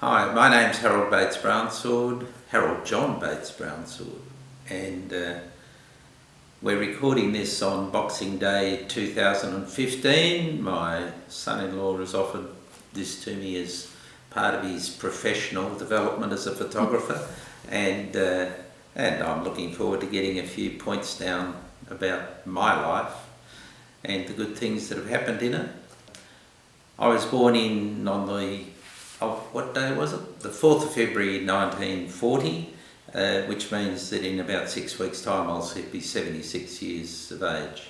Hi, my name's Harold Bates-Brownsword, Harold John Bates-Brownsword, and we're recording this on Boxing Day 2015. My son-in-law has offered this to me as part of his professional development as a photographer, and I'm looking forward to getting a few points down about my life and the good things that have happened in it. I was born on what day was it? The 4th of February 1940, which means that in about 6 weeks' time I'll be 76 years of age.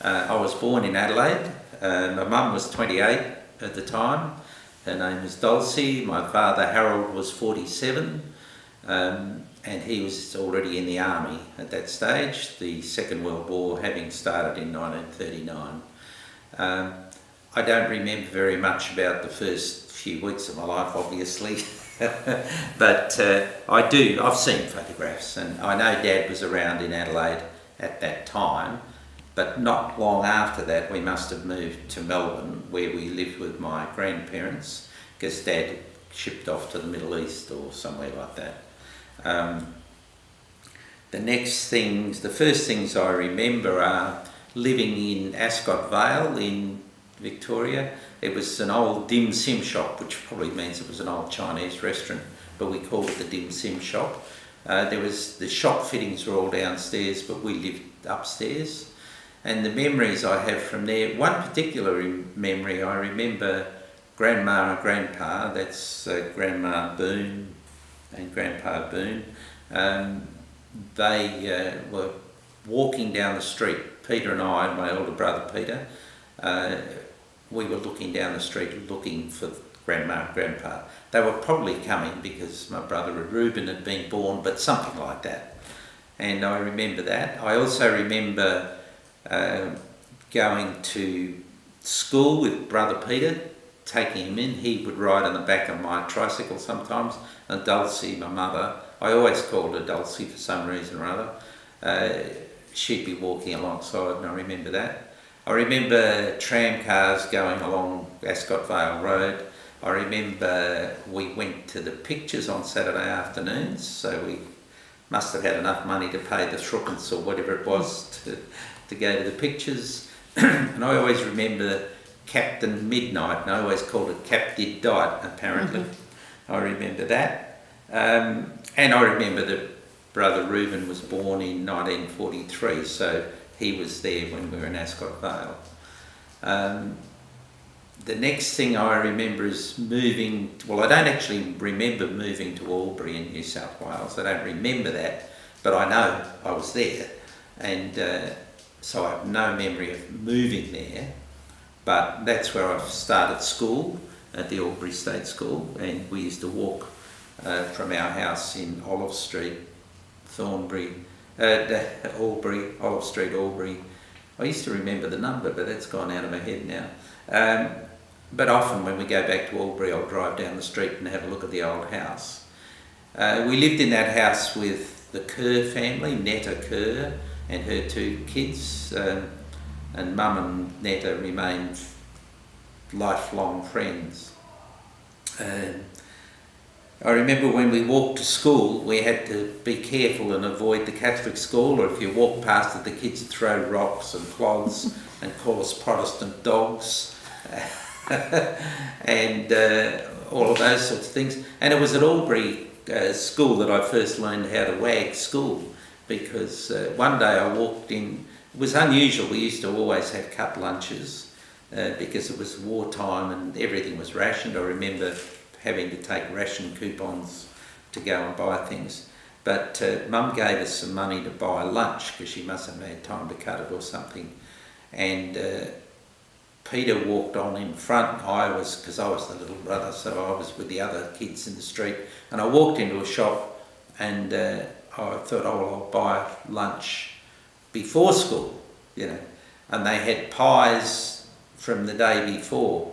I was born in Adelaide. My mum was 28 at the time. Her name was Dulcie. My father Harold was 47, and he was already in the army at that stage, the Second World War having started in 1939. I don't remember very much about the first few weeks of my life, obviously, but I've seen photographs, and I know Dad was around in Adelaide at that time, but not long after that we must have moved to Melbourne, where we lived with my grandparents, because Dad shipped off to the Middle East or somewhere like that. The first things I remember are living in Ascot Vale in Victoria. It was an old dim sim shop, which probably means it was an old Chinese restaurant, but we called it the dim sim shop. The shop fittings were all downstairs, but we lived upstairs. And the memories I have from there, one particular memory, I remember Grandma and Grandpa, that's Grandma Boone and Grandpa Boone. They were walking down the street, Peter and I and my older brother Peter. We were looking down the street looking for Grandma and Grandpa. They were probably coming because my brother Reuben had been born, but something like that. And I remember that. I also remember going to school with brother Peter, taking him in. He would ride on the back of my tricycle sometimes, and Dulcie, my mother, I always called her Dulcie for some reason or other, she'd be walking alongside, and I remember that. I remember tram cars going along Ascot Vale Road. I remember we went to the pictures on Saturday afternoons, so we must have had enough money to pay the threepence or whatever it was to go to the pictures. And I always remember Captain Midnight, and I always called it Cap Did Dight, apparently. I remember that. And I remember that brother Reuben was born in 1943, so he was there when we were in Ascot Vale. The next thing I remember is moving, well, I don't actually remember moving to Albury in New South Wales. I don't remember that, but I know I was there. And so I have no memory of moving there, but that's where I started school. at the Albury State School, and we used to walk from our house in Olive Street, Albury, Olive Street, Albury. I used to remember the number, but that's gone out of my head now. But often when we go back to Albury, I'll drive down the street and have a look at the old house. We lived in that house with the Kerr family, Netta Kerr, and her 2 kids, and Mum and Netta remained lifelong friends. I remember when we walked to school, we had to be careful and avoid the Catholic school, or if you walk past it, the kids would throw rocks and clods and call us Protestant dogs and all of those sorts of things. And it was at Albury school that I first learned how to wag school, because one day I walked in. It was unusual. We used to always have cut lunches because it was wartime and everything was rationed. I remember having to take ration coupons to go and buy things. But Mum gave us some money to buy lunch because she must have had time to cut it or something. And Peter walked on in front. Because I was the little brother, so I was with the other kids in the street. And I walked into a shop and I thought, oh, well, I'll buy lunch before school, And they had pies from the day before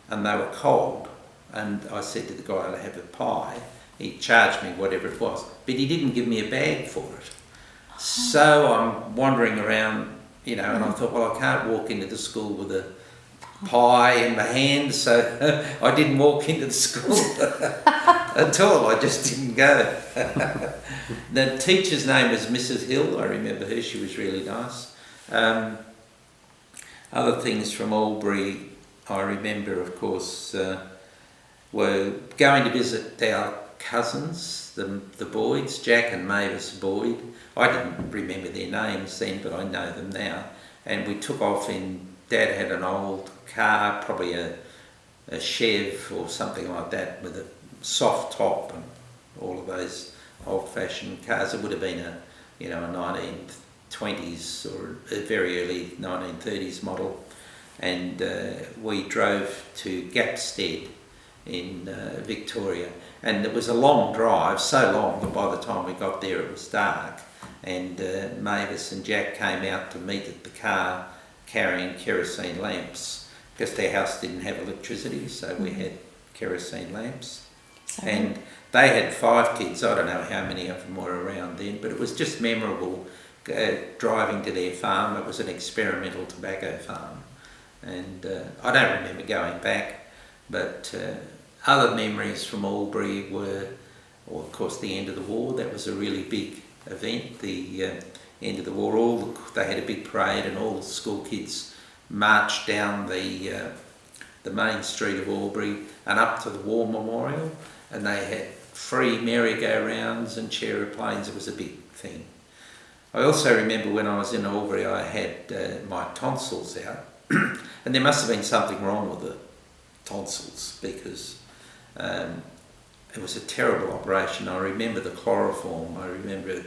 and they were cold. And I said to the guy, I'll have a pie. He charged me whatever it was, but he didn't give me a bag for it. So I'm wandering around, and I thought, well, I can't walk into the school with a pie in my hand, so I didn't walk into the school at all. I just didn't go. The teacher's name was Mrs. Hill. I remember her. She was really nice. Other things from Albury I remember, of course, were going to visit our cousins, the Boyds, Jack and Mavis Boyd. I didn't remember their names then, but I know them now. And we took off Dad had an old car, probably a Chev or something like that, with a soft top and all of those old-fashioned cars. It would have been a 1920s or a very early 1930s model. And we drove to Gapstead in Victoria, and it was a long drive, so long that by the time we got there it was dark, and Mavis and Jack came out to meet at the car carrying kerosene lamps, because their house didn't have electricity, so we had kerosene lamps. And they had 5 kids. I don't know how many of them were around then, but it was just memorable driving to their farm. It was an experimental tobacco farm, and I don't remember going back. But other memories from Albury were, of course, the end of the war. That was a really big event, the end of the war. They had a big parade and all the school kids marched down the main street of Albury and up to the War Memorial, and they had free merry-go-rounds and aeroplanes. It was a big thing. I also remember when I was in Albury I had my tonsils out and there must have been something wrong with the tonsils, because it was a terrible operation. I remember the chloroform. I remember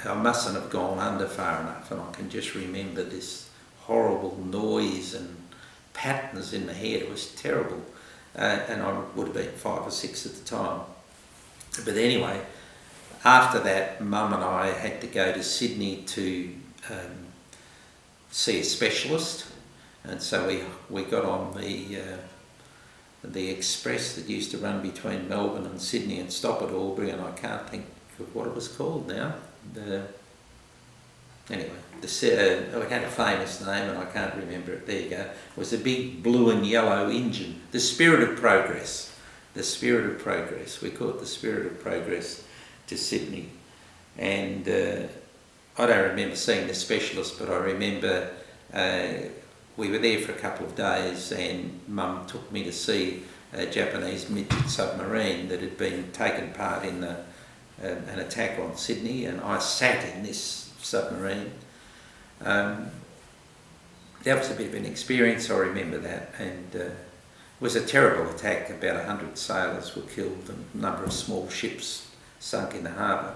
I mustn't have gone under far enough, and I can just remember this horrible noise and patterns in the head. It was terrible, and I would have been 5 or 6 at the time. But anyway, after that, Mum and I had to go to Sydney to see a specialist, and so we got on the express that used to run between Melbourne and Sydney and stop at Albury, and I can't think of what it was called now. Anyway, it had a famous name and I can't remember it. There you go. It was a big blue and yellow engine. The Spirit of Progress. The Spirit of Progress. We call it the Spirit of Progress to Sydney. And I don't remember seeing the specialist, but I remember we were there for a couple of days, and Mum took me to see a Japanese midget submarine that had been taken part in an attack on Sydney, and I sat in this submarine. That was a bit of an experience, I remember that, and it was a terrible attack. About 100 sailors were killed and a number of small ships sunk in the harbour.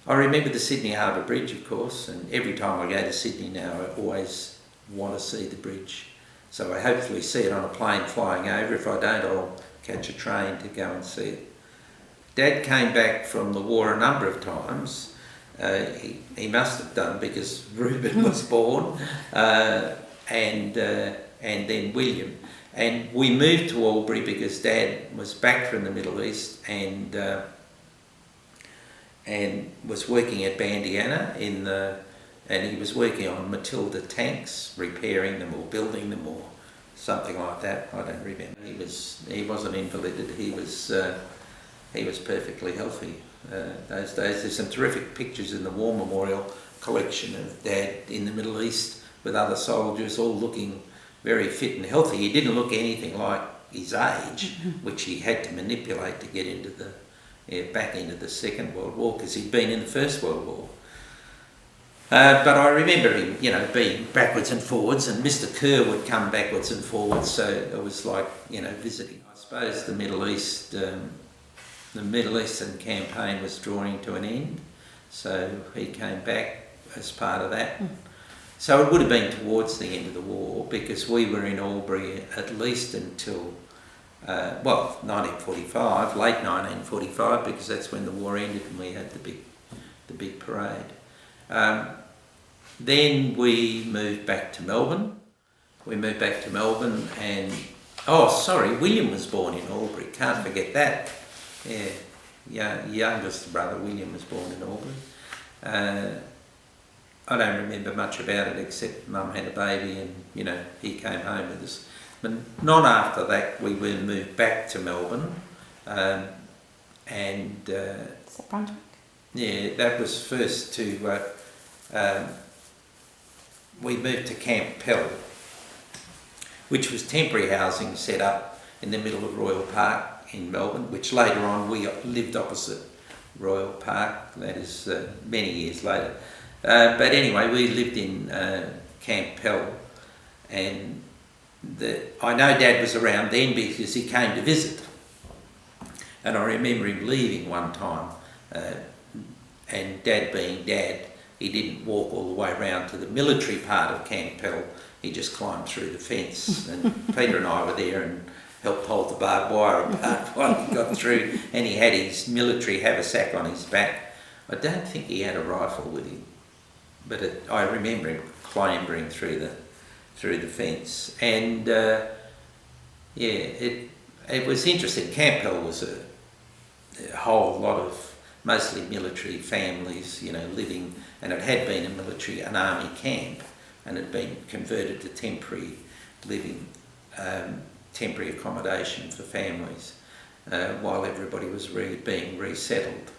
I remember the Sydney Harbour Bridge, of course, and every time I go to Sydney now I always want to see the bridge. So I hopefully see it on a plane flying over. If I don't, I'll catch a train to go and see it. Dad came back from the war a number of times. He must have done, because Reuben was born, and then William. And we moved to Albury because Dad was back from the Middle East and was working at Bandiana and he was working on Matilda tanks, repairing them or building them or something like that. I don't remember. He wasn't invalided. He was perfectly healthy those days. There's some terrific pictures in the War Memorial collection of Dad in the Middle East with other soldiers, all looking very fit and healthy. He didn't look anything like his age, which he had to manipulate to get into back into the Second World War, because he'd been in the First World War. But I remember him, being backwards and forwards, and Mr. Kerr would come backwards and forwards, so it was like, visiting. I suppose the Middle Eastern campaign was drawing to an end, so he came back as part of that. So it would have been towards the end of the war, because we were in Albury at least until 1945, late 1945, because that's when the war ended and we had the big parade. Then we moved back to Melbourne. And William was born in Albury. Can't forget that. Yeah, youngest brother William was born in Albury. I don't remember much about it except Mum had a baby and he came home with us. But not after that we were moved back to Melbourne, Is that Brunswick? Yeah, that was first to. We moved to Camp Pell, which was temporary housing set up in the middle of Royal Park in Melbourne, which later on we lived opposite Royal Park. That is many years later. But anyway, we lived in Camp Pell, and I know Dad was around then because he came to visit. And I remember him leaving one time, and Dad being Dad, he didn't walk all the way around to the military part of Camp Pell. He just climbed through the fence, and Peter and I were there and helped hold the barbed wire apart while he got through, and he had his military haversack on his back. I don't think he had a rifle with him, but I remember him clambering through the fence. And it was interesting. Camp Pell was a whole lot of mostly military families, living, and it had been an army camp, and it had been converted to temporary living, temporary accommodation for families, while everybody was being resettled.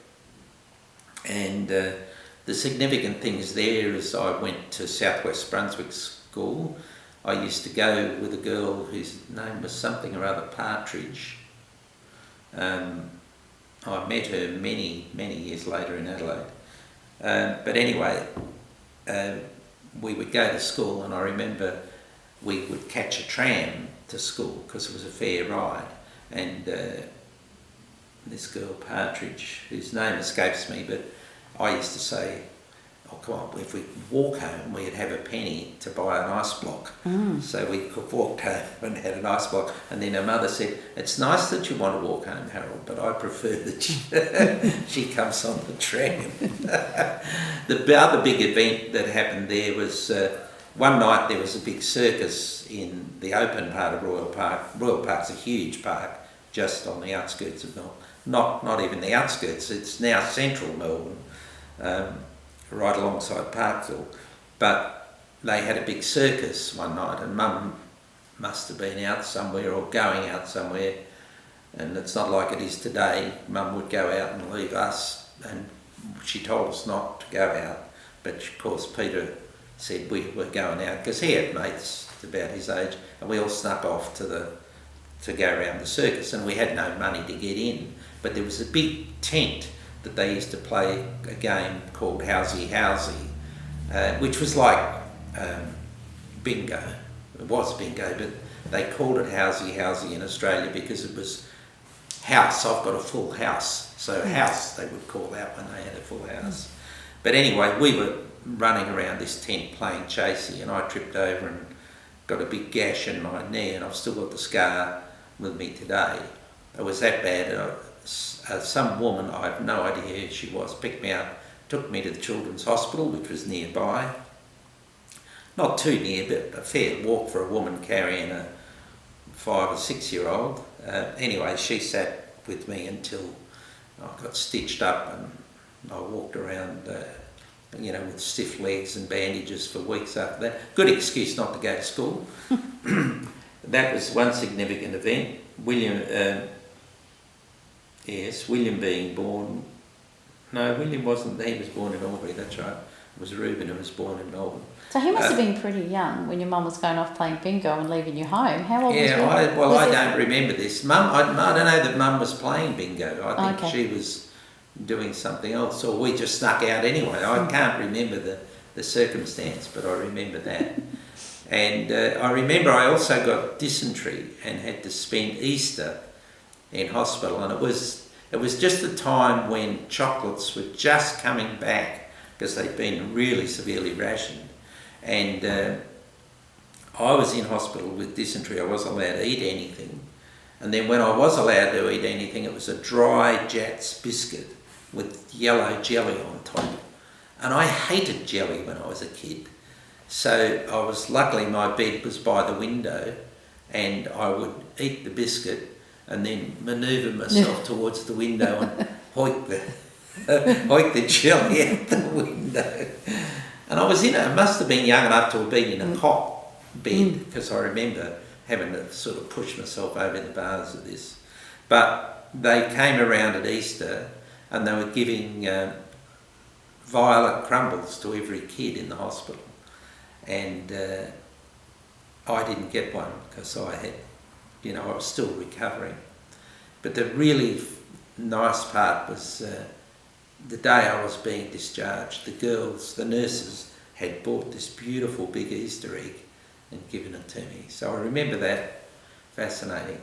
And the significant things there is I went to Southwest Brunswick School. I used to go with a girl whose name was something or other Partridge. I met her many, many years later in Adelaide. But anyway, we would go to school, and I remember we would catch a tram to school because it was a fair ride. And this girl, Partridge, whose name escapes me, but I used to say, oh, come on, if we walk home, we'd have a penny to buy an ice block. So we walked home and had an ice block. And then her mother said, it's nice that you want to walk home, Harold, but I prefer that she comes on the tram. The other big event that happened there was one night there was a big circus in the open part of Royal Park. Royal Park's a huge park just on the outskirts of Melbourne. Not even the outskirts, it's now central Melbourne. Right alongside Parkville, but they had a big circus one night, and Mum must have been out somewhere or going out somewhere, and it's not like it is today. Mum would go out and leave us, and she told us not to go out, but of course Peter said we were going out because he had mates about his age, and we all snuck off to go around the circus, and we had no money to get in, but there was a big tent that they used to play a game called Housey Housey, which was like bingo. It was bingo, but they called it Housey Housey in Australia because it was house. I've got a full house. So house they would call out when they had a full house. But anyway, we were running around this tent playing chasey, and I tripped over and got a big gash in my knee, and I've still got the scar with me today. It was that bad. Some woman, I have no idea who she was, picked me up, took me to the Children's Hospital, which was nearby. Not too near, but a fair walk for a woman carrying a 5 or 6 year old. Anyway, she sat with me until I got stitched up, and I walked around with stiff legs and bandages for weeks after that. Good excuse not to go to school. That was one significant event. William being born. No, William wasn't. He was born in Albury, that's right. It was Reuben who was born in Melbourne. So he must have been pretty young when your mum was going off playing bingo and leaving you home. How old was you? I don't remember this. Mum, I don't know that Mum was playing bingo. I think she was doing something else, or we just snuck out anyway. I can't remember the circumstance, but I remember that. And I remember I also got dysentery and had to spend Easter in hospital, and it was just the time when chocolates were just coming back because they'd been really severely rationed. And I was in hospital with dysentery. I wasn't allowed to eat anything. And then when I was allowed to eat anything, it was a dry Jats biscuit with yellow jelly on top. And I hated jelly when I was a kid. So luckily my bed was by the window, and I would eat the biscuit and then manoeuvre myself towards the window and hoik the jelly out the window. And I must have been young enough to have been in a cot bed, because I remember having to sort of push myself over the bars of this. But they came around at Easter and they were giving violet crumbles to every kid in the hospital. And I didn't get one because I was still recovering. But the really nice part was the day I was being discharged, the nurses had bought this beautiful big Easter egg and given it to me. So I remember that. Fascinating.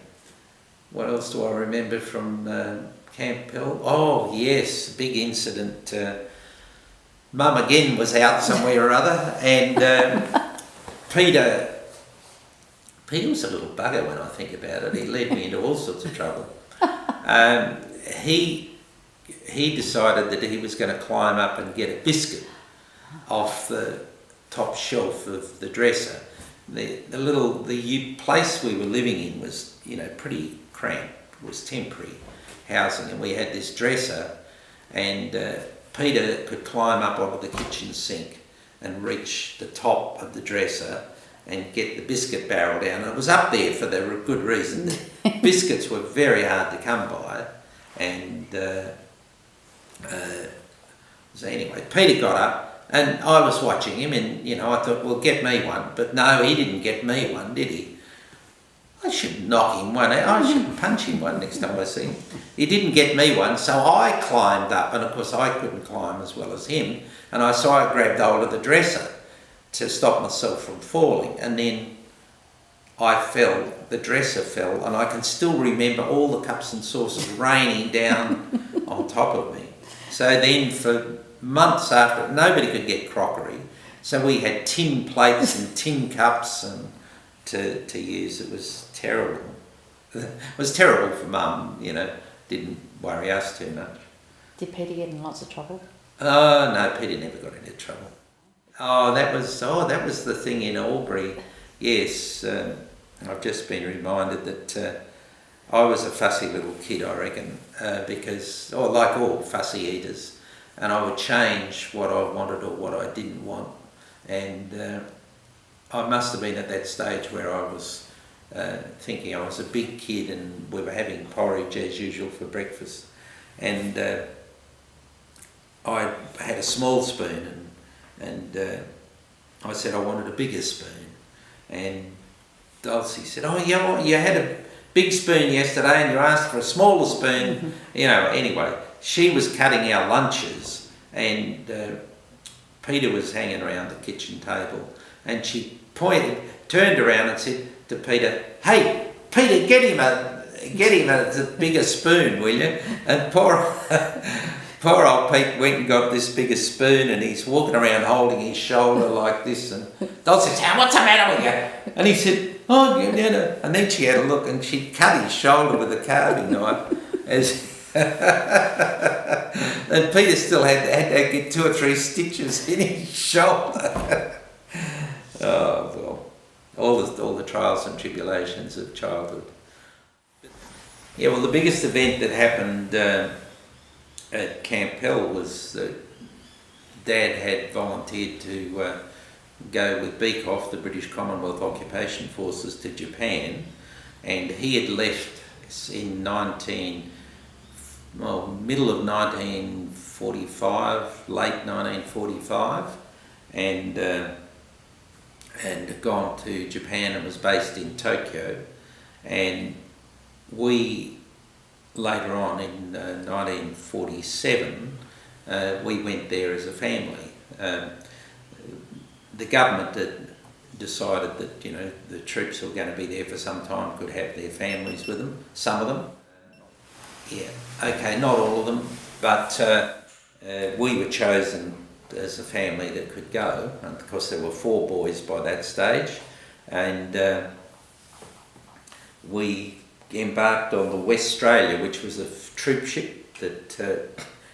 What else do I remember from Camp Pell? Oh yes, big incident. Mum again was out somewhere or other, and Peter was a little bugger when I think about it. He led me into all sorts of trouble. He decided that he was going to climb up and get a biscuit off the top shelf of the dresser. The place we were living in was pretty cramped. It was temporary housing, and we had this dresser, and Peter could climb up onto the kitchen sink and reach the top of the dresser and get the biscuit barrel down. And it was up there for the good reason. Biscuits were very hard to come by, and so anyway, Peter got up, and I was watching him, and I thought, well, get me one. But no, he didn't get me one, did he? I should knock him one. I should punch him one next time I see him. He didn't get me one, so I climbed up, and of course I couldn't climb as well as him, and I grabbed hold of the dresser to stop myself from falling, and then I fell, the dresser fell, and I can still remember all the cups and saucers raining down on top of me. So then for months after, nobody could get crockery, so we had tin plates and tin cups and to use. It was terrible. It was terrible for Mum, didn't worry us too much. Did Peter get in lots of trouble? Oh no, Peter never got into trouble. That was the thing in Albury. Yes, I've just been reminded that I was a fussy little kid, I reckon, because, like all fussy eaters, and I would change what I wanted or what I didn't want, and I must have been at that stage where I was thinking I was a big kid and we were having porridge as usual for breakfast, and I had a small spoon, and I said I wanted a bigger spoon, and Dulcie said, oh yeah, you had a big spoon yesterday and you asked for a smaller spoon. Anyway, she was cutting our lunches, and Peter was hanging around the kitchen table, and she turned around and said to Peter, hey Peter, get him a bigger spoon, will you? And poor old Pete went and got this bigger spoon, and he's walking around holding his shoulder like this, and Dot says, what's the matter with you? And he said, oh, you know. And then she had a look, and she'd cut his shoulder with a carving knife. And Peter still had to get 2 or 3 stitches in his shoulder. Oh, well, all the trials and tribulations of childhood. Yeah, well, the biggest event that happened at Camp Hill was that Dad had volunteered to go with Beecroft, the British Commonwealth Occupation Forces, to Japan, and he had left in middle of 1945, late 1945, and gone to Japan and was based in Tokyo. And we, later on in 1947, we went there as a family. The government had decided that, you know, the troops who were going to be there for some time could have their families with them, some of them. Yeah, okay, not all of them, but we were chosen as a family that could go, and of course there were 4 boys by that stage, and we embarked on the Westralia, which was a troop ship that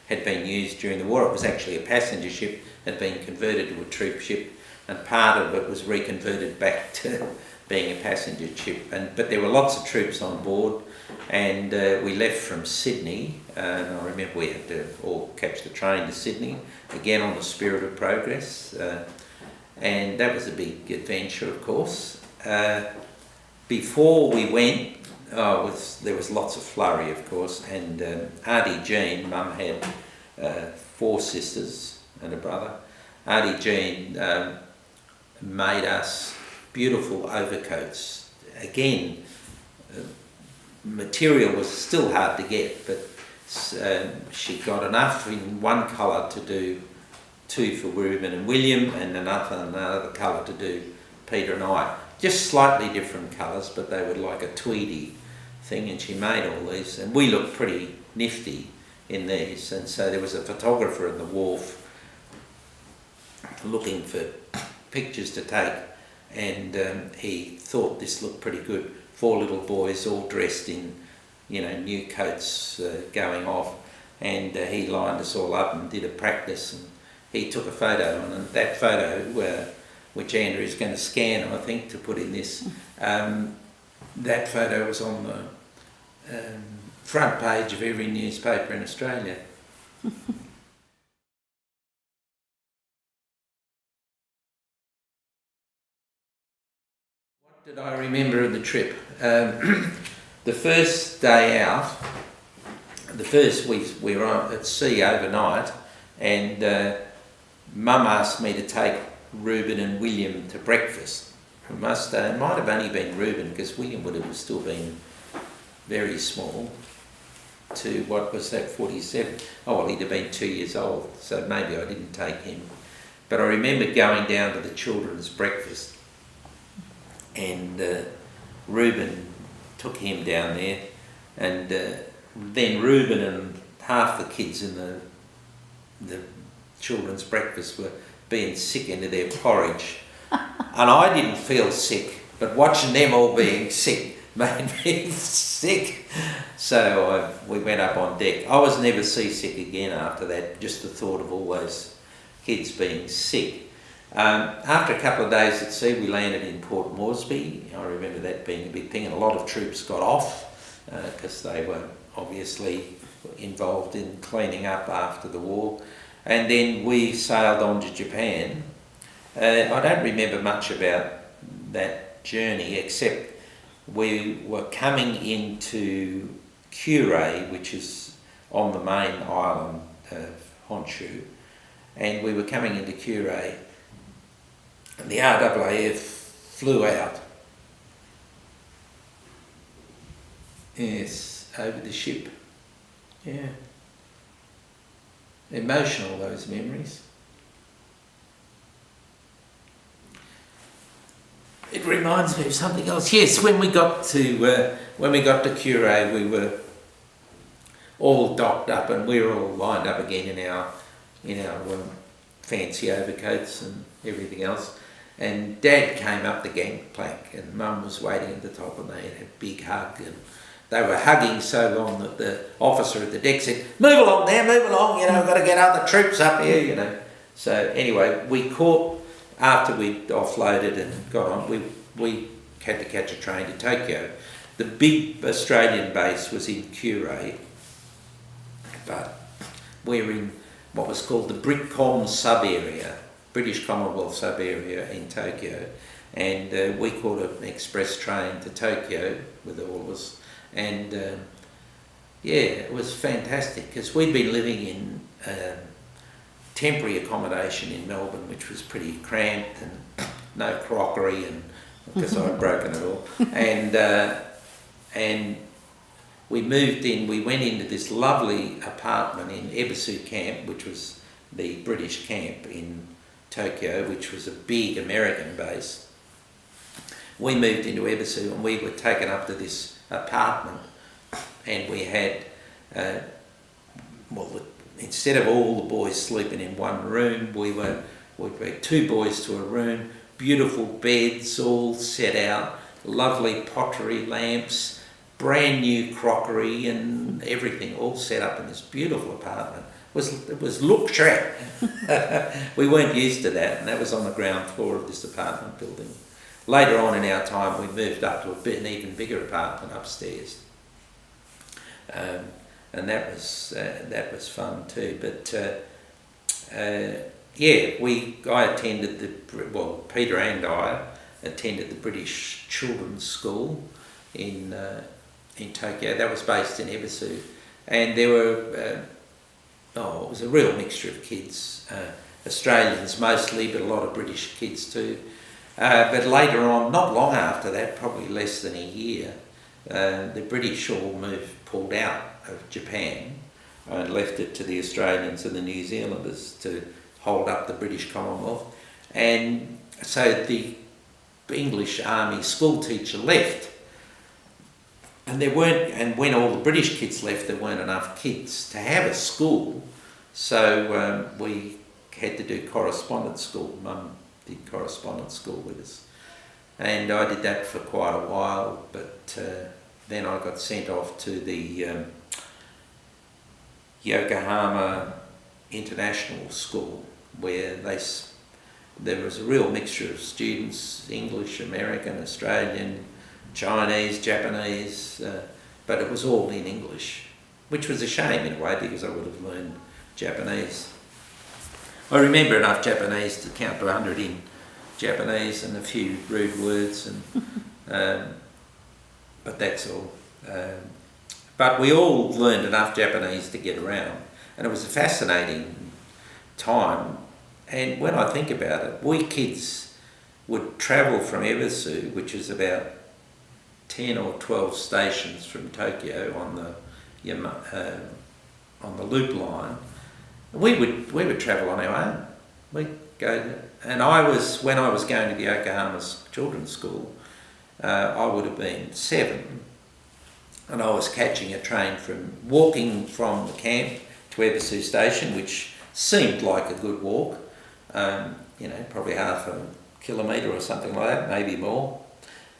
had been used during the war. It was actually a passenger ship, had been converted to a troop ship, and part of it was reconverted back to being a passenger ship. But there were lots of troops on board, and we left from Sydney. I remember we had to all catch the train to Sydney, again on the Spirit of Progress, and that was a big adventure, of course. Before we went, there was lots of flurry, of course, and Auntie Jean, Mum had 4 sisters and a brother. Auntie Jean made us beautiful overcoats. Again, material was still hard to get, but she got enough in one colour to do 2 for Reuben and William, and another colour to do Peter and I. Just slightly different colours, but they were like a tweedy thing, and she made all these, and we looked pretty nifty in these. And so there was a photographer in the wharf looking for pictures to take, and he thought this looked pretty good. 4 little boys all dressed in, you know, new coats going off, and he lined us all up and did a practice, and he took a photo, and that photo, which Andrew is going to scan, I think, to put in this, that photo was on the front page of every newspaper in Australia. What did I remember of the trip? The first day out, we were at sea overnight, and Mum asked me to take Reuben and William to breakfast. It might have only been Reuben, because William would have still been very small, to what was that, 47? Oh, well, he'd have been 2 years old, so maybe I didn't take him. But I remember going down to the children's breakfast, and Reuben took him down there, and then Reuben and half the kids in the children's breakfast were being sick into their porridge. And I didn't feel sick, but watching them all being sick made me sick. So we went up on deck. I was never seasick again after that, just the thought of all those kids being sick. After a couple of days at sea, we landed in Port Moresby. I remember that being a big thing, and a lot of troops got off because they were obviously involved in cleaning up after the war. And then we sailed on to Japan. I don't remember much about that journey, except we were coming into Kure, which is on the main island of Honshu, and we were coming into Kure, and the RAAF flew out. Yes, over the ship. Yeah. Emotional, those memories. It reminds me of something else. Yes, when we got to Kure, all docked up, and we were all lined up again in our fancy overcoats and everything else. And Dad came up the gangplank, and Mum was waiting at the top, and they had a big hug, and they were hugging so long that the officer at the deck said, "Move along there, move along, we've got to get other troops up here, So anyway, we caught, after we'd offloaded and got on, we had to catch a train to Tokyo. The big Australian base was in Kure, but we're in what was called the BritCom sub-area, British Commonwealth sub-area in Tokyo, and we caught an express train to Tokyo with all of us, and it was fantastic, because we'd been living in temporary accommodation in Melbourne, which was pretty cramped and no crockery, and because I'd broken it all, and we moved in. We went into this lovely apartment in Ebisu Camp, which was the British camp in Tokyo, which was a big American base. We moved into Ebisu, and we were taken up to this apartment, and we had instead of all the boys sleeping in one room, we had 2 boys to a room, beautiful beds all set out, lovely pottery lamps, brand new crockery and everything all set up in this beautiful apartment. It was luxury. We weren't used to that, and that was on the ground floor of this apartment building. Later on in our time, we moved up to an even bigger apartment upstairs. And that was fun too. But Peter and I attended the British Children's School in Tokyo. That was based in Ebisu, and there were it was a real mixture of kids, Australians mostly, but a lot of British kids too. But later on, not long after that, probably less than a year, the British all pulled out of Japan and left it to the Australians and the New Zealanders to hold up the British Commonwealth. And so the English Army school teacher left. And when all the British kids left, there weren't enough kids to have a school. So we had to do correspondence school. Mum did correspondence school with us. And I did that for quite a while, but then I got sent off to the Yokohama International School, where there was a real mixture of students, English, American, Australian, Chinese, Japanese, but it was all in English, which was a shame in a way, because I would have learned Japanese. I remember enough Japanese to count to 100 in Japanese and a few rude words, and but that's all. But we all learned enough Japanese to get around, and it was a fascinating time. And when I think about it, we kids would travel from Ebisu, which is about 10 or 12 stations from Tokyo on the loop line. We would travel on our own. We'd go, and when I was going to the Yokohama Children's School, I would have been 7, and I was catching a train walking from the camp to Ebisu Station, which seemed like a good walk, probably half a kilometre or something like that, maybe more.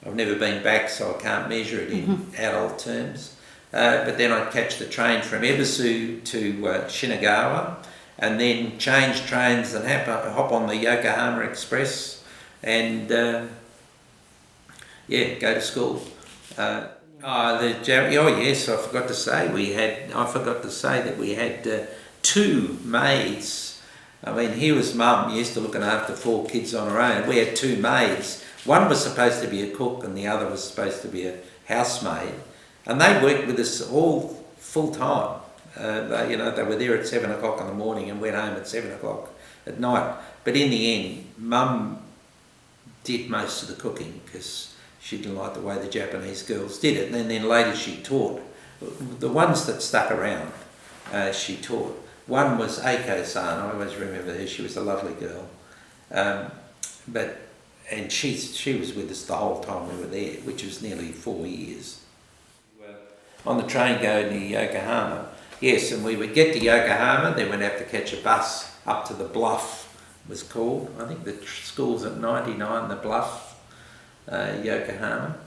I've never been back, so I can't measure it in adult terms. But then I'd catch the train from Ebisu to Shinagawa, and then change trains and hop on the Yokohama Express and go to school. Yes, I forgot to say that we had 2 maids. I mean, here was Mum used to looking after 4 kids on her own. We had 2 maids. One was supposed to be a cook, and the other was supposed to be a housemaid, and they worked with us all full time. They were there at 7 o'clock in the morning and went home at 7 o'clock at night. But in the end, Mum did most of the cooking, because she didn't like the way the Japanese girls did it. And then later she taught. The ones that stuck around, she taught. One was Eiko-san. I always remember her. She was a lovely girl. And she was with us the whole time we were there, which was nearly 4 years. On the train going to Yokohama, Yes, and we would get to Yokohama, then we'd have to catch a bus up to the Bluff, it was called. I think the school's at 99, the Bluff, Yokohama.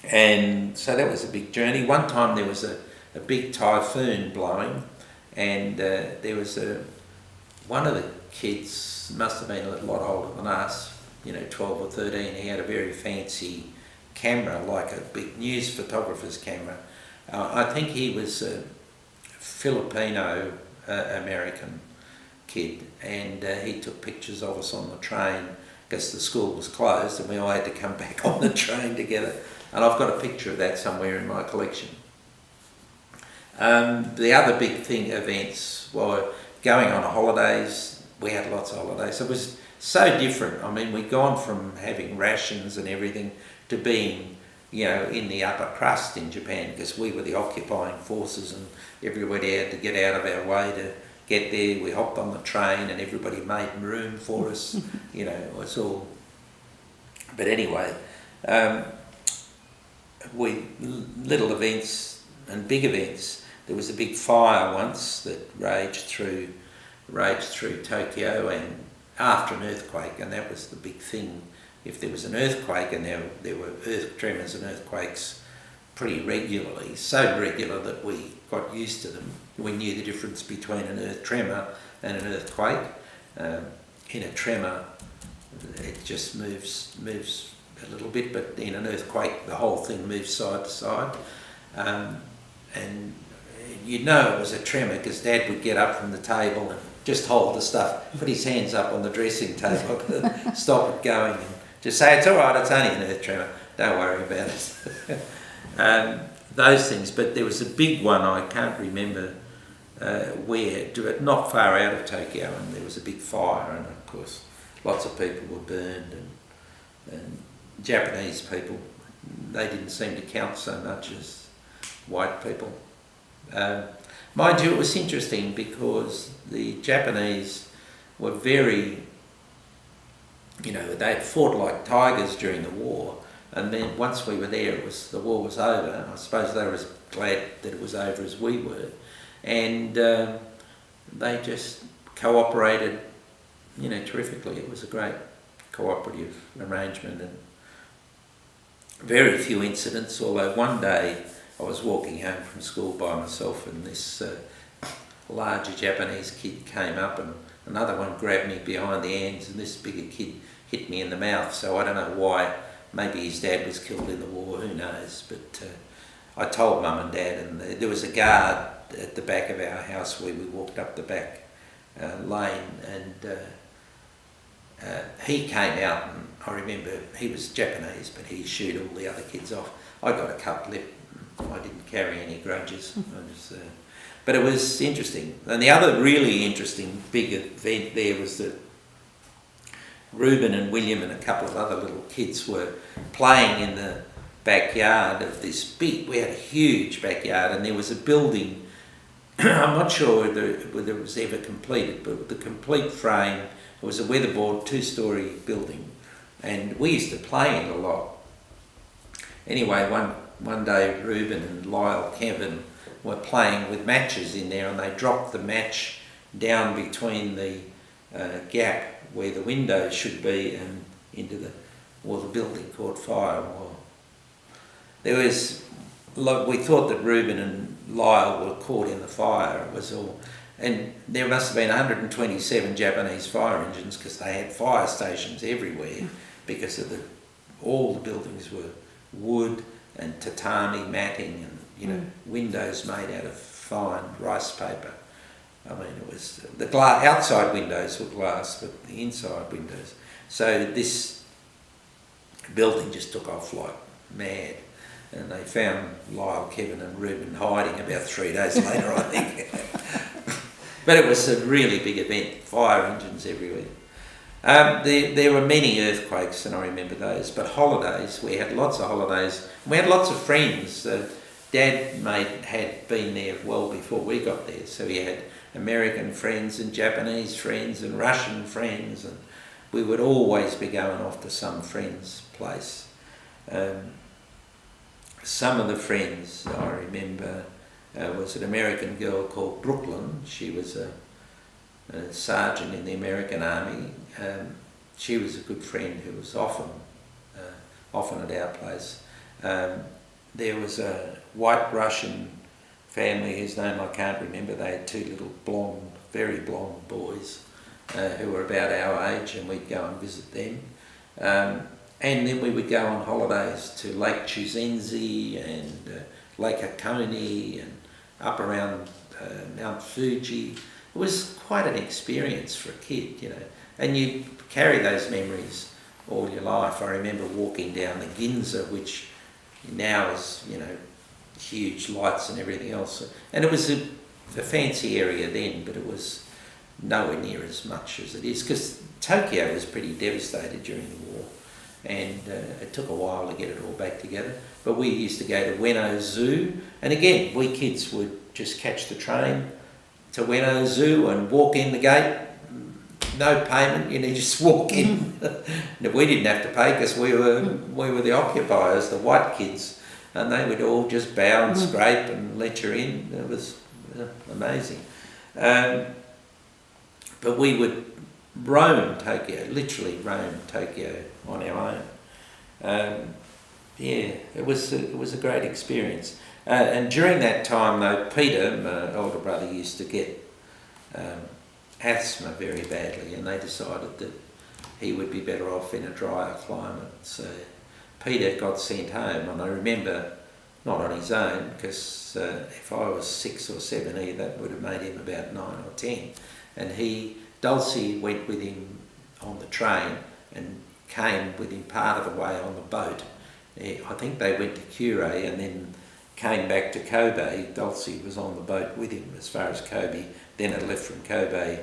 And so that was a big journey. One time there was a big typhoon blowing, and there was one of the kids, must have been a lot older than us, 12 or 13, he had a very fancy camera, like a big news photographer's camera. I think he was a Filipino American kid, and he took pictures of us on the train because the school was closed and we all had to come back on the train together. And I've got a picture of that somewhere in my collection. The other big events were going on holidays. We had lots of holidays. It was so different. I mean, we'd gone from having rations and everything to being, in the upper crust in Japan, because we were the occupying forces and everybody had to get out of our way to get there. We hopped on the train and everybody made room for us. It was all... But anyway, little events and big events. There was a big fire once that raged through Tokyo, and after an earthquake, and that was the big thing. If there was an earthquake, and there were earth tremors and earthquakes pretty regularly, so regular that we got used to them. We knew the difference between an earth tremor and an earthquake. In a tremor, it just moves a little bit, but in an earthquake, the whole thing moves side to side. And you'd know it was a tremor because Dad would get up from the table and just hold the stuff, put his hands up on the dressing table to stop it going, and just say, it's all right, it's only an earth tremor, don't worry about it. Those things, but there was a big one, I can't remember where, not far out of Tokyo, and there was a big fire, and of course lots of people were burned, and Japanese people, they didn't seem to count so much as white people. Mind you, it was interesting because the Japanese were very, they fought like tigers during the war, and then once we were there, the war was over. I suppose they were as glad that it was over as we were, and they just cooperated, terrifically. It was a great cooperative arrangement, and very few incidents, although one day I was walking home from school by myself, and this larger Japanese kid came up, and another one grabbed me behind the hands, and this bigger kid hit me in the mouth. So I don't know why. Maybe his dad was killed in the war, who knows. But I told Mum and Dad, and there was a guard at the back of our house where we walked up the back lane, and he came out, and I remember he was Japanese, but he shooed all the other kids off. I got a cut lip. I didn't carry any grudges. But it was interesting. And the other really interesting big event there was that Reuben and William and a couple of other little kids were playing in the backyard of this we had a huge backyard, and there was a building, I'm not sure whether it was ever completed, but the complete frame, it was a weatherboard 2-storey building, and we used to play in it a lot. Anyway, one day Reuben and Lyle Kevin were playing with matches in there, and they dropped the match down between the gap where the window should be and into the building caught fire. Well, we thought that Reuben and Lyle were caught in the fire. It was all, and there must have been 127 Japanese fire engines because they had fire stations everywhere because of all the buildings were wood and tatami matting and windows made out of fine rice paper. I mean, it was the outside windows were glass, but the inside windows. So this building just took off like mad, and they found Lyle, Kevin, and Reuben hiding about 3 days later, I think. But it was a really big event. Fire engines everywhere. There were many earthquakes, and I remember those. But holidays, we had lots of holidays. We had lots of friends. Dad had been there well before we got there, so he had American friends and Japanese friends and Russian friends, and we would always be going off to some friend's place. Some of the friends, I remember, was an American girl called Brooklyn. She was a sergeant in the American Army. She was a good friend who was often at our place. There was a white Russian family whose name I can't remember. They had two little blonde, very blonde boys who were about our age, and we'd go and visit them. And then we would go on holidays to Lake Chuzenzi and Lake Hakone and up around Mount Fuji. It was quite an experience for a kid, you know, and you carry those memories all your life. I remember walking down the Ginza, which now is, you know, huge lights and everything else. And it was a fancy area then, but it was nowhere near as much as it is, because Tokyo was pretty devastated during the war, and it took a while to get it all back together. But we used to go to Ueno Zoo, and again, we kids would just catch the train to Ueno Zoo and walk in the gate, no payment, you know, just walk in. We didn't have to pay because we were the occupiers, the white kids, and they would all just bow and scrape and let you in. It was amazing. But we would roam Tokyo, literally roam Tokyo on our own. Yeah, it was a great experience. And during that time, though, Peter, my older brother, used to get asthma very badly, and they decided that he would be better off in a drier climate. So Peter got sent home, and I remember, not on his own, because if I was 6 or 7, that would have made him about 9 or 10. And Dulcie went with him on the train and came with him part of the way on the boat. I think they went to Kure and then came back to Kobe. Dulcie was on the boat with him as far as Kobe, then had left from Kobe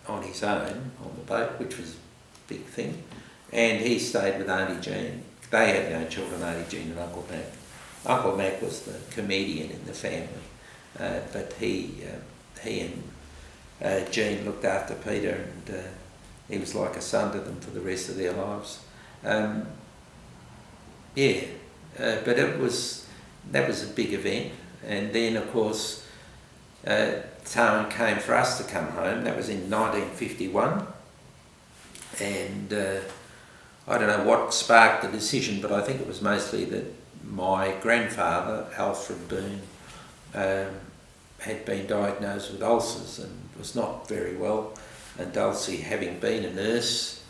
on his own on the boat, which was a big thing. And he stayed with Auntie Jean. They had no children, Auntie Jean and Uncle Mac. Uncle Mac was the comedian in the family, but he and Jean looked after Peter, and he was like a son to them for the rest of their lives. But that was a big event. And then, of course, time came for us to come home. That was in 1951, and I don't know what sparked the decision, but I think it was mostly that my grandfather, Alfred Boone, had been diagnosed with ulcers and was not very well, and Dulcie, having been a nurse,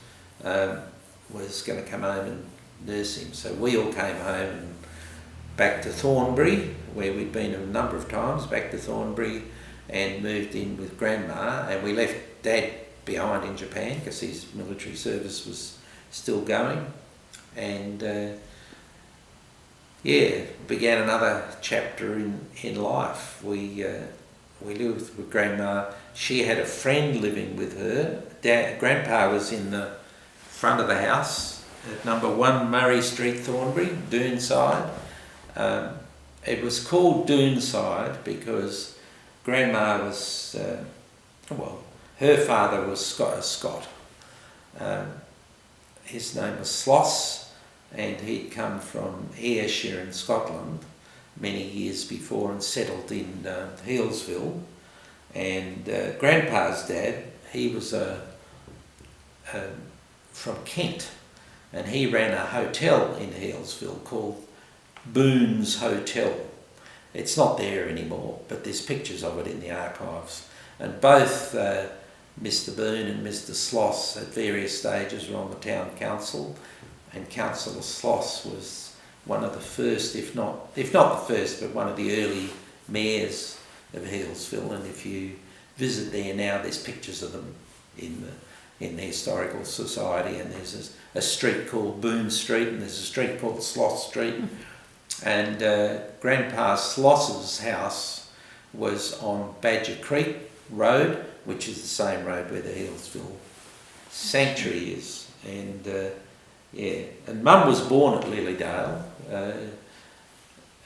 was going to come home and nurse him. So we all came home and back to Thornbury, where we'd been a number of times, back to Thornbury, and moved in with Grandma, and we left Dad behind in Japan because his military service was still going, and began another chapter in life. We lived with Grandma. She had a friend living with her. Grandpa was in the front of the house at number 1 Murray Street, Thornbury, Doonside. It was called Doonside because Grandma was, her father was Scot. His name was Sloss, and he'd come from Ayrshire in Scotland many years before and settled in Healesville. And Grandpa's dad, he was from Kent, and he ran a hotel in Healesville called Boone's Hotel. It's not there anymore, but there's pictures of it in the archives. And both Mr. Boone and Mr. Sloss at various stages were on the town council, and Councillor Sloss was one of the first, if not the first, but one of the early mayors of Healesville. And if you visit there now, there's pictures of them in the Historical Society, and there's a street called Boone Street, and there's a street called Sloss Street. And Grandpa Sloss's house was on Badger Creek Road, which is the same road where the Healesville Sanctuary is. And and Mum was born at Lilydale,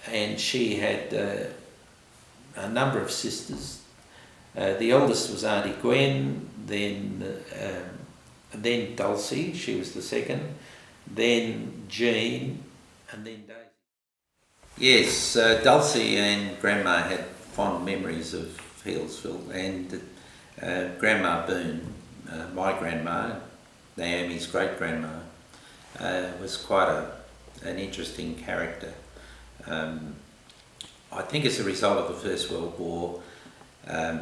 and she had a number of sisters. The eldest was Auntie Gwen, then Dulcie, she was the second, then Jean, and then Daisy. Yes, Dulcie and Grandma had fond memories of Healesville, and Grandma Boone, my grandma, Naomi's great-grandma, was quite an interesting character. I think as a result of the First World War,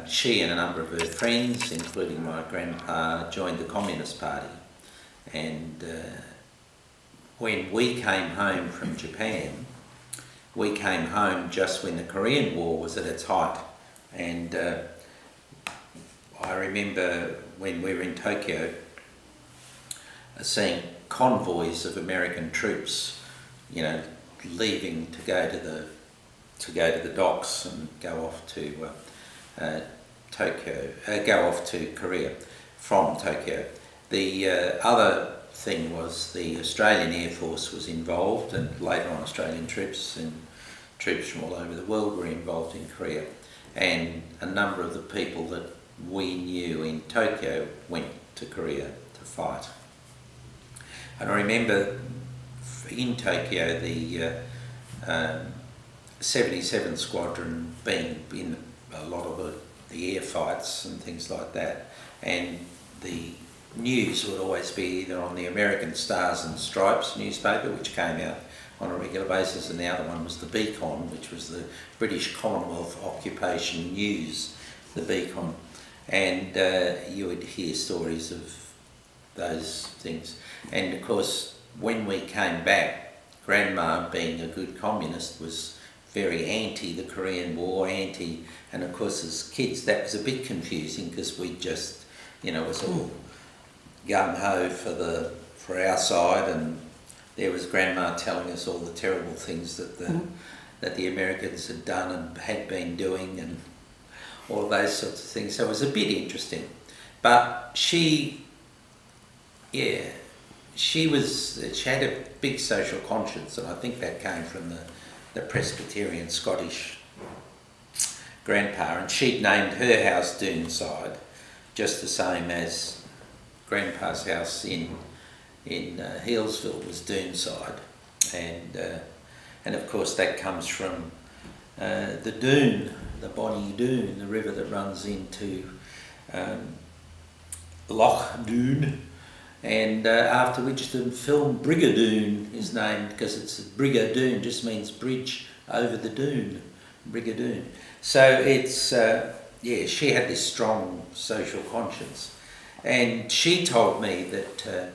she and a number of her friends, including my grandpa, joined the Communist Party. And when we came home from Japan, we came home just when the Korean War was at its height. And I remember when we were in Tokyo, seeing convoys of American troops, you know, leaving to go to the docks and go off to go off to Korea from Tokyo. The other thing was the Australian Air Force was involved, and later on Australian troops and troops from all over the world were involved in Korea. And a number of the people that we knew in Tokyo went to Korea to fight. And I remember in Tokyo the 77 Squadron being in a lot of the air fights and things like that, and the news would always be either on the American Stars and Stripes newspaper, which came out on a regular basis, and the other one was the Beacon, which was the British Commonwealth Occupation News, the Beacon. And you would hear stories of those things. And of course, when we came back, Grandma, being a good communist, was very anti the Korean War, and of course as kids that was a bit confusing, because we just, you know, was all gung-ho for our side, and there was Grandma telling us all the terrible things that the Americans had done and had been doing, and all those sorts of things. So it was a bit interesting. But she had a big social conscience, and I think that came from the Presbyterian Scottish grandpa, and she'd named her house Doonside, just the same as Grandpa's house in Healesville was Doonside, and of course that comes from the Doon, the Bonnie Doon, the river that runs into Loch Doon, and after which the film Brigadoon is named, because it's Brigadoon just means bridge over the dune, Brigadoon. So it's she had this strong social conscience, and she told me that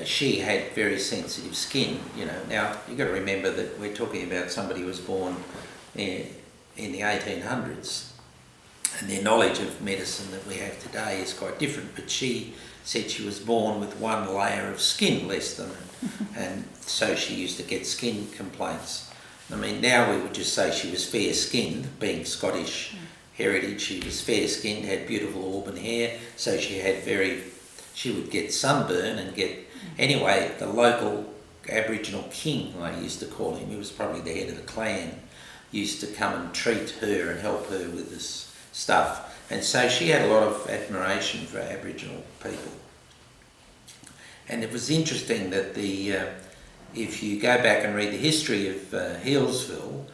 she had very sensitive skin. You know, now you've got to remember that we're talking about somebody who was born in the 1800s, and their knowledge of medicine that we have today is quite different. But she said she was born with one layer of skin less than it, and so she used to get skin complaints. I mean, now we would just say she was fair-skinned, being Scottish heritage. She was fair-skinned, had beautiful auburn hair, so she would get sunburn and get... Anyway, the local Aboriginal king, I used to call him, he was probably the head of the clan, used to come and treat her and help her with this stuff. And so she had a lot of admiration for Aboriginal people. And it was interesting that if you go back and read the history of Healesville,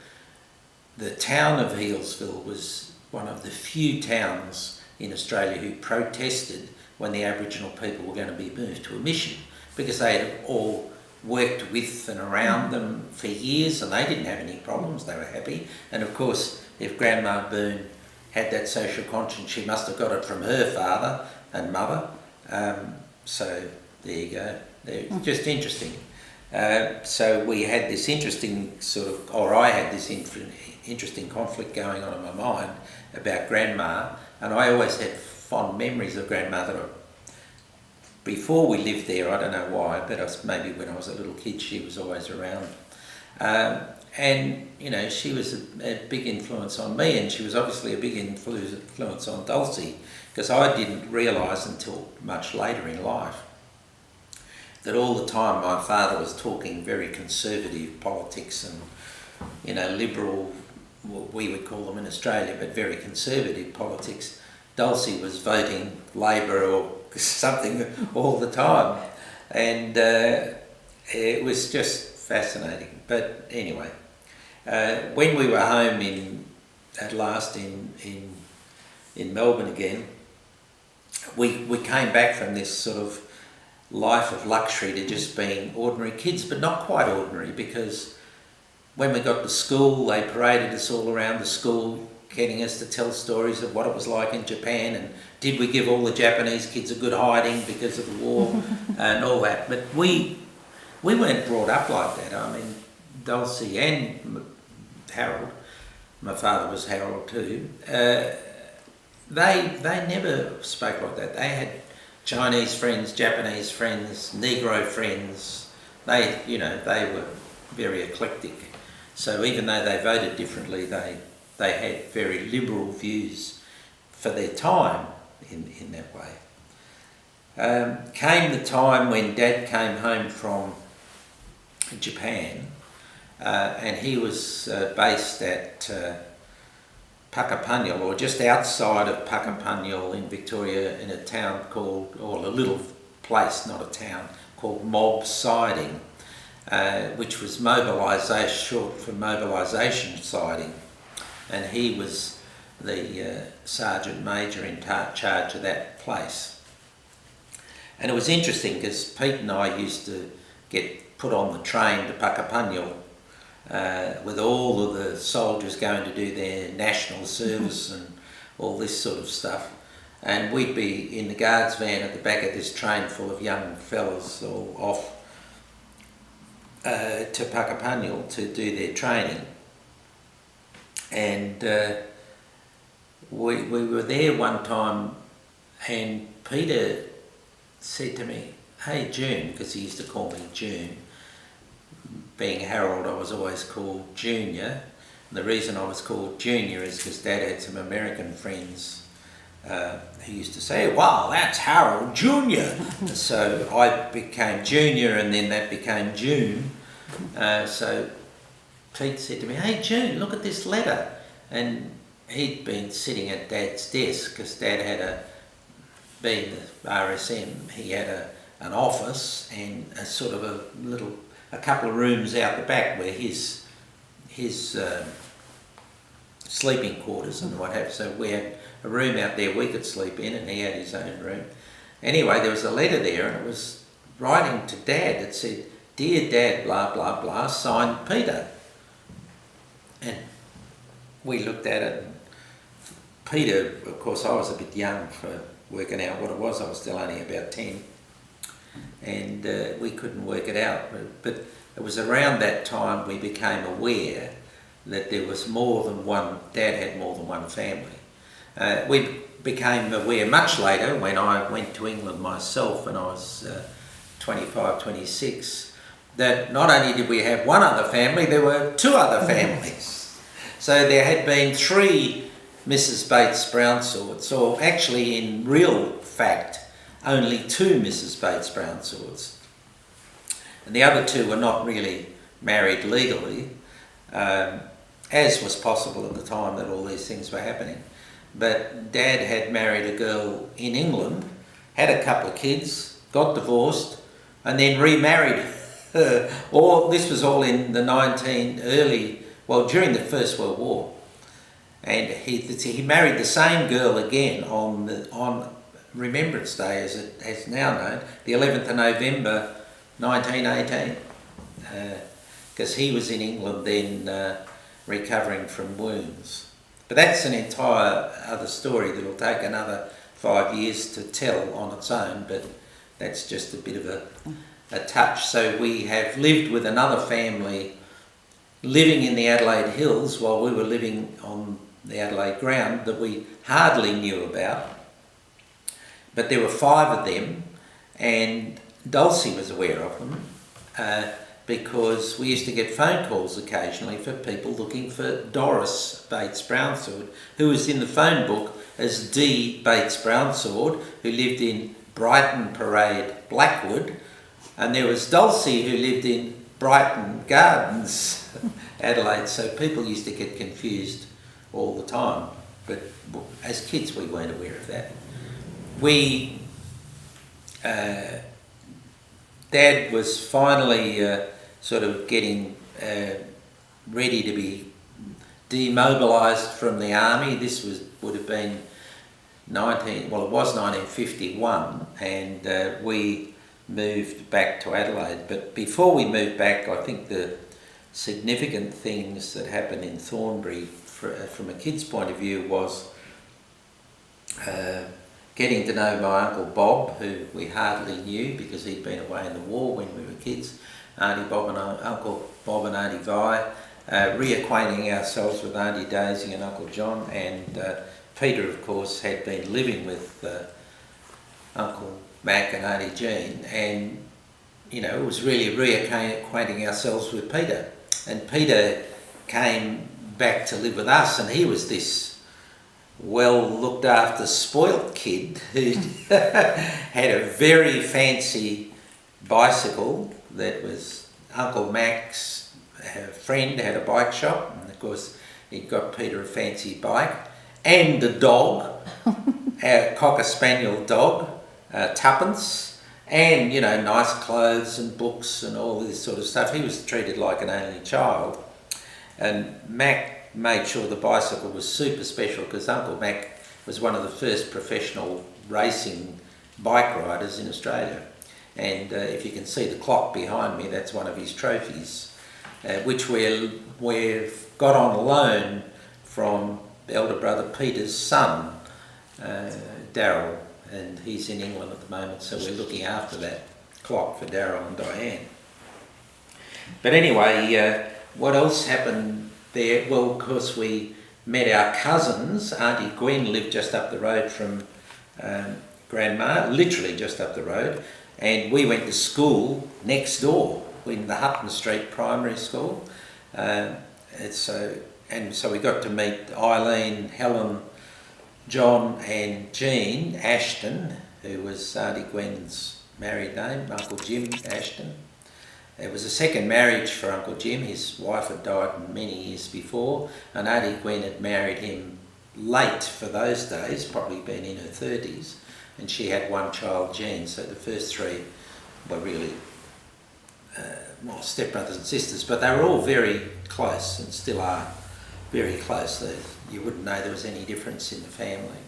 the town of Healesville was one of the few towns in Australia who protested when the Aboriginal people were going to be moved to a mission, because they had all worked with and around them for years and they didn't have any problems, they were happy. And of course, if Grandma Boone had that social conscience, she must have got it from her father and mother. So there you go. Just interesting. So we had this interesting I had this interesting conflict going on in my mind about Grandma, and I always had fond memories of Grandma that before we lived there, I don't know why, but maybe when I was a little kid she was always around. And, you know, she was a big influence on me, and she was obviously a big influence on Dulcie, because I didn't realise until much later in life that all the time my father was talking very conservative politics and, you know, liberal, what we would call them in Australia, but very conservative politics. Dulcie was voting Labor or something all the time, and it was just fascinating. But anyway, When we were home at last in Melbourne again, we came back from this sort of life of luxury to just being ordinary kids, but not quite ordinary, because when we got to school, they paraded us all around the school, getting us to tell stories of what it was like in Japan, and did we give all the Japanese kids a good hiding because of the war and all that. But we weren't brought up like that. I mean, Dulcie and Harold, my father was Harold too, they never spoke like that. They had Chinese friends, Japanese friends, Negro friends. They were very eclectic. So even though they voted differently, they had very liberal views for their time in that way. Came the time when Dad came home from Japan, and he was based at Puckapunyal, or just outside of Puckapunyal in Victoria, in a town called, or a little place, not a town, called Mob Siding, which was short for mobilisation siding. And he was the sergeant major in charge of that place. And it was interesting because Pete and I used to get put on the train to Puckapunyal with all of the soldiers going to do their national service and all this sort of stuff. And we'd be in the guards van at the back of this train full of young fellas all off to Puckapunyal to do their training. And we were there one time, and Peter said to me, "Hey June," because he used to call me June. Being Harold, I was always called Junior. And the reason I was called Junior is because Dad had some American friends who used to say, "Wow, that's Harold Junior." So I became Junior, and then that became June. So Pete said to me, "Hey June, look at this letter." And he'd been sitting at Dad's desk, because Dad had being the RSM, he had an office and a sort of a couple of rooms out the back where his sleeping quarters and what have you. So we had a room out there we could sleep in, and he had his own room. Anyway, there was a letter there, and it was writing to Dad. It said, "Dear Dad, blah, blah, blah, signed Peter." And we looked at it, and Peter, of course, I was a bit young for working out what it was. I was still only about 10. And we couldn't work it out. But it was around that time we became aware that there was more than one, Dad had more than one family. We became aware much later when I went to England myself when I was 25, 26, that not only did we have one other family, there were two other families. So there had been 3 Mrs. Bates-Brownswords, or actually in real fact, only 2 Mrs. Bates-Brownswords. And the other 2 were not really married legally, as was possible at the time that all these things were happening. But Dad had married a girl in England, had a couple of kids, got divorced, and then remarried her. This was all in the during the First World War. And he married the same girl again on Remembrance Day, as it is now known, the 11th of November 1918, because he was in England then recovering from wounds. But that's an entire other story that will take another 5 years to tell on its own, but that's just a bit of a touch. So we have lived with another family living in the Adelaide Hills while we were living on the Adelaide ground that we hardly knew about. But there were 5 of them, and Dulcie was aware of them because we used to get phone calls occasionally for people looking for Doris Bates-Brownsword, who was in the phone book as D. Bates-Brownsword, who lived in Brighton Parade, Blackwood, and there was Dulcie, who lived in Brighton Gardens, Adelaide. So people used to get confused all the time, but as kids we weren't aware of that. Dad was finally sort of getting ready to be demobilised from the army. This would have been it was 1951, and we moved back to Adelaide. But before we moved back, I think the significant things that happened in Thornbury from a kid's point of view was getting to know my Uncle Bob, who we hardly knew because he'd been away in the war when we were kids, Auntie Bob and Uncle Bob and Auntie Vi, reacquainting ourselves with Auntie Daisy and Uncle John, and Peter, of course, had been living with Uncle Mac and Auntie Jean, and it was really reacquainting ourselves with Peter. And Peter came back to live with us, and he was this well looked after, spoilt kid who had a very fancy bicycle that was Uncle Mac's friend had a bike shop, and of course he'd got Peter a fancy bike and a dog, a cocker spaniel dog, tuppence, and nice clothes and books and all this sort of stuff. He was treated like an only child, and Mac made sure the bicycle was super special because Uncle Mac was one of the first professional racing bike riders in Australia. And if you can see the clock behind me, that's one of his trophies, which we've got on loan from elder brother Peter's son, Daryl, and he's in England at the moment, so we're looking after that clock for Daryl and Diane. But anyway, what else happened there? Well, of course, we met our cousins. Auntie Gwen lived just up the road from Grandma, literally just up the road, and we went to school next door in the Hutton Street Primary School. So we got to meet Eileen, Helen, John and Jean Ashton, who was Auntie Gwen's married name, Uncle Jim Ashton. It was a second marriage for Uncle Jim. His wife had died many years before, and Auntie Gwen had married him late for those days, probably been in her 30s, and she had one child, Jean, so the first three were really stepbrothers and sisters, but they were all very close and still are very close. You wouldn't know there was any difference in the family.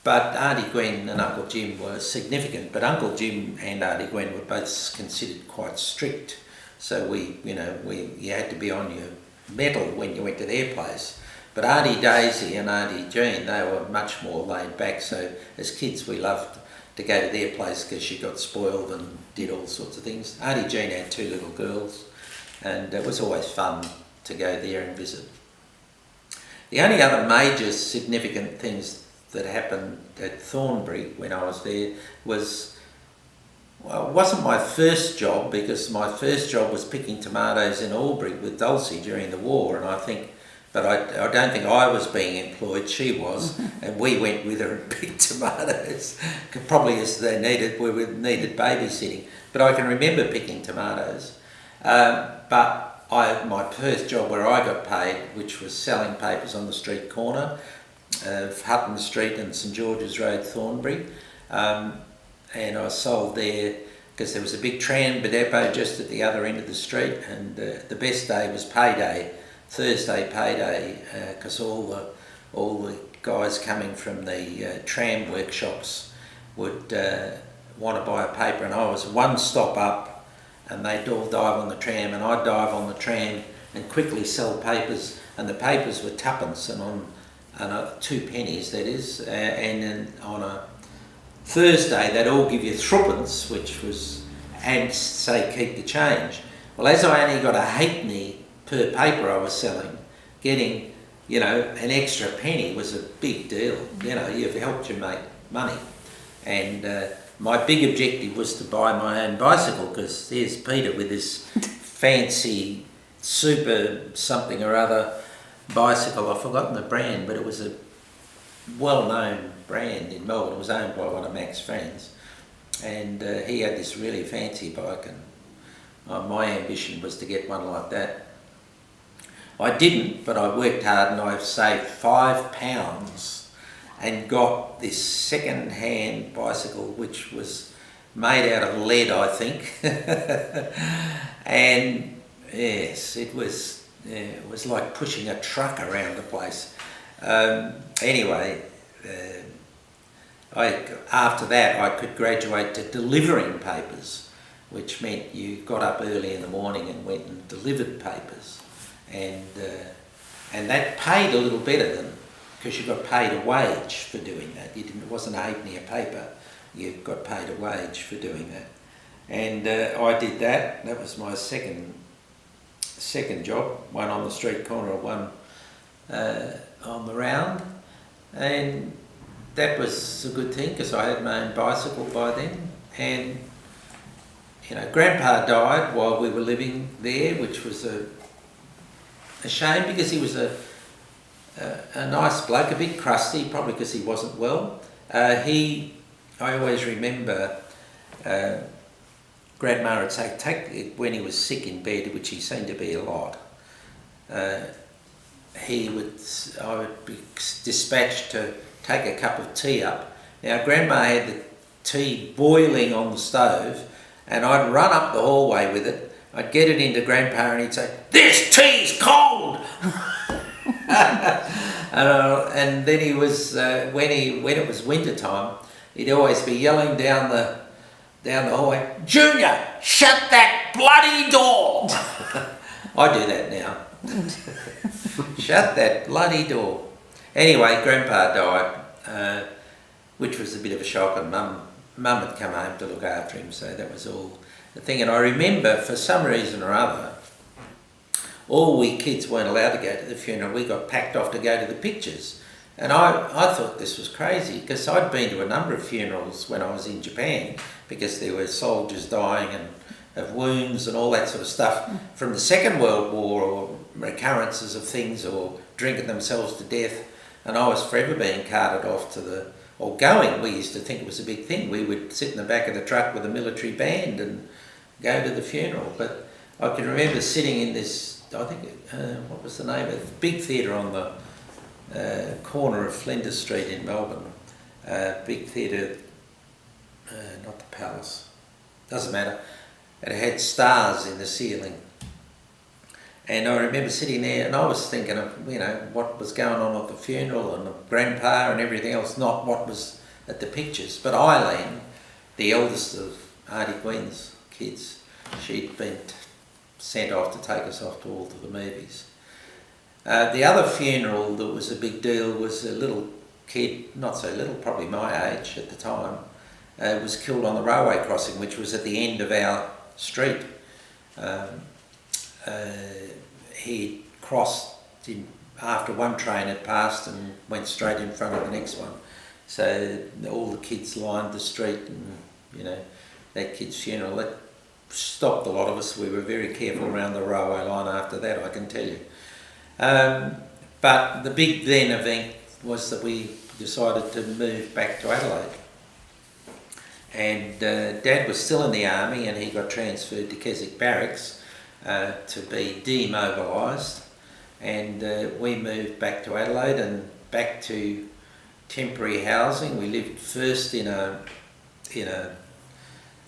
But Auntie Gwen and Uncle Jim were significant, but Uncle Jim and Auntie Gwen were both considered quite strict, so you had to be on your mettle when you went to their place. But Auntie Daisy and Auntie Jean, they were much more laid back, so as kids we loved to go to their place because she got spoiled and did all sorts of things. Auntie Jean had 2 little girls, and it was always fun to go there and visit. The only other major significant things that happened at Thornbury when I was there was, well, it wasn't my first job, because my first job was picking tomatoes in Albury with Dulcie during the war, and I don't think I was being employed, she was, and we went with her and picked tomatoes, probably as we needed babysitting, but I can remember picking tomatoes. But my first job where I got paid, which was selling papers on the street corner of Hutton Street and St George's Road, Thornbury, and I sold there because there was a big tram depot just at the other end of the street, and the best day was payday, Thursday payday, because all the guys coming from the tram workshops would want to buy a paper, and I was one stop up, and they'd all dive on the tram, and I'd dive on the tram and quickly sell papers, and the papers were tuppence and on 2 pennies, that is, and then on a Thursday they'd all give you threepence, which was, and say keep the change. Well, as I only got a halfpenny per paper I was selling, getting an extra penny was a big deal. You've helped you make money, and my big objective was to buy my own bicycle, because here's Peter with this fancy super something or other bicycle. I've forgotten the brand, but it was a well-known brand in Melbourne. It was owned by one of Mac's friends, and he had this really fancy bike, and my ambition was to get one like that. I didn't, but I worked hard, and I've saved £5 and got this second-hand bicycle, which was made out of lead, I think, and Yes, it was like pushing a truck around the place. Anyway, after that I could graduate to delivering papers, which meant you got up early in the morning and went and delivered papers, and that paid a little better than, because you got paid a wage for doing that. It wasn't a halfpenny a paper, you got paid a wage for doing that. And I did that. That was my second job, one on the street corner, one on the round, and that was a good thing because I had my own bicycle by then. And you know, Grandpa died while we were living there, which was a shame because he was a nice bloke, a bit crusty, probably because he wasn't well. I always remember Grandma would say, when he was sick in bed, which he seemed to be a lot, I would be dispatched to take a cup of tea up. Now Grandma had the tea boiling on the stove, and I'd run up the hallway with it. I'd get it into Grandpa and he'd say, "This tea's cold!" And then he was, when it was winter time, he'd always be yelling down the hallway, "Junior, shut that bloody door!" I do that now. Shut that bloody door. Anyway, Grandpa died, which was a bit of a shock, and Mum had come home to look after him, so that was all the thing. And I remember, for some reason or other, all we kids weren't allowed to go to the funeral. We got packed off to go to the pictures. And I thought this was crazy, because I'd been to a number of funerals when I was in Japan, because there were soldiers dying and of wounds and all that sort of stuff from the Second World War, or recurrences of things, or drinking themselves to death. And I was forever being carted off going. We used to think it was a big thing. We would sit in the back of the truck with a military band and go to the funeral. But I can remember sitting in this, I think, what was the name of it? Big theatre on the corner of Flinders Street in Melbourne. Big theatre, not the Palace, doesn't matter. It had stars in the ceiling. And I remember sitting there and I was thinking of, you know, what was going on at the funeral and the Grandpa and everything else, not what was at the pictures. But Eileen, the eldest of Auntie Gwen's kids, she'd been sent off to take us off to all of the movies. The other funeral that was a big deal was a little kid, not so little, probably my age at the time, was killed on the railway crossing, which was at the end of our street. He crossed after one train had passed and went straight in front of the next one. So all the kids lined the street, and you know, that kid's funeral, that stopped a lot of us. We were very careful around the railway line after that, I can tell you. But the big then event was that we decided to move back to Adelaide. And Dad was still in the army, and he got transferred to Keswick Barracks to be demobilised. And we moved back to Adelaide and back to temporary housing. We lived first in the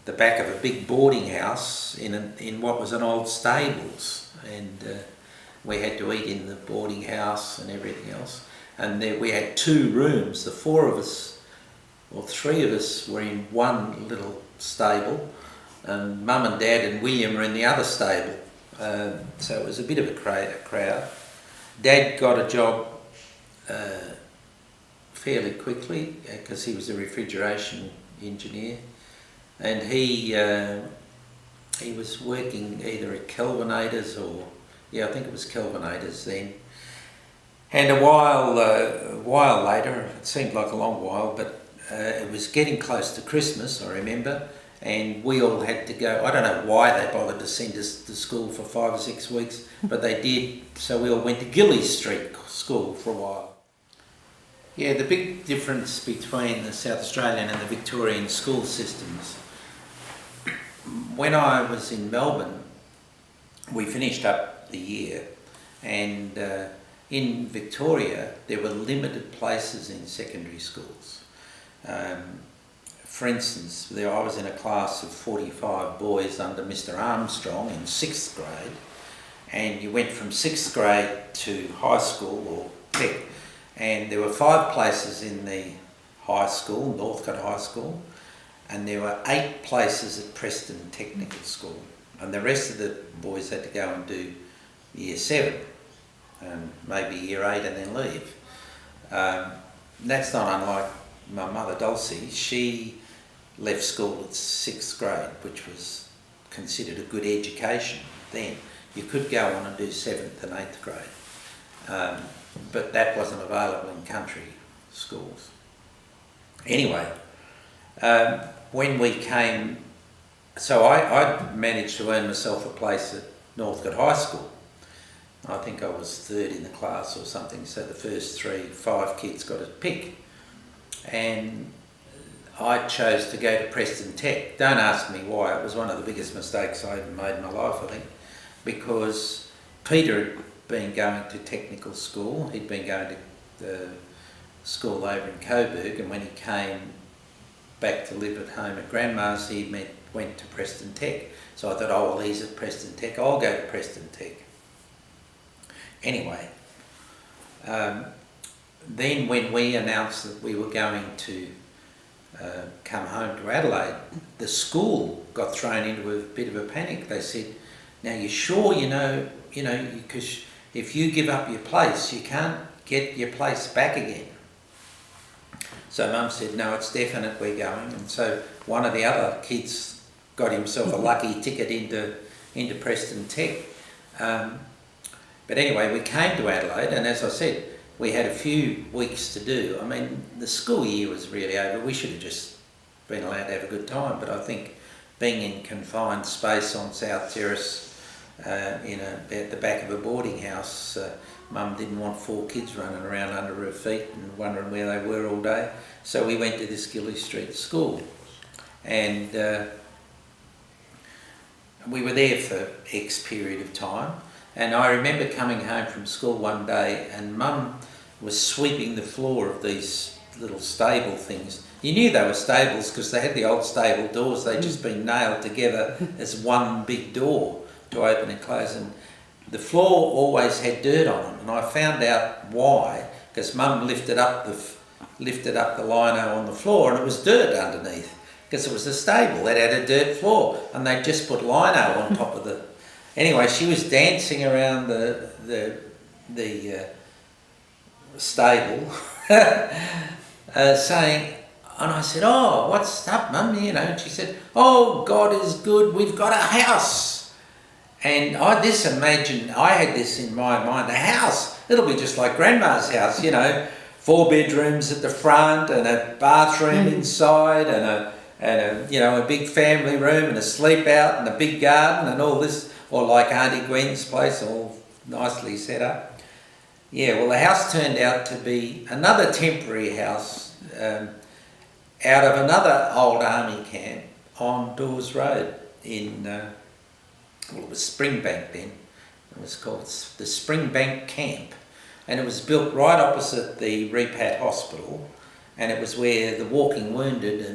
back of a big boarding house in what was an old stables, and we had to eat in the boarding house and everything else. And there we had 2 rooms. The 4 of us, or 3 of us, were in one little stable, and Mum and Dad and William were in the other stable. So it was a bit of a crowd. Dad got a job fairly quickly because he was a refrigeration engineer, and he was working either at Kelvinators or, I think it was Kelvinators then. And a while later, it seemed like a long while, but it was getting close to Christmas, I remember, and we all had to go. I don't know why they bothered to send us to school for 5 or 6 weeks, but they did. So we all went to Gillies Street School for a while. Yeah, the big difference between the South Australian and the Victorian school systems. When I was in Melbourne, we finished up the year, and in Victoria there were limited places in secondary schools. For instance, I was in a class of 45 boys under Mr. Armstrong in 6th grade, and you went from 6th grade to high school or tech, and there were 5 places in the high school, Northcote High School, and there were 8 places at Preston Technical School, and the rest of the boys had to go and do year 7 and maybe year 8 and then leave. That's not unlike my mother Dulcie. She left school at 6th grade, which was considered a good education then. You could go on and do 7th and 8th grade, but that wasn't available in country schools. Anyway, when we came, so I managed to earn myself a place at Northcote High School. I think I was 3rd in the class or something, so the first 5 kids got a pick. And I chose to go to Preston Tech. Don't ask me why, it was one of the biggest mistakes I ever made in my life, I think, because Peter had been going to technical school, he'd been going to the school over in Coburg, and when he came back to live at home at Grandma's, he went to Preston Tech. So I thought, oh well, he's at Preston Tech, I'll go to Preston Tech. Anyway, then when we announced that we were going to come home to Adelaide, the school got thrown into a bit of a panic. They said, now you're sure you know, because if you give up your place, you can't get your place back again. So Mum said, no, it's definite, we're going. And so one of the other kids got himself a lucky ticket into Preston Tech. But anyway, we came to Adelaide, and as I said, we had a few weeks to do. I mean, the school year was really over. We should have just been allowed to have a good time, but I think being in confined space on South Terrace, at the back of a boarding house, Mum didn't want 4 kids running around under her feet and wondering where they were all day. So we went to this Gilly Street school, and we were there for X period of time. And I remember coming home from school one day, and Mum was sweeping the floor of these little stable things. You knew they were stables because they had the old stable doors. They'd just been nailed together as one big door to open and close. And the floor always had dirt on it, and I found out why, because Mum lifted up the lino on the floor, and it was dirt underneath, because it was a stable that had a dirt floor, and they'd just put lino on top of the. Anyway, she was dancing around the stable, saying, and I said, oh, what's up, Mum? And she said, oh, God is good, we've got a house. And I had this in my mind, a house, it'll be just like Grandma's house, 4 bedrooms at the front and a bathroom inside and a big family room and a sleep out and a big garden and all this. Or like Auntie Gwen's place, all nicely set up. Yeah, well, the house turned out to be another temporary house out of another old army camp on Dawes Road in, it was Springbank then. It was called the Springbank Camp. And it was built right opposite the Repat Hospital, and it was where the walking wounded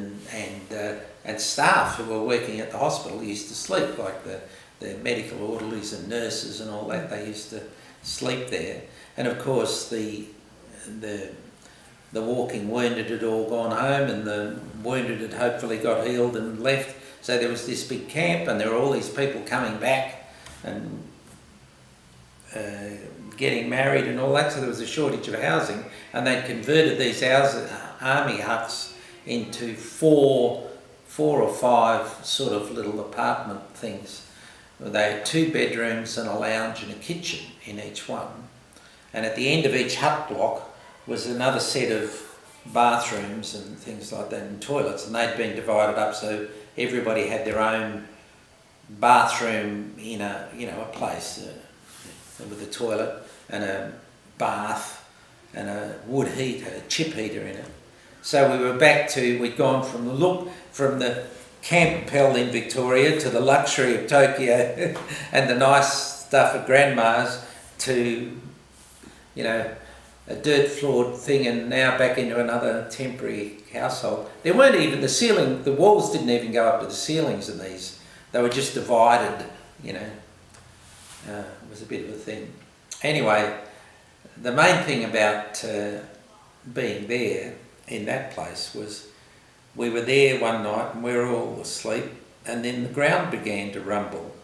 and staff who were working at the hospital used to sleep, like the medical orderlies and nurses and all that. They used to sleep there. And of course the walking wounded had all gone home, and the wounded had hopefully got healed and left. So there was this big camp, and there were all these people coming back and getting married and all that. So there was a shortage of housing, and they'd converted these army huts into four or five sort of little apartment things. They had 2 bedrooms and a lounge and a kitchen in each one. And at the end of each hut block was another set of bathrooms and things like that, and toilets, and they'd been divided up so everybody had their own bathroom in a place with a toilet and a bath and a wood heater, a chip heater in it. So we'd gone from the camp Pell in Victoria to the luxury of Tokyo and the nice stuff at Grandma's to, a dirt floored thing, and now back into another temporary household. There weren't even the walls didn't even go up to the ceilings in these. They were just divided, was a bit of a thing. Anyway, the main thing about being there in that place was we were there one night and we were all asleep, and then the ground began to rumble.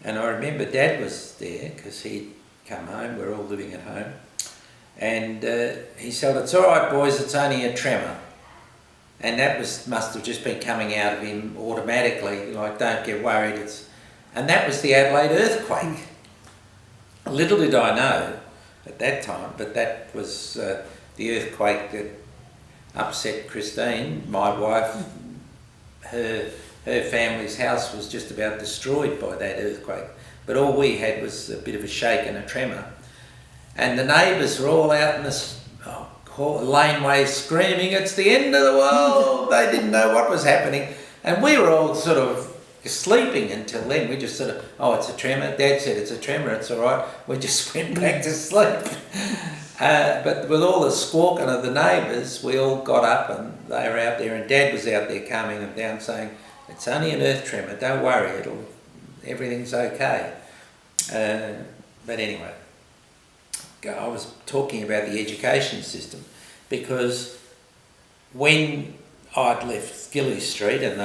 And I remember Dad was there because he'd come home, we were all living at home, and he said, "It's all right, boys, it's only a tremor." And that must have just been coming out of him automatically, like, don't get worried. And that was the Adelaide earthquake. Little did I know at that time, but that was the earthquake that upset Christine, my wife. Her family's house was just about destroyed by that earthquake. But all we had was a bit of a shake and a tremor. And the neighbours were all out in the laneway screaming, "It's the end of the world!" They didn't know what was happening. And we were all sort of sleeping until then. We just sort of, "Oh, it's a tremor." Dad said, "It's a tremor, it's all right." We just went back to sleep. But with all the squawking of the neighbours, we all got up and they were out there, and Dad was out there calming them down, saying, "It's only an earth tremor, don't worry, everything's okay." But anyway, I was talking about the education system, because when I'd left Gilly Street and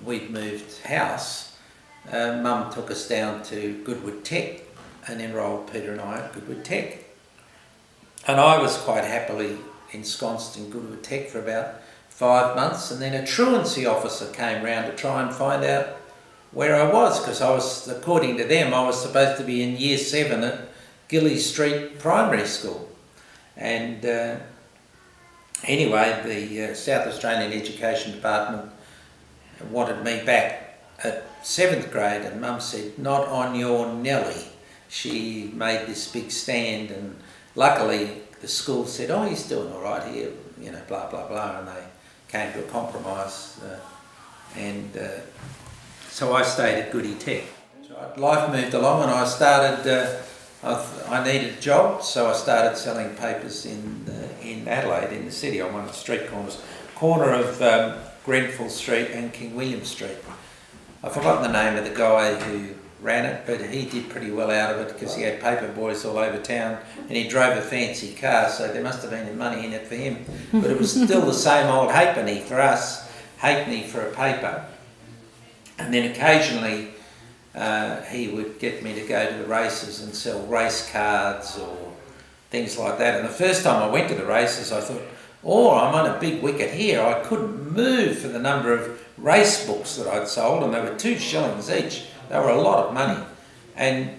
we'd moved house, Mum took us down to Goodwood Tech and enrolled Peter and I at Goodwood Tech. And I was quite happily ensconced in Goodwood Tech for about 5 months, and then a truancy officer came round to try and find out where I was, because I was, according to them, I was supposed to be in Year 7 at Gilly Street Primary School. And anyway, the South Australian Education Department wanted me back at 7th grade, and Mum said, "Not on your Nelly." She made this big stand, and luckily the school said, "Oh, he's doing all right here," you know, blah, blah, blah, and they came to a compromise. So I stayed at Goody Tech. Life moved along, and I started, I needed a job, so I started selling papers in Adelaide, in the city, on one of the street corners, corner of Grenfell Street and King William Street. I've forgotten the name of the guy who ran it, but he did pretty well out of it because he had paper boys all over town, and he drove a fancy car, so there must have been money in it for him. But it was still the same old halfpenny for us, halfpenny for a paper. And then occasionally he would get me to go to the races and sell race cards or things like that. And the first time I went to the races, I thought, "Oh, I'm on a big wicket here." I couldn't move for the number of race books that I'd sold, and they were 2 shillings each. They were a lot of money. And,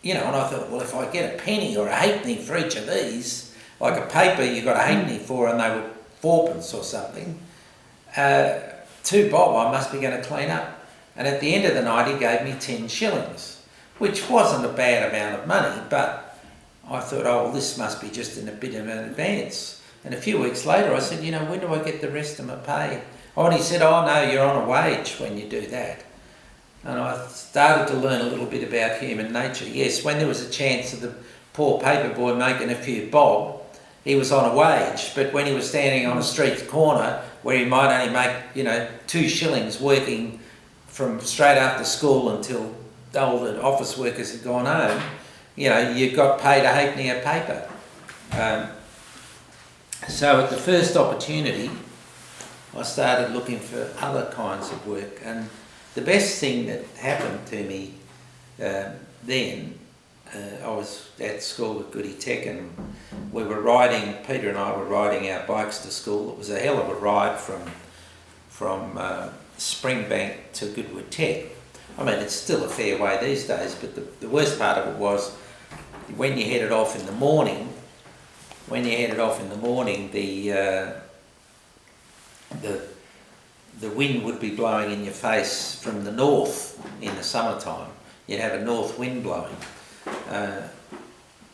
you know, and I thought, well, if I get a penny or a halfpenny for each of these, like a paper you got a halfpenny for and they were 4pence or something, 2 bob I must be going to clean up. And at the end of the night he gave me 10 shillings, which wasn't a bad amount of money, but I thought, oh, well, this must be just in a bit of an advance. And a few weeks later I said, you know, when do I get the rest of my pay? Oh, and he said, oh no, you're on a wage when you do that. And I started to learn a little bit about human nature. Yes, when there was a chance of the poor paper boy making a few bob, he was on a wage. But when he was standing on a street corner where he might only make, you know, 2 shillings working from straight after school until all the office workers had gone home, you know, you got paid a halfpenny a paper. So at the first opportunity, I started looking for other kinds of work. And the best thing that happened to me then, I was at school at Goody Tech, and we were riding, Peter and I were riding our bikes to school. It was a hell of a ride from Springbank to Goodwood Tech. I mean, it's still a fair way these days, but the worst part of it was when you headed off in the morning, the wind would be blowing in your face from the north in the summertime. You'd have a north wind blowing,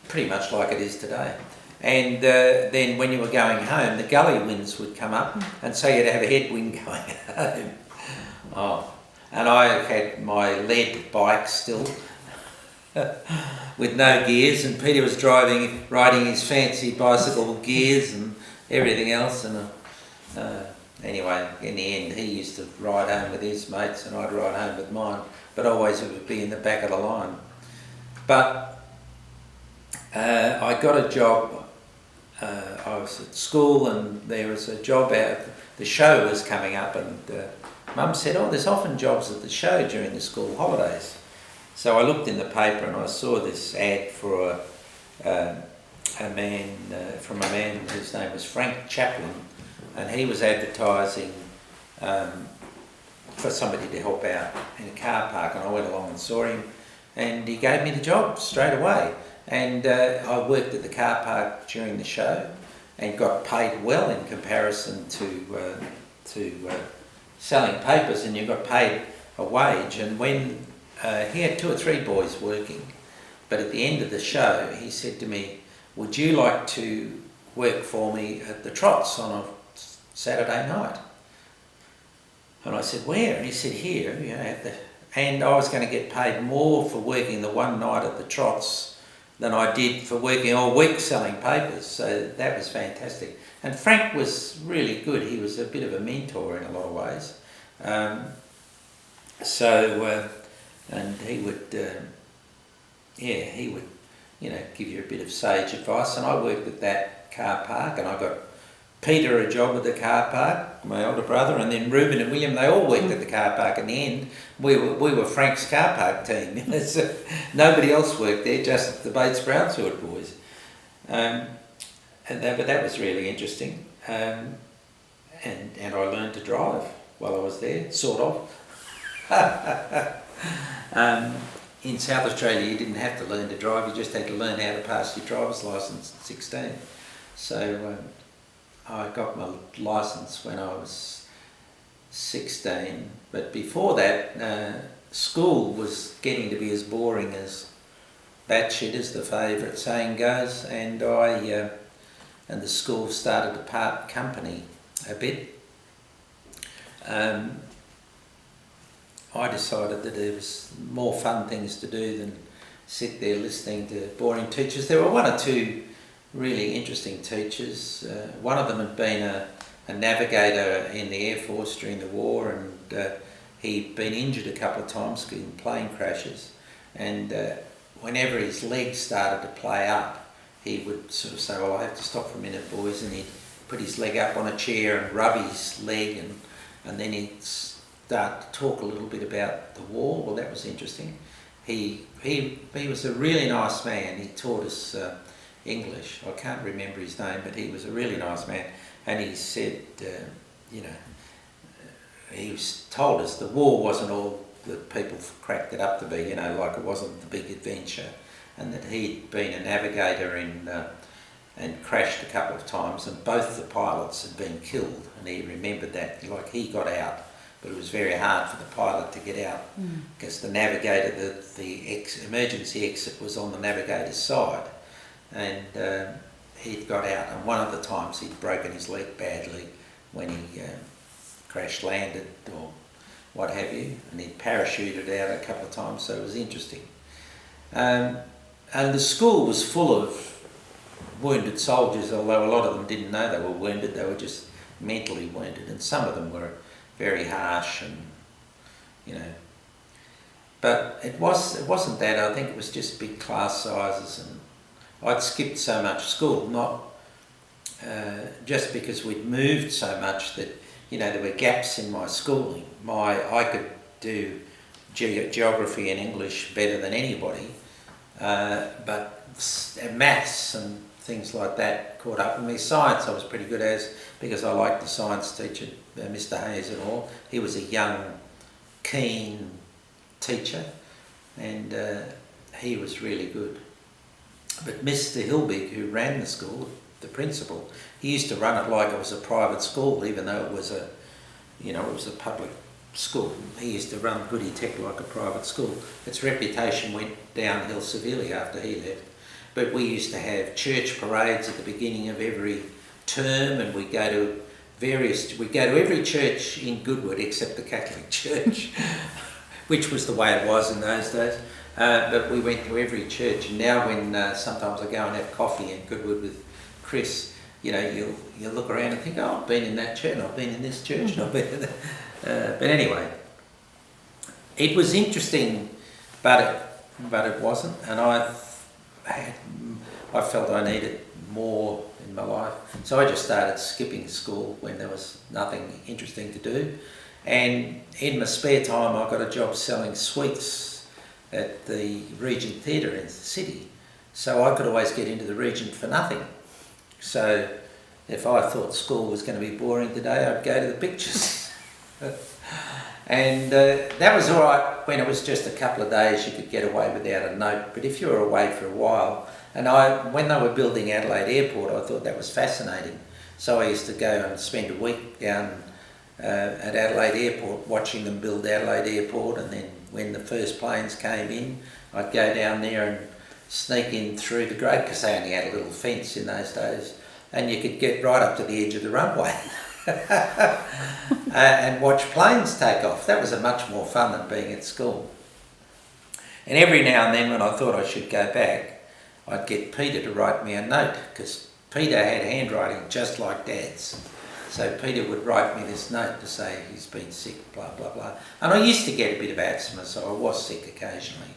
pretty much like it is today. And then when you were going home, the gully winds would come up, and so you'd have a headwind going home. Oh, and I had my lead bike still, with no gears, and Peter was riding his fancy bicycle with gears and everything else. And anyway, in the end, he used to ride home with his mates, and I'd ride home with mine. but always it would be in the back of the line. But I got a job. I was at school and there was a job out. The show was coming up, and Mum said, "Oh, there's often jobs at the show during the school holidays." So I looked in the paper and I saw this ad for a man whose name was Frank Chaplin, and he was advertising for somebody to help out in a car park, and I went along and saw him, and he gave me the job straight away. And I worked at the car park during the show and got paid well in comparison to selling papers, and you got paid a wage. And when he had 2 or 3 boys working, but at the end of the show he said to me, "Would you like to work for me at the Trots on a Saturday night?" And I said, "Where?" And he said, "Here, you know, at the..." And I was going to get paid more for working the one night at the Trots than I did for working all week selling papers. So that was fantastic. And Frank was really good. He was a bit of a mentor in a lot of ways. And he would, you know, give you a bit of sage advice. And I worked at that car park, and I got Peter a job at the car park, my older brother, and then Reuben and William, they all worked at the car park. In the end, we were Frank's car park team. So nobody else worked there, just the Bates-Brownsword boys. But that was really interesting. And I learned to drive while I was there, sort of. In South Australia, you didn't have to learn to drive, you just had to learn how to pass your driver's licence at 16. So I got my licence when I was 16, but before that, school was getting to be as boring as batshit, as the favourite saying goes, and and the school started to part company a bit. I decided that there was more fun things to do than sit there listening to boring teachers. There were 1 or 2 really interesting teachers. One of them had been a navigator in the Air Force during the war, and he'd been injured a couple of times in plane crashes, and whenever his legs started to play up, he would sort of say, "Well, I have to stop for a minute, boys," and he'd put his leg up on a chair and rub his leg, and then he'd start to talk a little bit about the war. Well, that was interesting. He was a really nice man. He taught us English. I can't remember his name, but he was a really nice man. And he said, he told us the war wasn't all that people cracked it up to be, you know, like it wasn't the big adventure, and that he'd been a navigator and crashed a couple of times, and both the pilots had been killed, and he remembered that. Like, he got out, but it was very hard for the pilot to get out, because the navigator, the emergency exit was on the navigator's side, and he'd got out, and one of the times he'd broken his leg badly when he crash landed or what have you, and he'd parachuted out a couple of times, so it was interesting. And the school was full of wounded soldiers, although a lot of them didn't know they were wounded, they were just mentally wounded, and some of them were very harsh, and you know. But it wasn't that. I think it was just big class sizes, and I'd skipped so much school, not just because we'd moved so much that, you know, there were gaps in my schooling. I could do geography and English better than anybody, but maths and things like that caught up with me. Science I was pretty good as, because I liked the science teacher, Mr. Hayes and all. He was a young, keen teacher, and he was really good. But Mr. Hilbig, who ran the school, the principal, he used to run it like it was a private school, even though it was a, you know, it was a public school. He used to run Goody Tech like a private school. Its reputation went downhill severely after he left. But we used to have church parades at the beginning of every term, and we'd go to every church in Goodwood except the Catholic Church, which was the way it was in those days. But we went to every church, and now when sometimes I go and have coffee in Goodwood with Chris, you know, you'll look around and think, oh, I've been in that church, and I've been in this church, and I've been in that. But anyway, It was interesting, but it wasn't, and I felt I needed more in my life, so I just started skipping school when there was nothing interesting to do, and in my spare time I got a job selling sweets at the Regent Theatre in the city, so I could always get into the Regent for nothing. So if I thought school was going to be boring today, I'd go to the pictures. And that was all right when it was just a couple of days. You could get away without a note, but if you were away for a while, and when they were building Adelaide Airport, I thought that was fascinating. So I used to go and spend a week down at Adelaide Airport watching them build Adelaide Airport, and then when the first planes came in, I'd go down there and sneak in through the grate, because they only had a little fence in those days, and you could get right up to the edge of the runway. And watch planes take off. That was much more fun than being at school. And every now and then when I thought I should go back, I'd get Peter to write me a note, because Peter had handwriting just like Dad's. So Peter would write me this note to say he's been sick, blah, blah, blah. And I used to get a bit of asthma, so I was sick occasionally.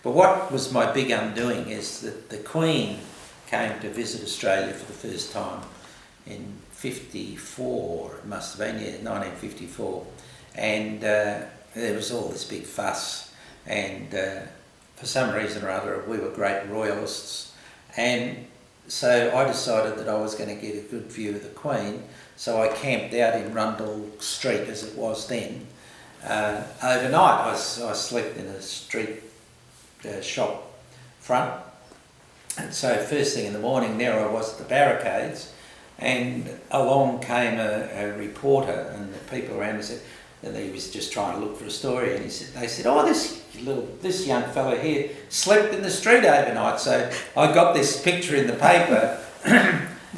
But what was my big undoing is that the Queen came to visit Australia for the first time in 54, it must have been, yeah, 1954, and there was all this big fuss, and for some reason or other we were great royalists, and so I decided that I was going to get a good view of the Queen, so I camped out in Rundle Street, as it was then. Overnight I slept in a street shop front, and so first thing in the morning there I was at the barricades, and along came a reporter, and the people around me said, and he was just trying to look for a story, and they said, oh, this young fellow here slept in the street overnight. So I got this picture in the paper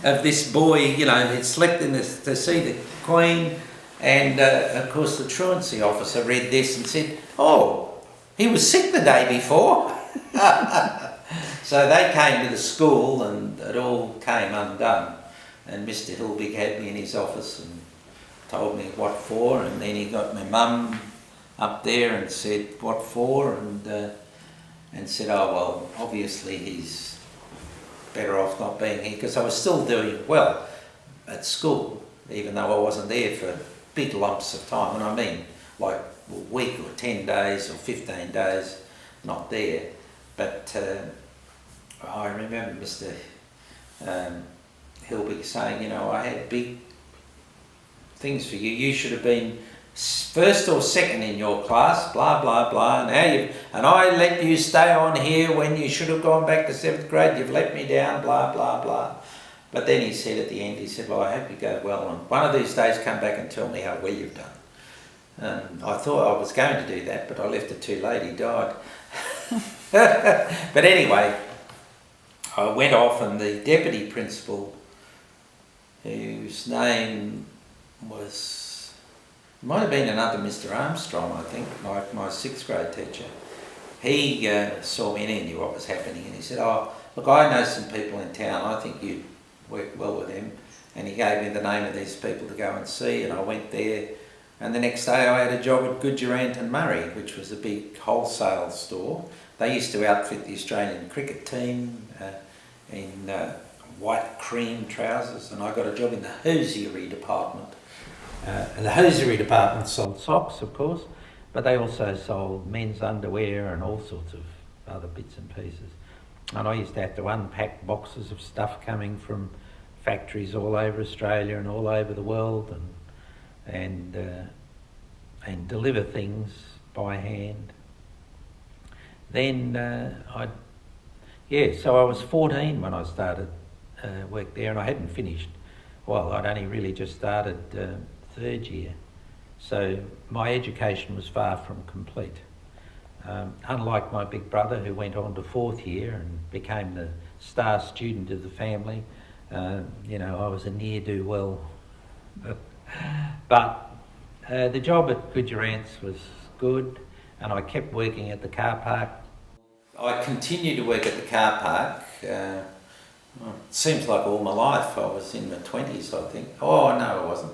of this boy, you know, who'd slept in this to see the Queen, and of course the truancy officer read this and said, oh, he was sick the day before. So they came to the school, and it all came undone. And Mr. Hilbig had me in his office and told me what for, and then he got my mum up there and said what for, and said, oh well, obviously he's better off not being here, because I was still doing well at school, even though I wasn't there for big lumps of time, and I mean like a week or 10 days or 15 days not there. But I remember Mr. Hilbig saying, you know, I had big things for you. You should have been first or second in your class, blah, blah, blah. And I let you stay on here when you should have gone back to 7th grade. You've let me down, blah, blah, blah. But then he said at the end, he said, well, I hope you go well, and one of these days come back and tell me how well you've done. I thought I was going to do that, but I left it too late. He died. But anyway, I went off, and the deputy principal, whose name was, might have been another Mr. Armstrong, I think, my 6th grade teacher, he saw me and he knew what was happening, and he said, oh, look, I know some people in town, I think you'd work well with them. And he gave me the name of these people to go and see, and I went there, and the next day I had a job at Goodurant and Murray, which was a big wholesale store. They used to outfit the Australian cricket team in white cream trousers, and I got a job in the hosiery department. And the hosiery department sold socks, of course, but they also sold men's underwear and all sorts of other bits and pieces. And I used to have to unpack boxes of stuff coming from factories all over Australia and all over the world, and deliver things by hand. Then so I was 14 when I started work there, and I hadn't finished. Well, I'd only really just started 3rd year, so my education was far from complete. Unlike my big brother, who went on to 4th year and became the star student of the family, you know, I was a ne'er-do-well. But the job at Goodurant's was good, and I kept working at the car park. I continued to work at the car park. It seems like all my life. I was in my 20s, I think. Oh, no, I wasn't.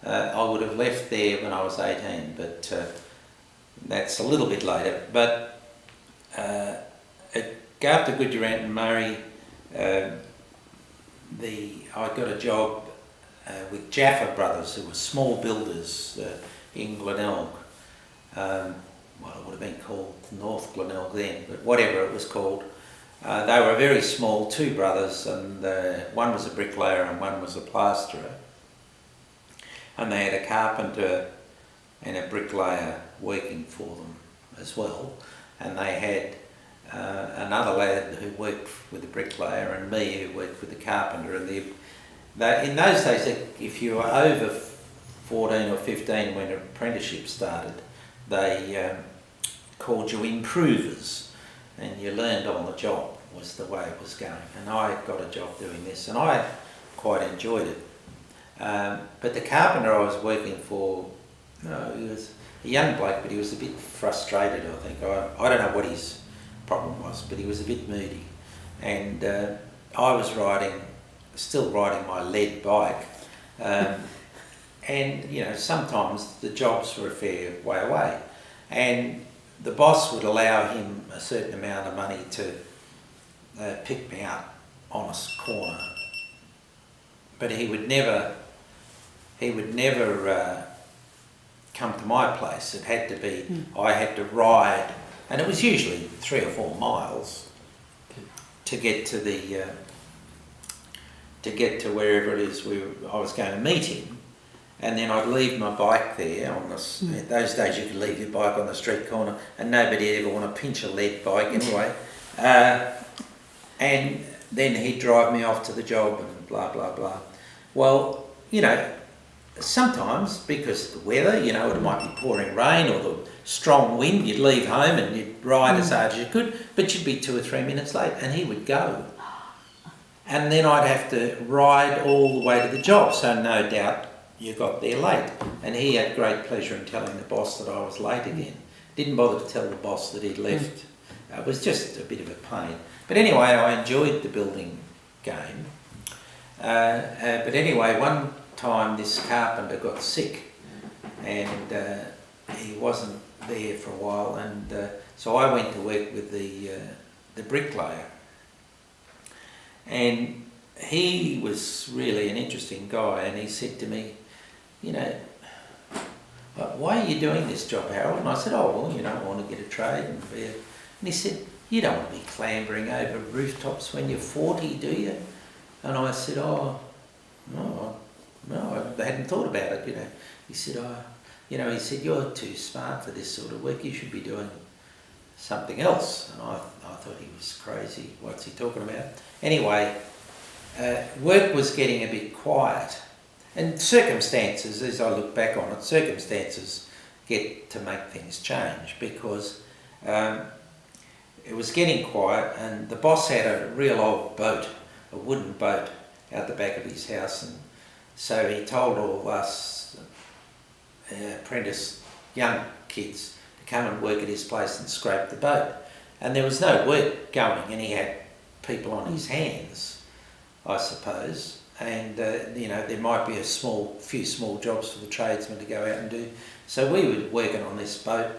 I would have left there when I was 18, but That's a little bit later, but after Goodurant and Murray, I got a job with Jaffa Brothers, who were small builders in Glenelg. Well, it would have been called North Glenelg then, but whatever it was called. They were very small, two brothers, and one was a bricklayer and one was a plasterer. And they had a carpenter and a bricklayer working for them as well. And they had another lad who worked with the bricklayer and me who worked with the carpenter. And in those days, if you were over 14 or 15 when an apprenticeship started, they called you improvers, and you learned on the job was the way it was going. And I got a job doing this, and I quite enjoyed it. But the carpenter I was working for, he was a young bloke, but he was a bit frustrated, I think. I don't know what his problem was, but he was a bit moody. And I was still riding my lead bike. And, you know, sometimes the jobs were a fair way away. And the boss would allow him a certain amount of money to pick me up on a corner. But he would never come to my place. It had to be, I had to ride, and it was usually 3 or 4 miles to get to wherever it is I was going to meet him. And then I'd leave my bike there on this. In those days, you could leave your bike on the street corner, and nobody ever want to pinch a lead bike anyway. And then he'd drive me off to the job and blah blah blah. Well, you know, sometimes because of the weather, you know, it might be pouring rain or the strong wind, you'd leave home and you'd ride as hard as you could, but you'd be 2 or 3 minutes late, and he would go. And then I'd have to ride all the way to the job, so no doubt you got there late. And he had great pleasure in telling the boss that I was late again. Didn't bother to tell the boss that he'd left. It was just a bit of a pain. But anyway, I enjoyed the building game. But anyway, one time this carpenter got sick, and he wasn't there for a while, and so I went to work with the bricklayer. And he was really an interesting guy, and he said to me, you know, why are you doing this job, Harold? And I said, oh, well, you know, I want to get a trade. And he said, you don't want to be clambering over rooftops when you're 40, do you? And I said, oh, no, I hadn't thought about it, you know. He said, he said, you're too smart for this sort of work. You should be doing something else. And I thought he was crazy. What's he talking about? Anyway, work was getting a bit quiet. And circumstances, as I look back on it, circumstances get to make things change, because it was getting quiet, and the boss had a real old boat, a wooden boat, out the back of his house, and so he told all of us apprentice young kids to come and work at his place and scrape the boat. And there was no work going, and he had people on his hands, I suppose. And you know, there might be a few small jobs for the tradesmen to go out and do. So we were working on this boat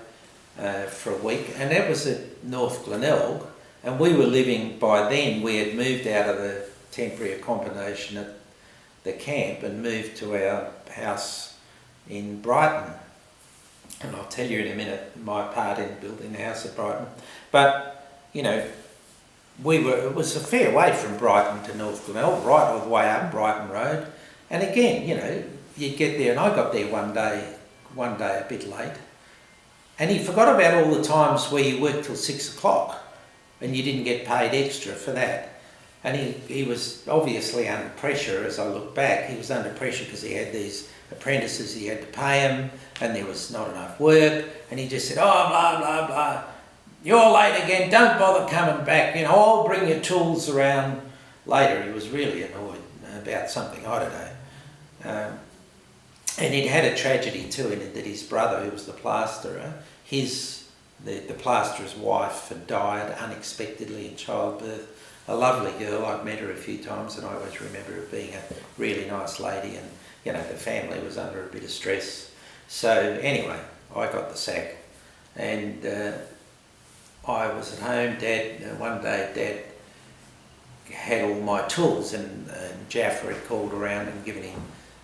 for a week, and that was at North Glenelg, and we were living, by then we had moved out of the temporary accommodation at the camp and moved to our house in Brighton. And I'll tell you in a minute my part in building the house at Brighton. But, you know, it was a fair way from Brighton to North Glenelg, right all the way up Brighton Road. And again, you know, you get there, and I got there one day a bit late, and he forgot about all the times where you worked till 6 o'clock and you didn't get paid extra for that. And he was obviously under pressure. As I look back, he was under pressure because he had these apprentices, he had to pay them, and there was not enough work, and he just said, oh, blah, blah, blah. You're late again, don't bother coming back, you know, I'll bring your tools around later. He was really annoyed about something, I don't know. And he'd had a tragedy too, in that his brother, who was the plasterer, the plasterer's wife had died unexpectedly in childbirth. A lovely girl, I've met her a few times, and I always remember her being a really nice lady, and, you know, the family was under a bit of stress. So anyway, I got the sack. and I was at home. One day Dad had all my tools, and Jaffa had called around and given him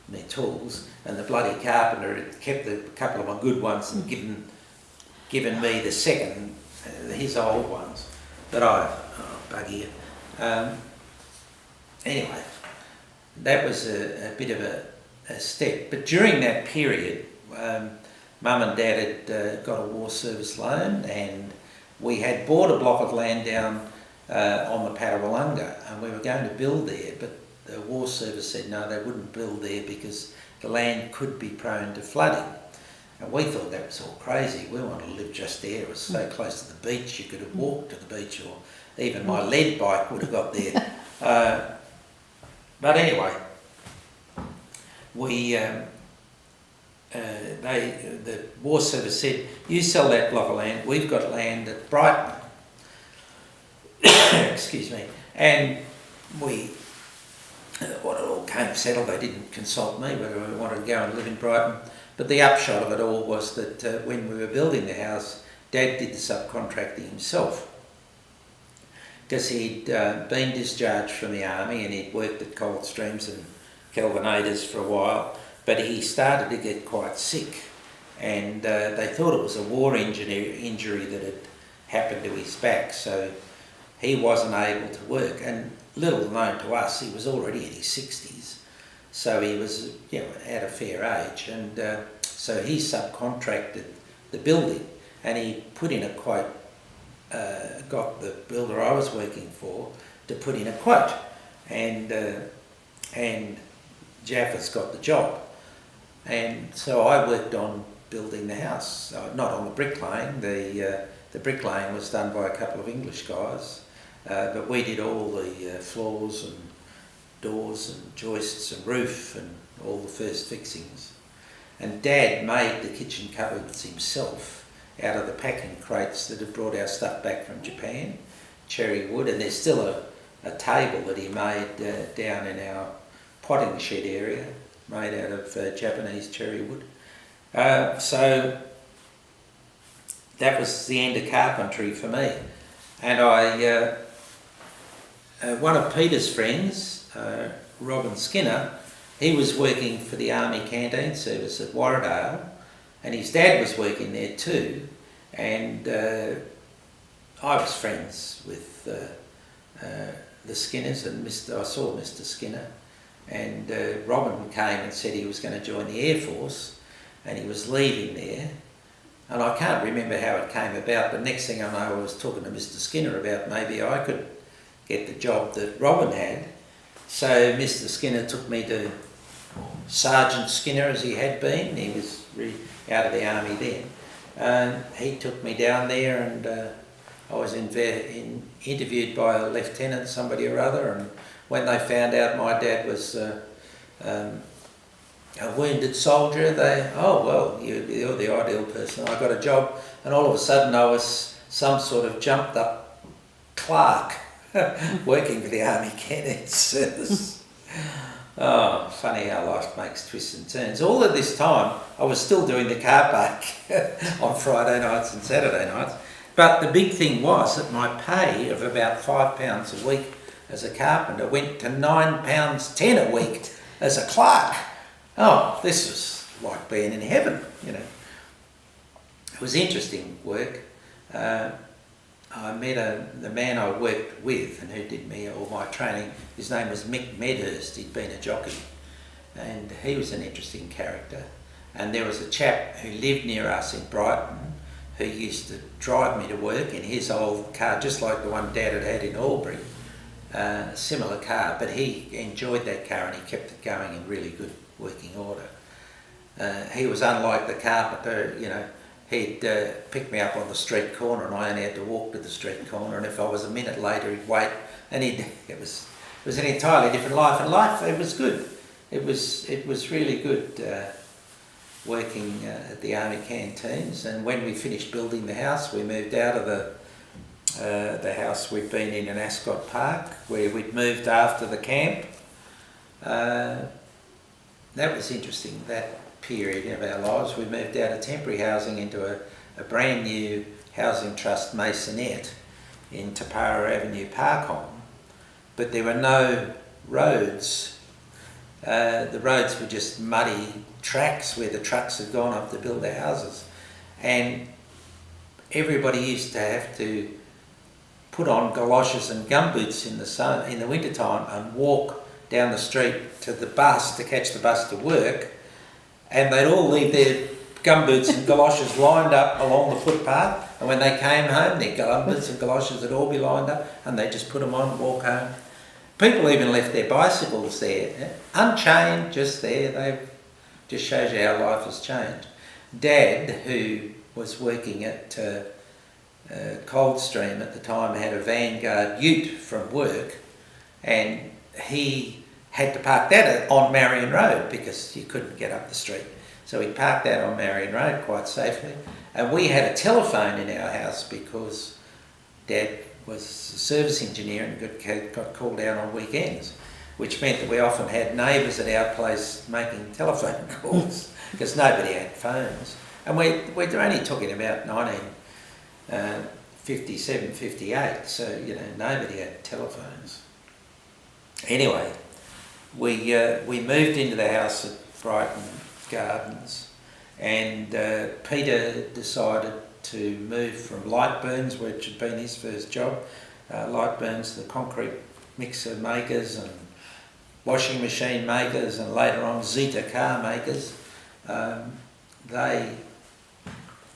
me tools, and the bloody carpenter had kept a couple of my good ones and given me the second, his old ones, that buggy. Anyway, that was a bit of a step. But during that period, Mum and Dad had got a war service loan, and we had bought a block of land down on the Parawalunga, and we were going to build there, but the war service said no, they wouldn't build there because the land could be prone to flooding. And we thought that was all crazy. We wanted to live just there. It was so close to the beach, you could have walked to the beach, or even my lead bike would have got there. But anyway, the war service said, you sell that block of land, we've got land at Brighton. Excuse me. And when it all came settled, they didn't consult me whether we wanted to go and live in Brighton. But the upshot of it all was that when we were building the house, Dad did the subcontracting himself, because he'd been discharged from the army and he'd worked at Coldstreams and Kelvinators for a while, but he started to get quite sick, and they thought it was a war injury that had happened to his back, so he wasn't able to work. And little known to us, he was already in his 60s, so he was at a fair age, and so he subcontracted the building, and he put in a quote, got the builder I was working for to put in a quote, and Jaffa's got the job. And so I worked on building the house, not on the bricklaying. The bricklaying was done by a couple of English guys, but we did all the floors and doors and joists and roof and all the first fixings. And Dad made the kitchen cupboards himself out of the packing crates that had brought our stuff back from Japan, cherry wood, and there's still a table that he made down in our potting shed area, made out of Japanese cherry wood. So that was the end of carpentry for me. And one of Peter's friends, Robin Skinner, he was working for the Army Canteen Service at Warradale, and his dad was working there too, and I was friends with the Skinners, and I saw Mr. Skinner, and Robin came and said he was going to join the Air Force, and he was leaving there, and I can't remember how it came about, but next thing I know I was talking to Mr. Skinner about maybe I could get the job that Robin had. So Mr. Skinner took me to Sergeant Skinner, as he had been. He was out of the army then. He took me down there, and I was interviewed by a lieutenant, somebody or other, and when they found out my dad was a wounded soldier, you're the ideal person. I got a job, and all of a sudden I was some sort of jumped up clerk working for the Army Canteen Service. Oh, funny how life makes twists and turns. All of this time, I was still doing the car park on Friday nights and Saturday nights. But the big thing was that my pay of about £5 a week as a carpenter went to £9.10 a week as a clerk. Oh, this was like being in heaven, you know. It was interesting work. I met the man I worked with and who did me all my training. His name was Mick Medhurst. He'd been a jockey, and he was an interesting character. And there was a chap who lived near us in Brighton who used to drive me to work in his old car, just like the one Dad had in Albury, a similar car, but he enjoyed that car and he kept it going in really good working order. He was unlike the carpenter, you know. He'd pick me up on the street corner, and I only had to walk to the street corner, and if I was a minute later he'd wait, and it was an entirely different life, and it was good. It was really good working at the Army canteens. And when we finished building the house, we moved out of the house we'd been in Ascot Park, where we'd moved after the camp. That was interesting, that period of our lives. We moved out of temporary housing into a brand new housing trust masonette in Tapara Avenue, Parkhom, but there were no roads. The roads were just muddy tracks where the trucks had gone up to build their houses, and everybody used to have to put on galoshes and gumboots in the winter time and walk down the street to the bus to catch the bus to work, and they'd all leave their gumboots and galoshes lined up along the footpath, and when they came home their gumboots and galoshes would all be lined up and they just put them on and walk home. People even left their bicycles there, unchained, just there. They just shows you how life has changed. Dad, who was working at Coldstream at the time, had a Vanguard ute from work, and he had to park that on Marion Road because you couldn't get up the street. So he parked that on Marion Road quite safely. And we had a telephone in our house because Dad was a service engineer and got called out on weekends, which meant that we often had neighbours at our place making telephone calls because nobody had phones. And we're only talking about 1957, 58, so nobody had telephones. Anyway, we moved into the house at Brighton Gardens, and Peter decided to move from Lightburns, which had been his first job. Lightburns, the concrete mixer makers and washing machine makers, and later on Zeta car makers. They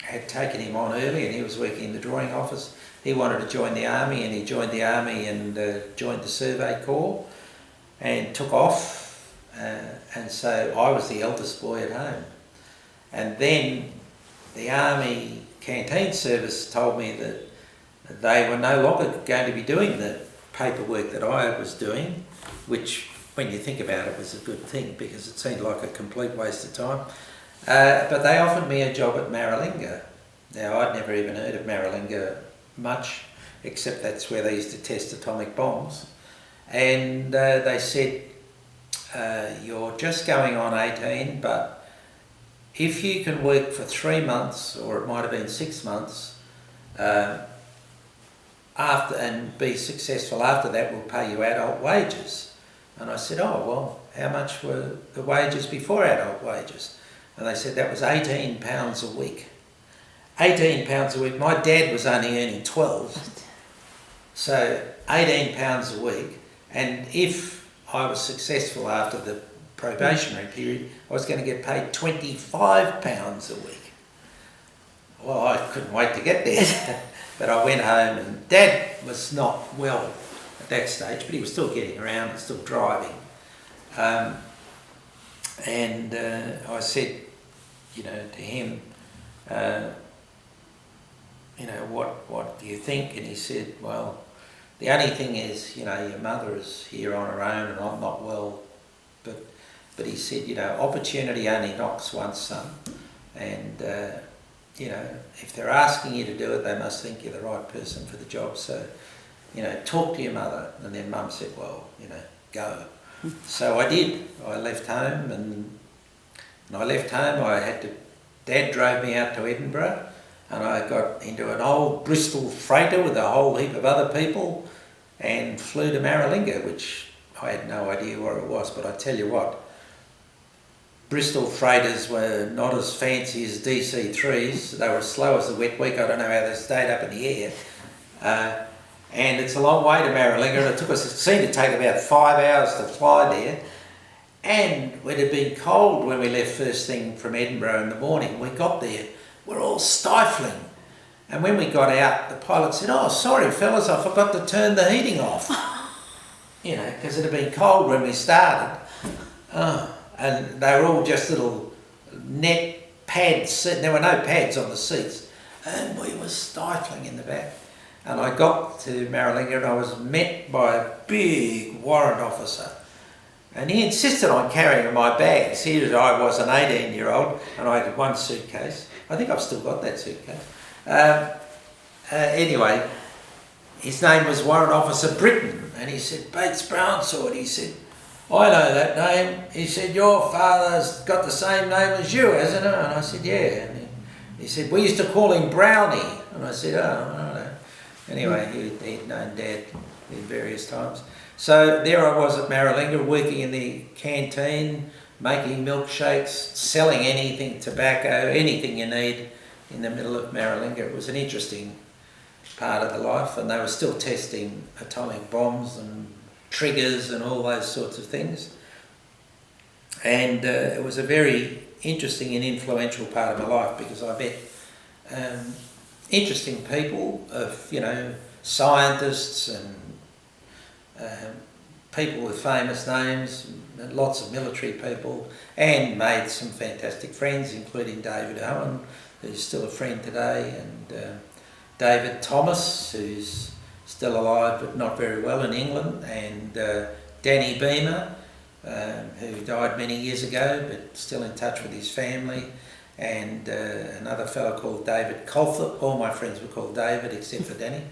had taken him on early, and he was working in the drawing office. He wanted to join the army, and he joined the army and joined the Survey Corps and took off. And so I was the eldest boy at home. And then the army canteen service told me that they were no longer going to be doing the paperwork that I was doing, which, when you think about it, was a good thing because it seemed like a complete waste of time. But they offered me a job at Maralinga. Now, I'd never even heard of Maralinga much, except that's where they used to test atomic bombs. And they said, you're just going on 18, but if you can work for 3 months, or it might have been 6 months, after and be successful after that, we'll pay you adult wages. And I said, oh, well, how much were the wages before adult wages? And they said that was £18 a week. £18 a week. My dad was only earning 12, so £18 a week. And if I was successful after the probationary period, I was going to get paid £25 a week. Well, I couldn't wait to get there. But I went home, and Dad was not well at that stage, but he was still getting around and still driving. And I said, to him, what do you think? And he said, well, the only thing is, your mother is here on her own and I'm not well. But he said, opportunity only knocks once, son. And, if they're asking you to do it, they must think you're the right person for the job. So, talk to your mother. And then Mum said, well, go. So I did. I left home, and I left home. Dad drove me out to Edinburgh, and I got into an old Bristol freighter with a whole heap of other people and flew to Maralinga, which I had no idea where it was. But I tell you what, Bristol freighters were not as fancy as DC-3s. They were as slow as a wet week. I don't know how they stayed up in the air. And it's a long way to Maralinga, and it seemed to take about 5 hours to fly there. And it had been cold when we left first thing from Edinburgh in the morning. We got there, we're all stifling. And when we got out, the pilot said, oh, sorry fellas, I forgot to turn the heating off. Because it had been cold when we started. And they were all just little net pads. There were no pads on the seats. And we were stifling in the back. And I got to Maralinga, and I was met by a big warrant officer. And he insisted on carrying my bags. Here I was, an 18-year-old, and I had one suitcase. I think I've still got that suitcase. Anyway, his name was Warrant Officer Britton, and he said, Bates-Brownsword. He said, I know that name. He said, your father's got the same name as you, hasn't it? And I said, yeah. And He said, we used to call him Brownie. And I said, oh, I don't know. Anyway, he'd known Dad in various times. So there I was at Maralinga, working in the canteen, making milkshakes, selling anything, tobacco, anything you need in the middle of Maralinga. It was an interesting part of the life, and they were still testing atomic bombs and triggers and all those sorts of things. And it was a very interesting and influential part of my life, because I met interesting people, of scientists and people with famous names, and lots of military people, and made some fantastic friends, including David Owen, who's still a friend today, and David Thomas, who's still alive but not very well in England, and Danny Beamer, who died many years ago but still in touch with his family, and another fellow called David Colthorpe. All my friends were called David except for Danny.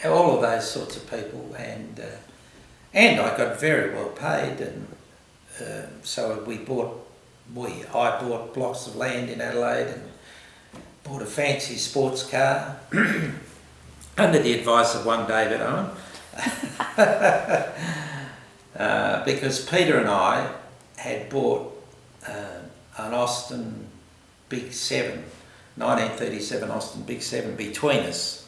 All of those sorts of people, and I got very well paid, and so I bought blocks of land in Adelaide and bought a fancy sports car under the advice of one David Owen. Because Peter and I had bought an Austin Big 7, 1937 Austin Big 7 between us,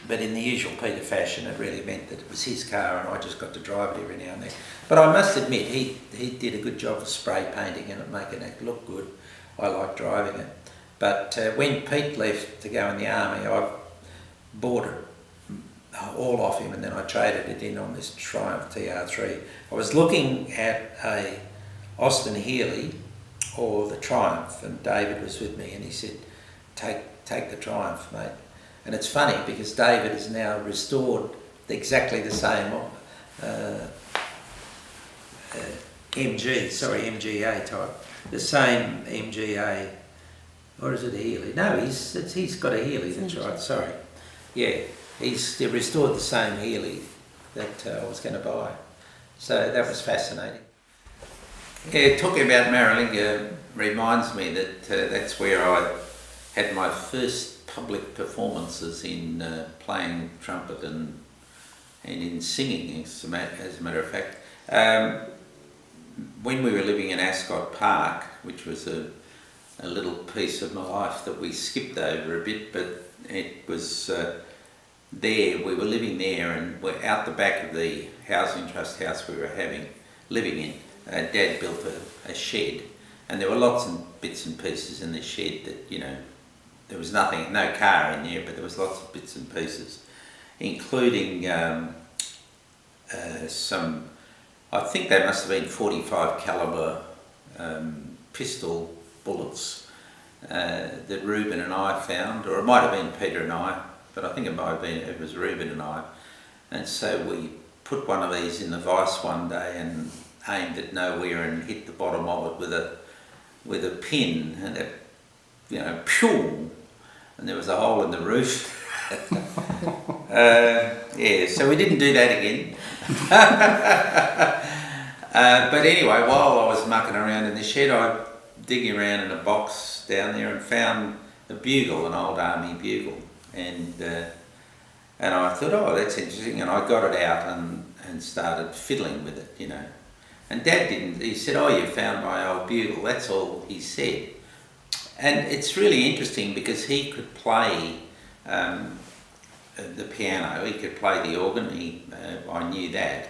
but in the usual Peter fashion, it really meant that it was his car and I just got to drive it every now and then. But I must admit, he did a good job of spray painting and making it look good. I liked driving it. But when Pete left to go in the army, I bought it all off him, and then I traded it in on this Triumph TR3. I was looking at a Austin Healey or the Triumph, and David was with me, and he said, take the Triumph, mate. And it's funny because David has now restored exactly the same MGA type, the same MGA, or is it a Healey? No, he's got a Healey, that's right, sorry. Yeah, he's restored the same Healey that I was going to buy. So that was fascinating. Yeah, talking about Maralinga reminds me that that's where I had my first public performances in playing trumpet and in singing, as a matter of fact. When we were living in Ascot Park, which was a little piece of my life that we skipped over a bit, but it was there, we were living there, and we're out the back of the housing trust house we were living in. Dad built a shed, and there were lots of bits and pieces in the shed that, there was nothing, no car in there, but there was lots of bits and pieces, including some, I think they must have been 45 calibre pistol bullets that Reuben and I found, or it might have been Peter and I, but I think it was Reuben and I. And so we put one of these in the vice one day and aimed it nowhere and hit the bottom of it with a pin, and it, pew, and there was a hole in the roof. Yeah, so we didn't do that again. But anyway, while I was mucking around in the shed, I digging around in a box down there and found a bugle, an old army bugle, and I thought, oh, that's interesting, and I got it out and started fiddling with it, And Dad didn't. He said, oh, you found my old bugle. That's all he said. And it's really interesting because he could play the piano, he could play the organ, I knew that.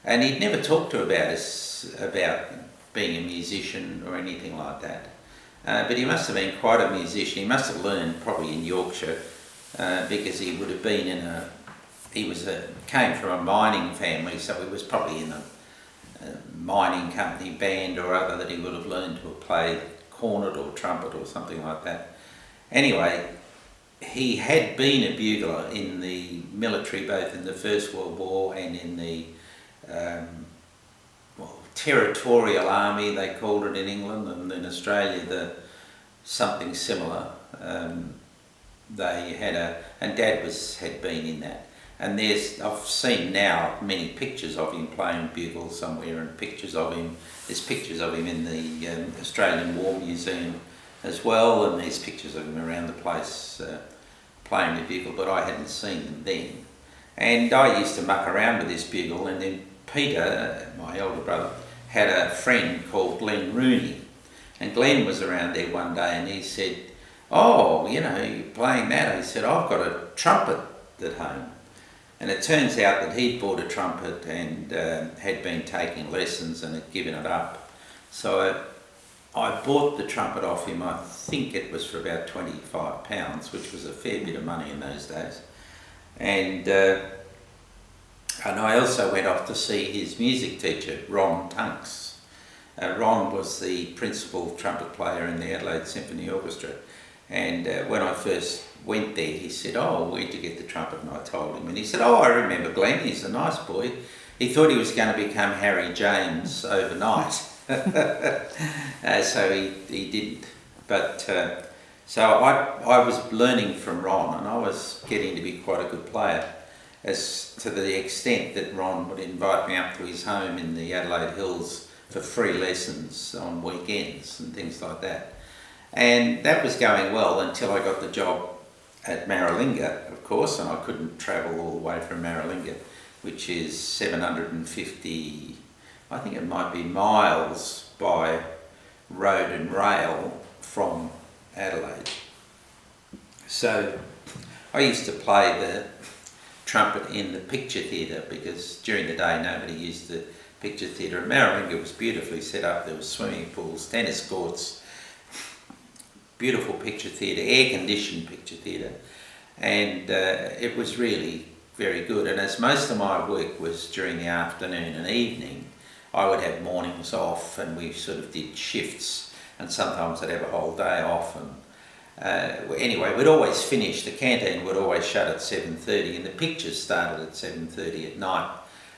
And he'd never talked to us about being a musician or anything like that. But he must have been quite a musician. He must have learned probably in Yorkshire because he would have been came from a mining family, so he was probably in a mining company band or other that he would have learned to play cornet or trumpet or something like that. Anyway, he had been a bugler in the military, both in the First World War and in the Territorial Army, they called it in England, and in Australia something similar. They had and Dad had been in that. And I've seen now many pictures of him playing bugle somewhere, and there's pictures of him in the Australian War Museum as well, and there's pictures of him around the place playing the bugle, but I hadn't seen them then. And I used to muck around with this bugle, and then Peter, my elder brother, had a friend called Glenn Rooney, and Glenn was around there one day and he said, "Oh, you know, you're playing that." He said, "I've got a trumpet at home." And it turns out that he'd bought a trumpet and had been taking lessons and had given it up. So I bought the trumpet off him. I think it was for about £25, which was a fair bit of money in those days. And I also went off to see his music teacher, Ron Tunks. Ron was the principal trumpet player in the Adelaide Symphony Orchestra. And when I first went there, he said, "Oh, where'd you get the trumpet?" And I told him. And he said, "Oh, I remember Glenn, he's a nice boy." He thought he was going to become Harry James overnight. So he didn't. But so I was learning from Ron, and I was getting to be quite a good player, as to the extent that Ron would invite me up to his home in the Adelaide Hills for free lessons on weekends and things like that. And that was going well until I got the job at Maralinga, of course, and I couldn't travel all the way from Maralinga, which is 750, I think it might be miles by road and rail from Adelaide. So I used to play the trumpet in the picture theatre, because during the day nobody used the picture theatre. And Maralinga was beautifully set up. There was swimming pools, tennis courts, beautiful picture theatre, air-conditioned picture theatre, and it was really very good. And as most of my work was during the afternoon and evening, I would have mornings off, and we sort of did shifts, and sometimes I'd have a whole day off. And anyway, we'd always finish, the canteen would always shut at 7:30, and the pictures started at 7:30 at night,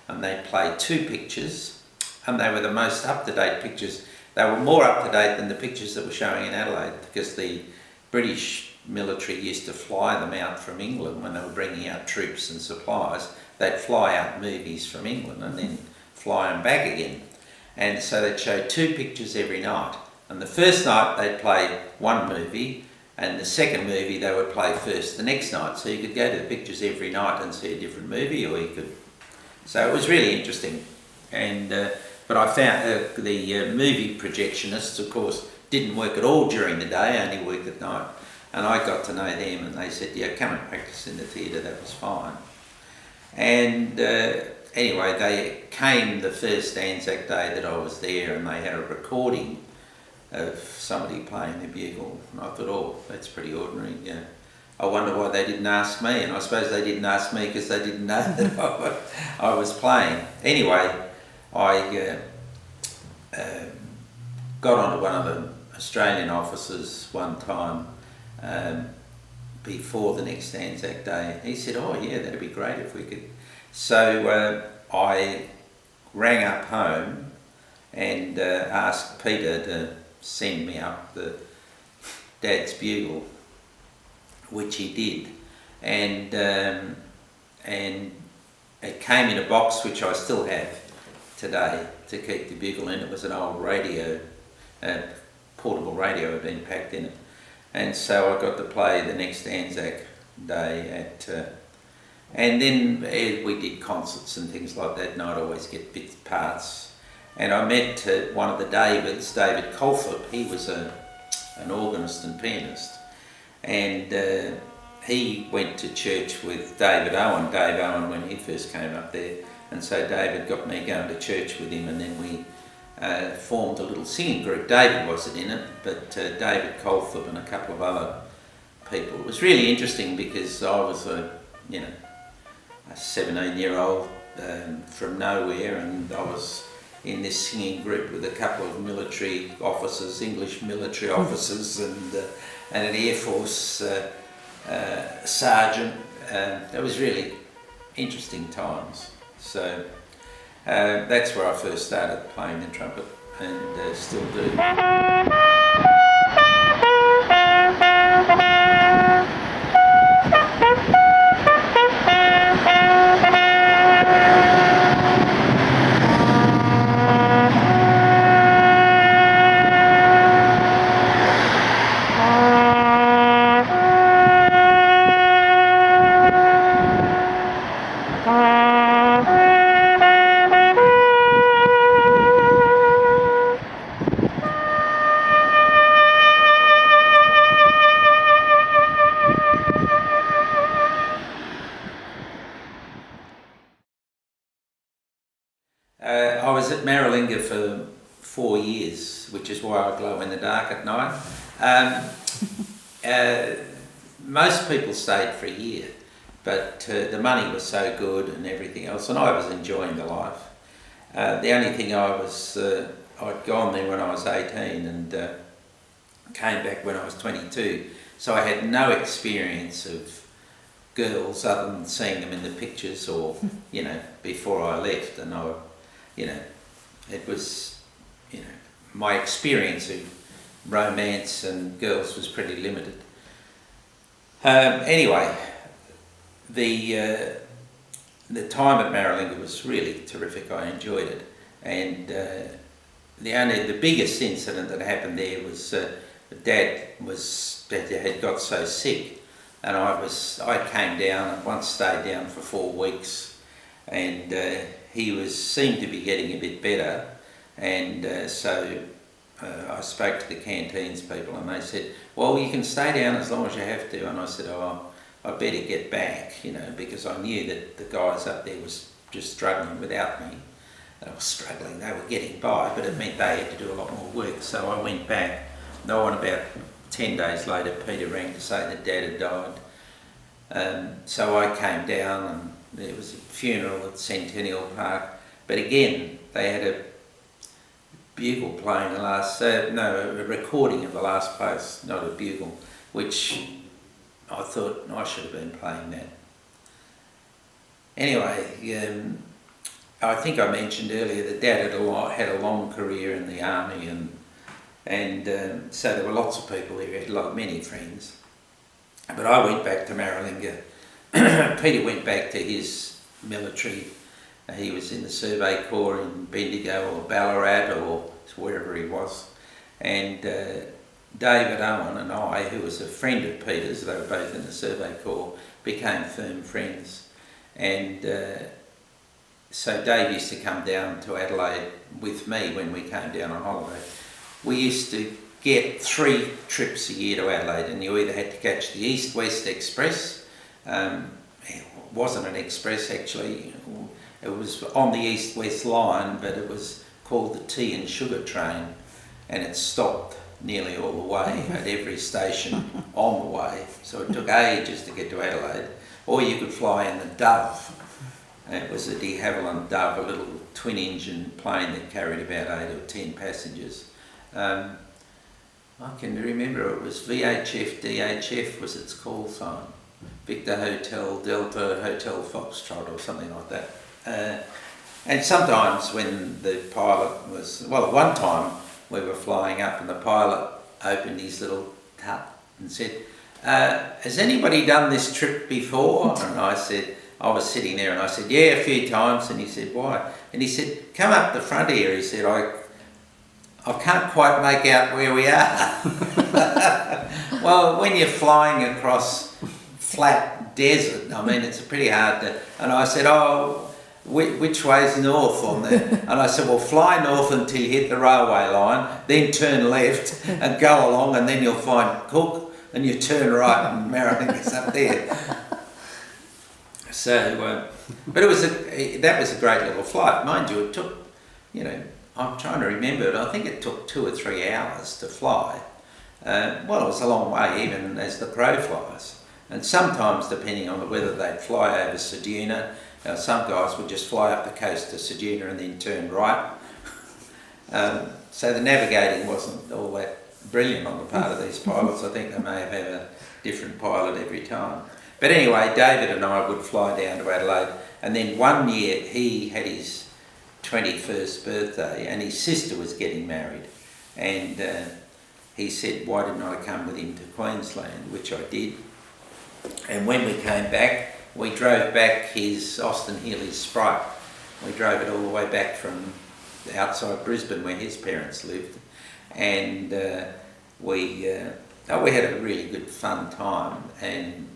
and they played 2 pictures, and they were the most up-to-date pictures. They were more up-to-date than the pictures that were showing in Adelaide, because the British military used to fly them out from England when they were bringing out troops and supplies. They'd fly out movies from England and then fly them back again. And so they'd show 2 pictures every night. And the first night they'd play one movie, and the second movie they would play first the next night. So you could go to the pictures every night and see a different movie, or you could... So it was really interesting. And but I found the movie projectionists, of course, didn't work at all during the day, only worked at night. And I got to know them, and they said, "Yeah, come and practice in the theatre." That was fine. And anyway, they came the first Anzac Day that I was there, and they had a recording of somebody playing the bugle. And I thought, "Oh, that's pretty ordinary. Yeah. I wonder why they didn't ask me." And I suppose they didn't ask me because they didn't know that I was playing. Anyway, I got onto one of the Australian officers one time before the next Anzac Day. He said, "Oh yeah, that'd be great if we could." So I rang up home and asked Peter to send me up the Dad's bugle, which he did, and it came in a box which I still have today to keep the bugle in. It was an old radio, portable radio had been packed in it, and so I got to play the next Anzac Day at, and then we did concerts and things like that, and I'd always get bits, parts, and I met one of the Davids, David Colthorpe. He was an organist and pianist, and he went to church with Dave Owen when he first came up there, and so David got me going to church with him, and then we formed a little singing group. David wasn't in it, but David Colthorpe and a couple of other people. It was really interesting because I was a 17-year-old from nowhere, and I was in this singing group with a couple of military officers, English military officers, and an Air Force sergeant. It was really interesting times. So that's where I first started playing the trumpet, and still do. I was at Maralinga for 4 years, which is why I glow in the dark at night. Most people stayed for a year, but the money was so good and everything else, and I was enjoying the life. The only thing I'd gone there when I was 18 and came back when I was 22, so I had no experience of girls other than seeing them in the pictures or, before I left, and it was, my experience of romance and girls was pretty limited. Anyway, the time at Maralinga was really terrific. I enjoyed it, and the biggest incident that happened there was Dad had got so sick, and I came down and once stayed down for 4 weeks, and he seemed to be getting a bit better, and so I spoke to the canteens people, and they said, well, you can stay down as long as you have to. And I said, oh, I better get back, because I knew that the guys up there was just struggling without me. They were struggling, they were getting by, but it meant they had to do a lot more work. So I went back. No one, about 10 days later, Peter rang to say that Dad had died. So I came down, and there was a funeral at Centennial Park. But again, they had a bugle playing a recording of the last post, not a bugle, which I thought I should have been playing that. Anyway, I think I mentioned earlier that Dad had a long career in the army, and so there were lots of people there. He had many friends. But I went back to Maralinga. Peter went back to his military. He was in the Survey Corps in Bendigo or Ballarat or wherever he was. And David Owen and I, who was a friend of Peter's, they were both in the Survey Corps, became firm friends. And so Dave used to come down to Adelaide with me when we came down on holiday. We used to get 3 trips a year to Adelaide, and you either had to catch the East-West Express. It wasn't an express actually. It was on the East-West line, but it was called the Tea and Sugar Train, and it stopped nearly all the way at every station on the way. So it took ages to get to Adelaide. Or you could fly in the Dove. And it was a de Havilland Dove, a little twin-engine plane that carried about 8 or 10 passengers. I can remember it was VHF, DHF was its call sign. Victor Hotel, Delta Hotel Foxtrot or something like that. And sometimes when the pilot was, well, one time we were flying up and the pilot opened his little cup and said, has anybody done this trip before? And I was sitting there and I said, yeah, a few times. And he said, why? And he said, come up the front here. He said, I can't quite make out where we are. Well, when you're flying across flat desert, I mean, it's pretty hard to... And I said, oh, which way's north on there? And I said, well, fly north until you hit the railway line, then turn left and go along, and then you'll find Cook, and you turn right and Maralinga's up there. So, but that was a great little flight. Mind you, it took, I'm trying to remember it, I think it took 2 or 3 hours to fly. Well, it was a long way, even as the crow flies. And sometimes, depending on whether they'd fly over Ceduna, some guys would just fly up the coast to Ceduna and then turn right. So the navigating wasn't all that brilliant on the part of these pilots. I think they may have had a different pilot every time. But anyway, David and I would fly down to Adelaide, and then one year he had his 21st birthday and his sister was getting married, and he said, why didn't I come with him to Queensland, which I did. And when we came back, we drove back his Austin Healey Sprite. We drove it all the way back from outside Brisbane where his parents lived, and we had a really good fun time. And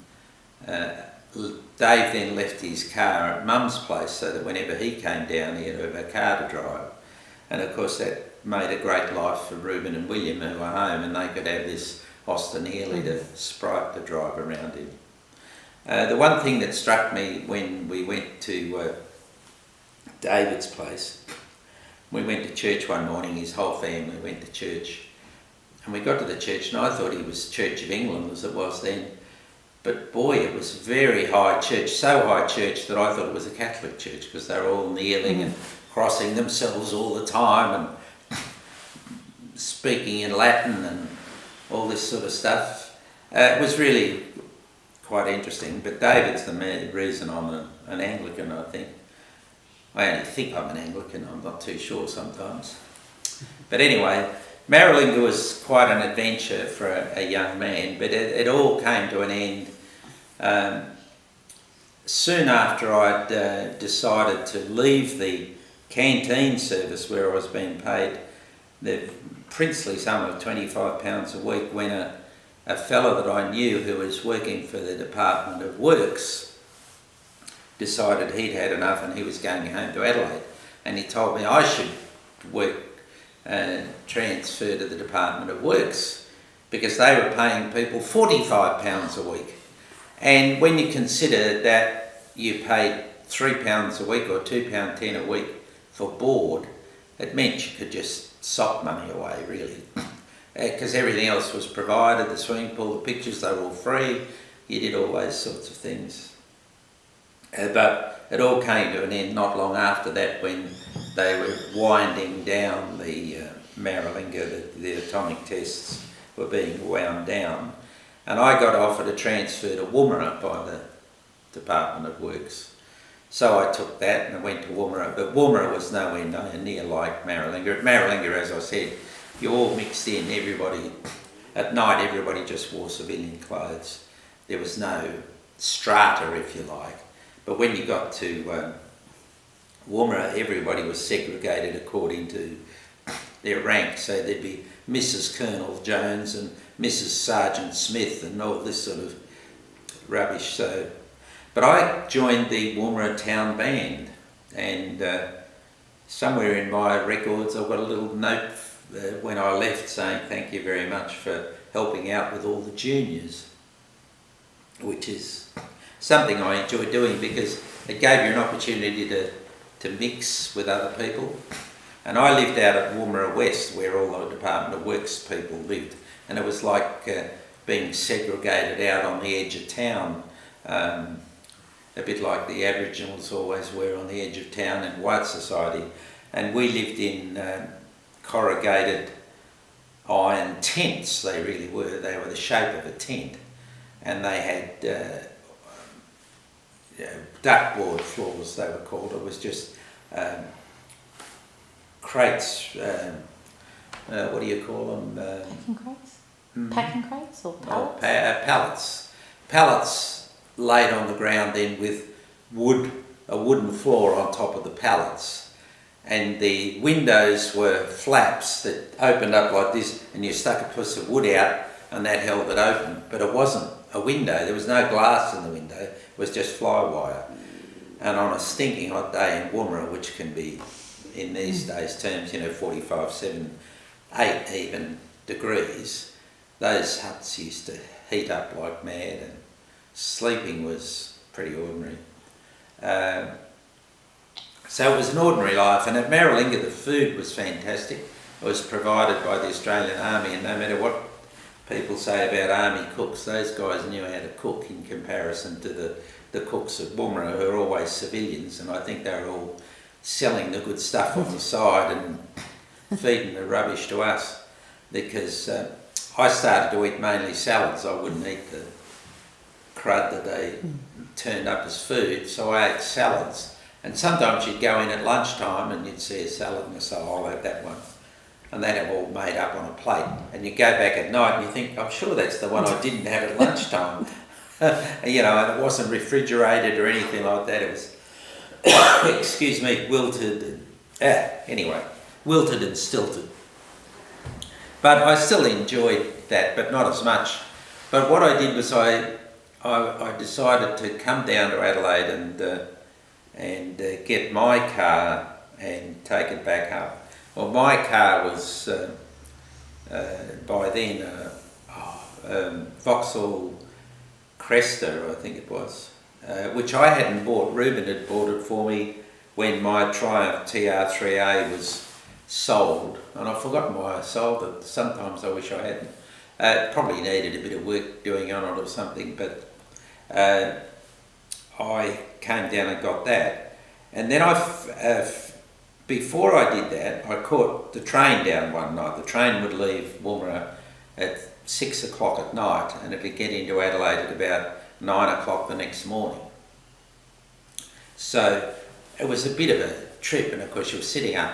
Dave then left his car at Mum's place so that whenever he came down he had to have a car to drive. And of course that made a great life for Reuben and William, who were home, and they could have this Austin Healey Sprite to drive around in. The one thing that struck me when we went to David's place We went to church one morning, his whole family went to church. And we got to the church and I thought he was Church of England as it was then. But boy, it was very high church, so high church that I thought it was a Catholic church because they were all kneeling and crossing themselves all the time and speaking in Latin and all this sort of stuff. It was really quite interesting, but David's the reason I'm an Anglican, I think. I only think I'm an Anglican, I'm not too sure sometimes. But anyway, Maralinga was quite an adventure for a young man, but it all came to an end soon after I'd decided to leave the canteen service where I was being paid the princely sum of £25 a week when a fellow that I knew who was working for the Department of Works decided he'd had enough and he was going home to Adelaide. And he told me I should transfer to the Department of Works because they were paying people £45 a week. And when you consider that you paid £3 a week or £2.10 a week for board, it meant you could just sock money away, really. Because everything else was provided, the swimming pool, the pictures, they were all free. You did all those sorts of things. But it all came to an end not long after that when they were winding down the Maralinga, the atomic tests were being wound down. And I got offered a transfer to Woomera by the Department of Works. So I took that and I went to Woomera, but Woomera was nowhere near like Maralinga. At Maralinga, as I said, you all mixed in, everybody, at night everybody just wore civilian clothes. There was no strata, if you like. But when you got to Woomera, everybody was segregated according to their rank. So there'd be Mrs. Colonel Jones and Mrs. Sergeant Smith and all this sort of rubbish. So, but I joined the Woomera Town Band, and somewhere in my records I've got a little note when I left saying thank you very much for helping out with all the juniors, which is something I enjoy doing because it gave you an opportunity to mix with other people. And I lived out at Woomera West where all the Department of Works people lived, and it was like being segregated out on the edge of town, a bit like the Aboriginals always were on the edge of town in white society. And we lived in corrugated iron tents, they really were. They were the shape of a tent, and they had duckboard floors, they were called. It was just crates, what do you call them? Packing crates? Packing crates or pallets? Pallets. Pallets laid on the ground then with a wooden floor on top of the pallets. And the windows were flaps that opened up like this, and you stuck a piece of wood out and that held it open. But it wasn't a window, there was no glass in the window, it was just fly wire. And on a stinking hot day in Woomera, which can be in these days terms, 45, 7, 8 even degrees, those huts used to heat up like mad, and sleeping was pretty ordinary. So it was an ordinary life, and at Maralinga the food was fantastic. It was provided by the Australian Army, and no matter what people say about army cooks, those guys knew how to cook in comparison to the cooks at Woomera, who are always civilians, and I think they were all selling the good stuff on the side and feeding the rubbish to us, because I started to eat mainly salads. I wouldn't eat the crud that they turned up as food, so I ate salads. And sometimes you'd go in at lunchtime and you'd see a salad and you say, oh, I'll have that one. And they'd have all made up on a plate. And you go back at night and you think, I'm sure that's the one I didn't have at lunchtime. And it wasn't refrigerated or anything like that. It was, excuse me, wilted and stilted. But I still enjoyed that, but not as much. But what I did was I decided to come down to Adelaide and get my car and take it back up. Well, my car was by then Vauxhall Cresta, I think it was, which I hadn't bought. Ruben had bought it for me when my Triumph TR3A was sold, and I've forgotten why I sold it. Sometimes I wish I hadn't. It probably needed a bit of work doing on it or something, but I came down and got that. And then before I did that, I caught the train down one night. The train would leave Woomera at 6 o'clock at night, and it would get into Adelaide at about 9 o'clock the next morning. So it was a bit of a trip, and of course you were sitting up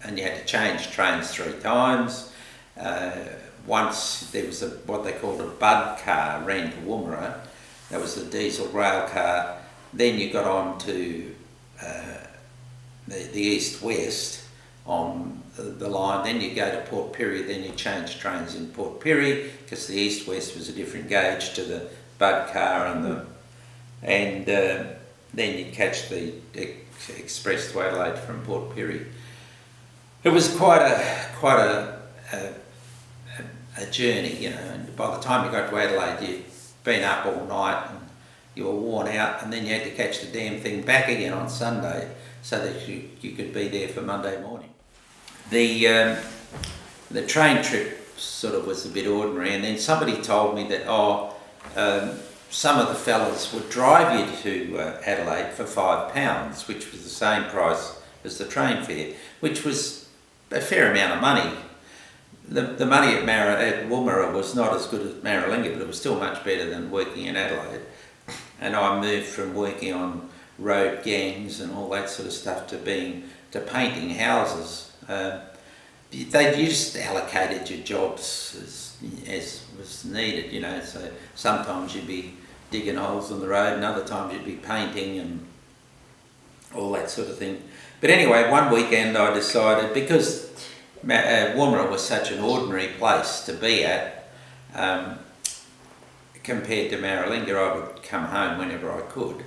and you had to change trains 3 times. Once there was what they called a bud car ran to Woomera. That was the diesel rail car. Then you got on to the east-west on the line. Then you go to Port Pirie. Then you change trains in Port Pirie because the east-west was a different gauge to the bud car and then you catch the express to Adelaide from Port Pirie. It was quite a journey, you know, and by the time you got to Adelaide you'd been up all night and you were worn out, and then you had to catch the damn thing back again on Sunday so that you could be there for Monday morning. The train trip sort of was a bit ordinary, and then somebody told me that some of the fellas would drive you to Adelaide for £5, which was the same price as the train fare, which was a fair amount of money. The money at Woomera was not as good as Maralinga, but it was still much better than working in Adelaide. And I moved from working on road gangs and all that sort of stuff to painting houses. You just allocated your jobs as was needed, you know. So sometimes you'd be digging holes in the road, and other times you'd be painting and all that sort of thing. But anyway, one weekend I decided, because Woomera was such an ordinary place to be at, compared to Maralinga, I would come home whenever I could.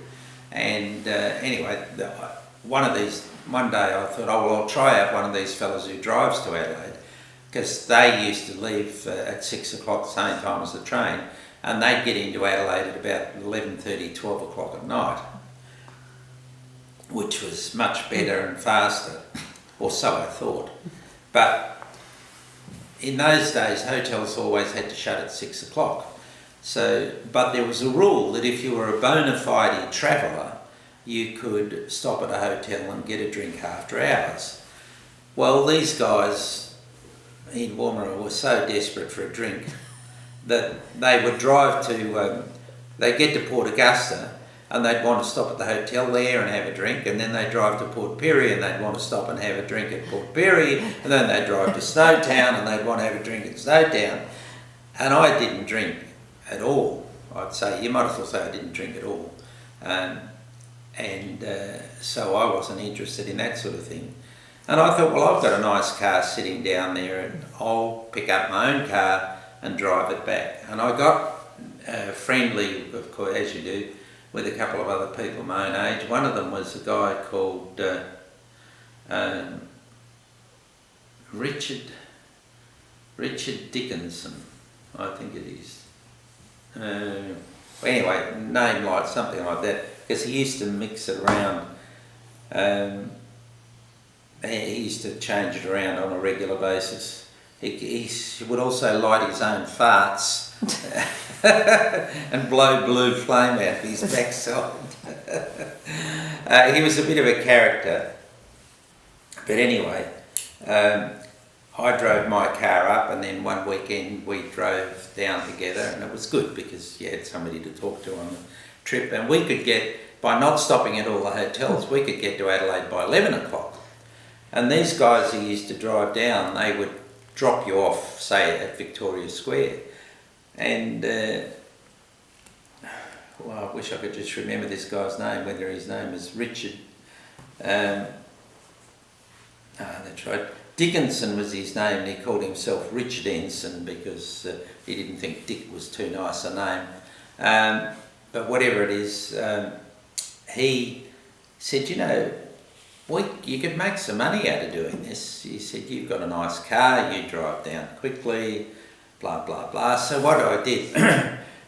And anyway, one day I thought, oh well, I'll try out one of these fellas who drives to Adelaide, because they used to leave at 6 o'clock, same time as the train, and they'd get into Adelaide at about 11:30, 12 o'clock at night, which was much better and faster, or so I thought. But in those days, hotels always had to shut at 6 o'clock. But there was a rule that if you were a bona fide traveller, you could stop at a hotel and get a drink after hours. Well, these guys in Woomera were so desperate for a drink that they would drive they'd get to Port Augusta and they'd want to stop at the hotel there and have a drink, and then they'd drive to Port Pirie and they'd want to stop and have a drink at Port Pirie, and then they'd drive to Snowtown and they'd want to have a drink at Snowtown. And I didn't drink at all. I'd say, you might as well say I didn't drink at all. So I wasn't interested in that sort of thing. And I thought, well, I've got a nice car sitting down there and I'll pick up my own car and drive it back. And I got friendly, of course, as you do, with a couple of other people my own age. One of them was a guy called Richard Dickinson, I think it is. Anyway, name like something like that, because he used to mix it around. He used to change it around on a regular basis. He would also light his own farts and blow blue flame out of his backside. He was a bit of a character. But anyway, I drove my car up, and then one weekend we drove down together, and it was good because you had somebody to talk to on the trip, and we could get, by not stopping at all the hotels, we could get to Adelaide by 11 o'clock. And these guys who used to drive down, they would drop you off, say, at Victoria Square. And, well, I wish I could just remember this guy's name, whether his name is Richard. That's right. Dickinson was his name, and he called himself Richard Ensign because he didn't think Dick was too nice a name. But whatever it is, he said, you know, you could make some money out of doing this. He said, you've got a nice car, you drive down quickly, blah, blah, blah. So what I did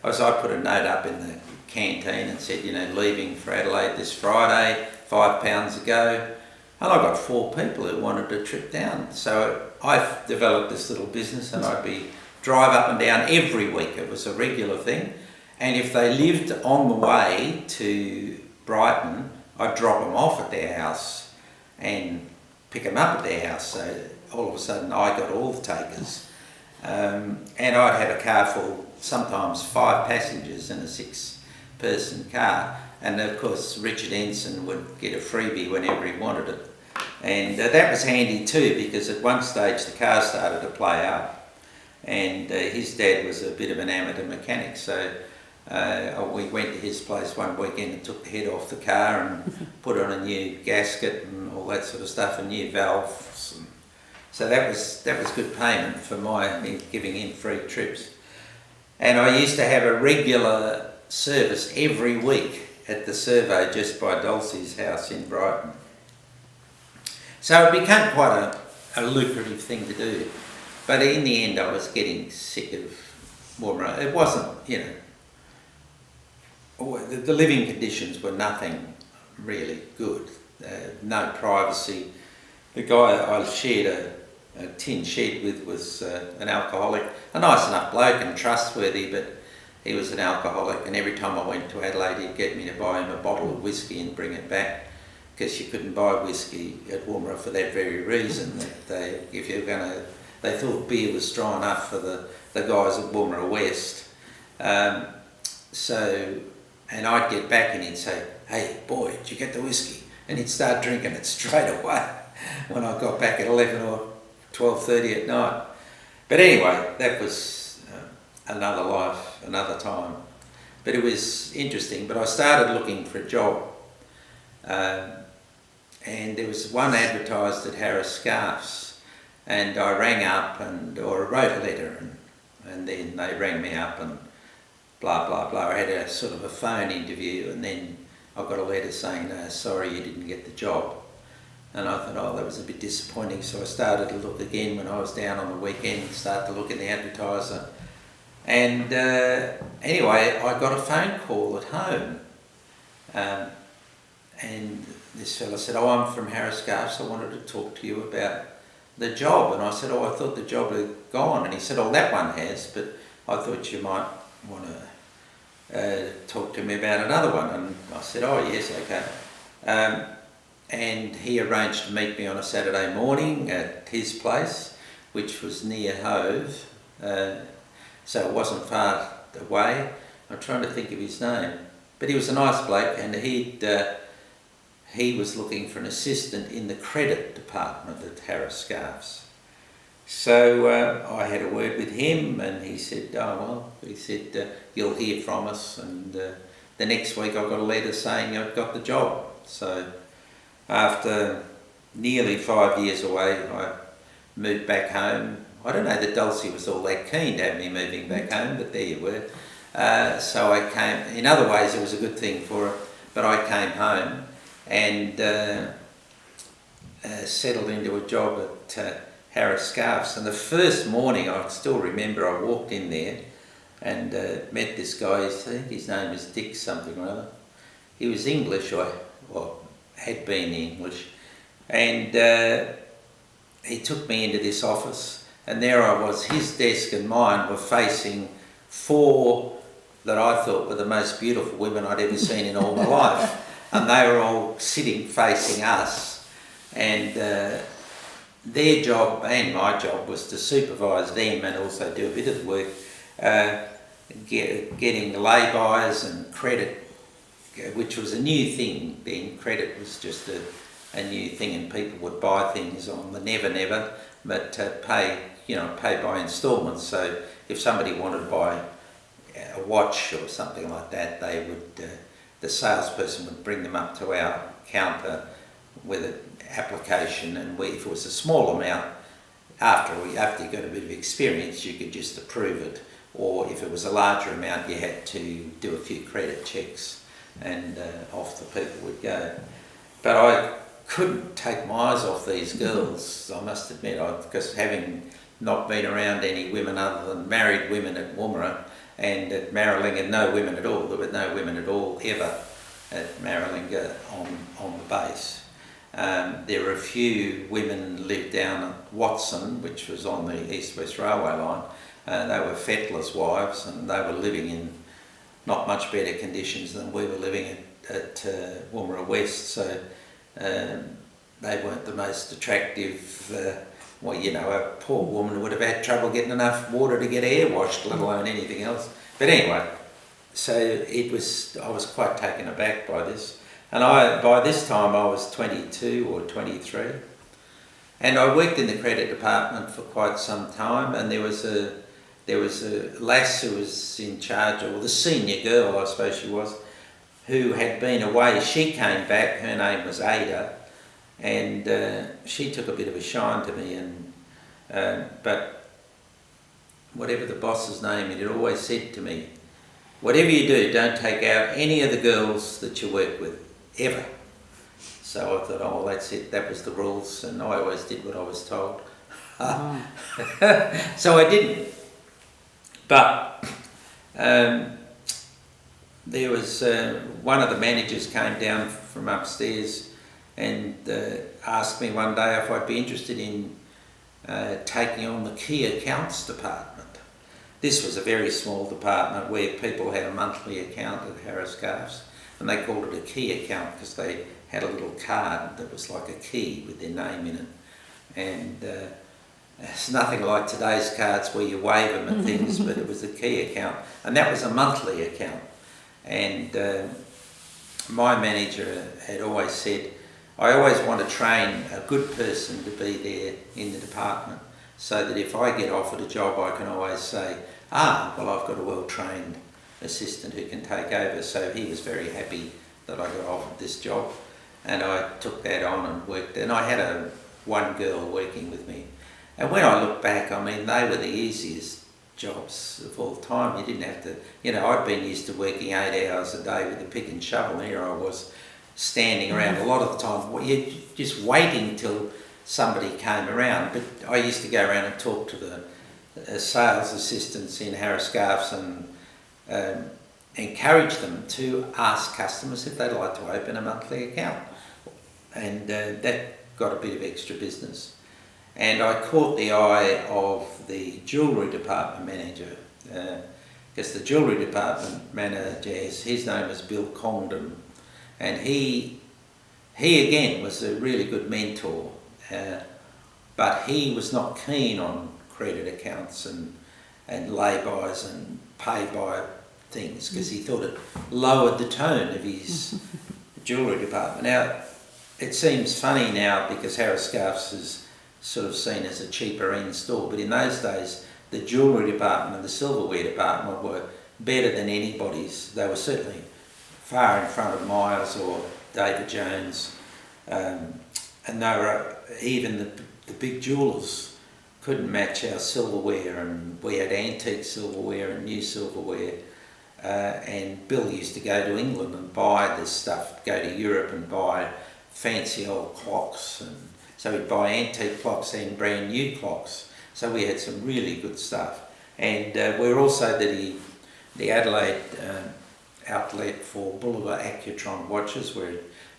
was I put a note up in the canteen and said, you know, leaving for Adelaide this Friday, £5 a go. And I got 4 people who wanted a trip down. So I developed this little business, and I'd drive up and down every week. It was a regular thing. And if they lived on the way to Brighton, I'd drop them off at their house and pick them up at their house. So all of a sudden I got all the takers. And I'd have a car full, sometimes 5 passengers in a 6-person car. And of course Richard Ensign would get a freebie whenever he wanted it. And that was handy too, because at one stage the car started to play up, and his dad was a bit of an amateur mechanic, so we went to his place one weekend and took the head off the car and put on a new gasket and all that sort of stuff, and new valves. And so that was good payment for my giving him free trips. And I used to have a regular service every week at the servo just by Dulcie's house in Brighton. So it became quite a lucrative thing to do. But in the end I was getting sick of Woomera. It wasn't, the living conditions were nothing really good. No privacy. The guy I shared a tin shed with was an alcoholic, a nice enough bloke and trustworthy, but he was an alcoholic, and every time I went to Adelaide he'd get me to buy him a bottle of whiskey and bring it back, because you couldn't buy whiskey at Woomera for that very reason, that they thought beer was strong enough for the guys at Woomera West. And I'd get back and he'd say, "Hey boy, did you get the whiskey?" And he'd start drinking it straight away when I got back at 11 or 12:30 at night. But anyway, that was another life, another time. But it was interesting. But I started looking for a job. And there was one advertised at Harris Scarfs, and I rang up or wrote a letter, and then they rang me up and blah blah blah. I had a sort of a phone interview, and then I got a letter saying, "Sorry, you didn't get the job." And I thought, oh, that was a bit disappointing. So I started to look again when I was down on the weekend, start to look in the advertiser. And anyway, I got a phone call at home, and this fella said, "Oh, I'm from Harris Scarfs. I wanted to talk to you about the job." And I said, "Oh, I thought the job had gone." And he said, "Oh, that one has, but I thought you might want to talk to me about another one." And I said, "Oh, yes, okay." And he arranged to meet me on a Saturday morning at his place, which was near Hove, so it wasn't far away. I'm trying to think of his name, but he was a nice bloke, and he was looking for an assistant in the credit department at Harris Scarfs. So I had a word with him, and he said, "You'll hear from us." And the next week I got a letter saying I'd got the job. So after nearly 5 years away, I moved back home. I don't know that Dulcie was all that keen to have me moving back home, but there you were. So I came. In other ways it was a good thing for her, but I came home and settled into a job at Harris Scarfs. And the first morning, I still remember, I walked in there and met this guy. I think his name was Dick something or other. He was English, or had been English, and he took me into this office, and there I was. His desk and mine were facing 4 that I thought were the most beautiful women I'd ever seen in all my life, and they were all sitting facing us, and their job and my job was to supervise them and also do a bit of the work, getting the lay-bys and credit, which was a new thing. Being credit was just a new thing, and people would buy things on the never, but pay by instalments. So if somebody wanted to buy a watch or something like that, they would, the salesperson would bring them up to our counter with an application, and if it was a small amount, after you got a bit of experience, you could just approve it, or if it was a larger amount, you had to do a few credit checks, and off the people would go. But I couldn't take my eyes off these girls, I must admit, because having not been around any women other than married women at Woomera, and at Marralinga no women at all. There were no women at all ever at Marralinga on the base. There were a few women lived down at Watson, which was on the East-West Railway line. They were fettlers' wives, and they were living in not much better conditions than we were living at Woomera West. So they weren't the most attractive. A poor woman would have had trouble getting enough water to get hair washed, let alone anything else. But anyway, so I was quite taken aback by this. And by this time I was 22 or 23. And I worked in the credit department for quite some time, and there was a lass who was in charge, or the senior girl I suppose she was, who had been away. She came back, her name was Ada, and she took a bit of a shine to me. But whatever the boss's name, he'd always said to me, whatever you do, don't take out any of the girls that you work with, ever. So I thought, oh, well, that's it, that was the rules, and I always did what I was told. So I didn't. But there was one of the managers came down from upstairs and asked me one day if I'd be interested in taking on the key accounts department. This was a very small department where people had a monthly account at Harris Scarfs, and they called it a key account because they had a little card that was like a key with their name in it. And it's nothing like today's cards where you wave them and things, but it was a key account, and that was a monthly account. And my manager had always said, I always want to train a good person to be there in the department, so that if I get offered a job I can always say, well, I've got a well-trained assistant who can take over. So he was very happy that I got offered this job, and I took that on and worked. And I had one girl working with me. And when I look back, I mean, they were the easiest jobs of all time. You didn't have to, I'd been used to working 8 hours a day with a pick and shovel, and here I was standing around a lot of the time. You're just waiting till somebody came around. But I used to go around and talk to the sales assistants in Harris Scarfs and encourage them to ask customers if they'd like to open a monthly account. And that got a bit of extra business. And I caught the eye of the jewellery department manager, because the jewellery department manager, his name was Bill Condon, and he again was a really good mentor, but he was not keen on credit accounts and lay-bys and pay-by things, because he thought it lowered the tone of his jewellery department. Now, it seems funny now because Harris Scarfs is sort of seen as a cheaper end store, but in those days the jewellery department and the silverware department were better than anybody's. They were certainly far in front of Myers or David Jones, and they were, even the big jewellers couldn't match our silverware, and we had antique silverware and new silverware, and Bill used to go to England and buy this stuff, go to Europe and buy fancy old clocks, and so we'd buy antique clocks and brand new clocks. So we had some really good stuff. And we're also the Adelaide outlet for Bolivar Accutron watches,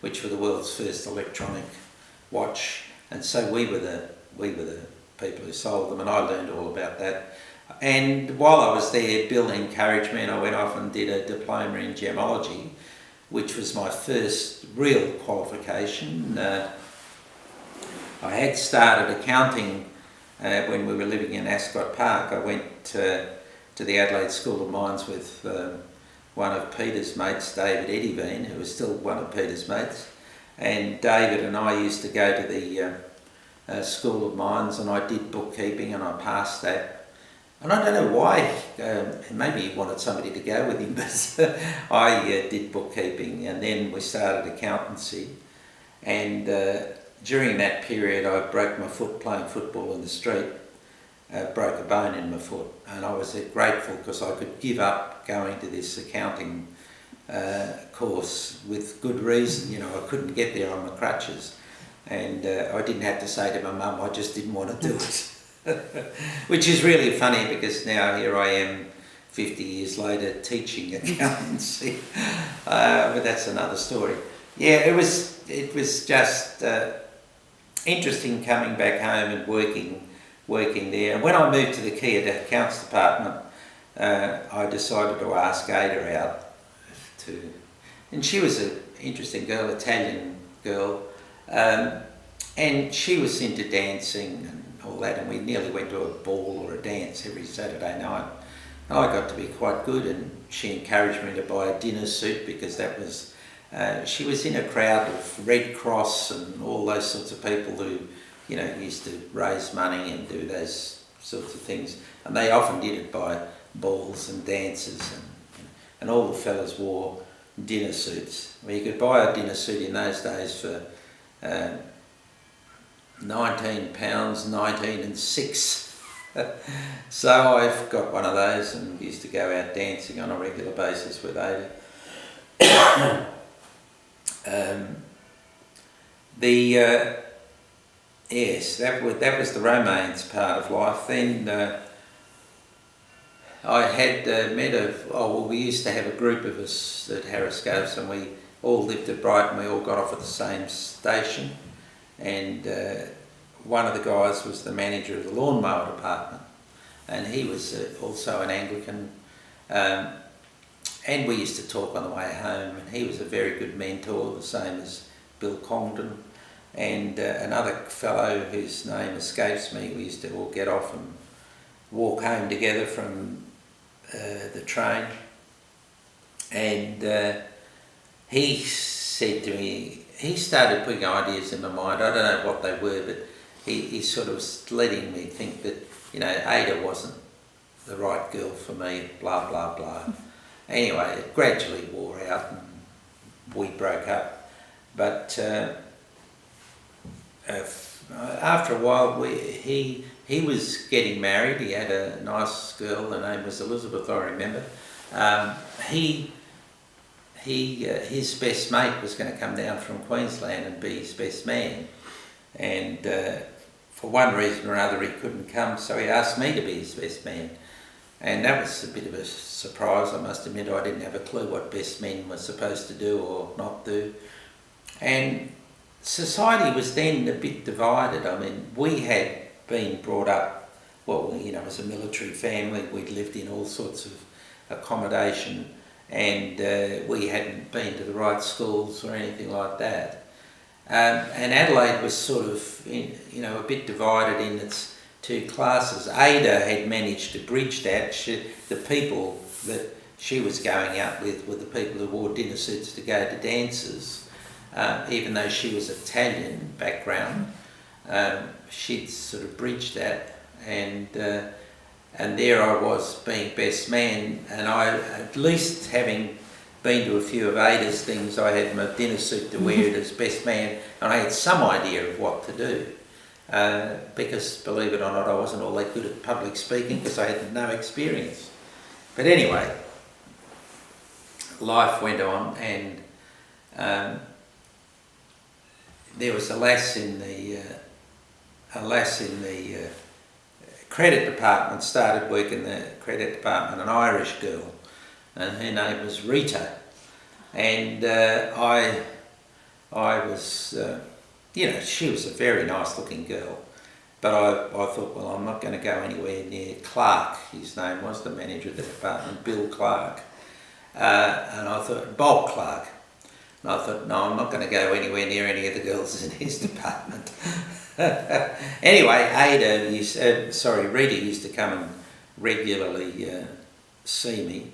which were the world's first electronic watch. And so we were the people who sold them, and I learned all about that. And while I was there, Bill encouraged me, and I went off and did a diploma in gemology, which was my first real qualification. I had started accounting when we were living in Ascot Park. I went to the Adelaide School of Mines with one of Peter's mates, David Eddivine, who was still one of Peter's mates. And David and I used to go to the School of Mines, and I did bookkeeping, and I passed that. And I don't know why, maybe he wanted somebody to go with him, but I did bookkeeping, and then we started accountancy. And during that period I broke my foot playing football in the street, broke a bone in my foot, and I was grateful because I could give up going to this accounting course with good reason. I couldn't get there on my crutches, and I didn't have to say to my mum I just didn't want to do it. Which is really funny because now here I am 50 years later teaching accountancy, but that's another story. Yeah, it was just interesting coming back home and working there. And when I moved to the key accounts department, I decided to ask Ada out and she was an interesting girl, Italian girl, and she was into dancing and all that, and we nearly went to a ball or a dance every Saturday night. I got to be quite good, and she encouraged me to buy a dinner suit because that was, she was in a crowd of Red Cross and all those sorts of people who, you know, used to raise money and do those sorts of things, and they often did it by balls and dances, and all the fellas wore dinner suits. Well, you could buy a dinner suit in those days for £19, 19 and 6. So I've got one of those and used to go out dancing on a regular basis with Ada. Yes, that was the romance part of life. Then I had we used to have a group of us at Harriscoves, and we all lived at Brighton. We all got off at the same station, and one of the guys was the manager of the lawnmower department, and he was also an Anglican, and we used to talk on the way home, and he was a very good mentor, the same as Bill Congdon, and another fellow whose name escapes me. We used to all get off and walk home together from the train, and he said to me, he started putting ideas in my mind. I don't know what they were, but he sort of was letting me think that, you know, Ada wasn't the right girl for me, blah, blah, blah. Anyway, it gradually wore out and we broke up. But after a while, he was getting married. He had a nice girl, her name was Elizabeth, I remember. His best mate was going to come down from Queensland and be his best man, and for one reason or another he couldn't come, so he asked me to be his best man, and that was a bit of a surprise. I must admit I didn't have a clue what best men were supposed to do or not do, and society was then a bit divided. I mean, we had been brought up, well, you know, as a military family. We'd lived in all sorts of accommodation, and we hadn't been to the right schools or anything like that. And Adelaide was sort of, you know, a bit divided in its two classes. Ada had managed to bridge that. The people that she was going out with were the people who wore dinner suits to go to dances, even though she was Italian background. She'd sort of bridged that, and there I was being best man, and I, at least having been to a few of Ada's things, I had my dinner suit to wear as best man, and I had some idea of what to do, because, believe it or not, I wasn't all that good at public speaking because I had no experience. But anyway, life went on, and there was a lass in the credit department, started working in the credit department, an Irish girl, and her name was Rita, and I was, you know, she was a very nice looking girl, but I thought, well, I'm not going to go anywhere near Clark, his name was, the manager of the department, Bill Clark, and I thought, Bob Clark, and I thought, no, I'm not going to go anywhere near any of the girls in his department. Anyway, Rita used to come and regularly see me,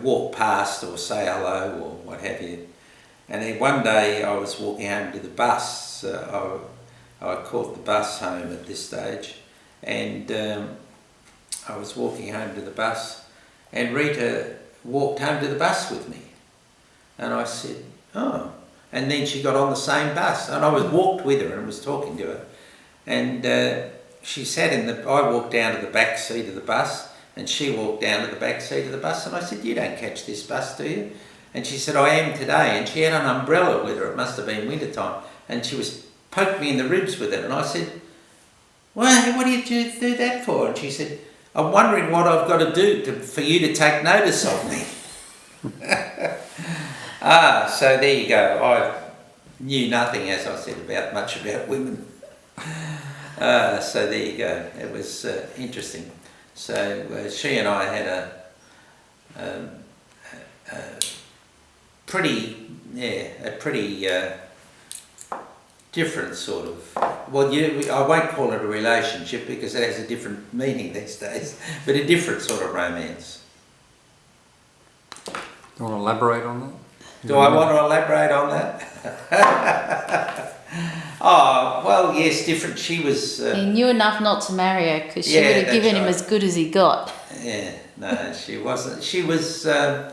walk past or say hello or what have you. And then one day I was walking home to the bus. I caught the bus home at this stage, and I was walking home to the bus, and Rita walked home to the bus with me. And I said, oh. And then she got on the same bus, and I walked with her and was talking to her. And she sat I walked down to the back seat of the bus, and she walked down to the back seat of the bus, and I said, you don't catch this bus, do you? And she said, I am today. And she had an umbrella with her. It must have been winter time. And she poked me in the ribs with it. And I said, well, what do you do that for? And she said, I'm wondering what I've got to do for you to take notice of me. So there you go. I knew nothing, as I said, much about women. So there you go. It was interesting. So she and I had a pretty different sort of, I won't call it a relationship because it has a different meaning these days, but a different sort of romance. Do you want to elaborate on that? Do I want to elaborate on that? Oh, well, yes, different. She was... he knew enough not to marry her because she would have given him as good as he got. Yeah, no, she wasn't. She was a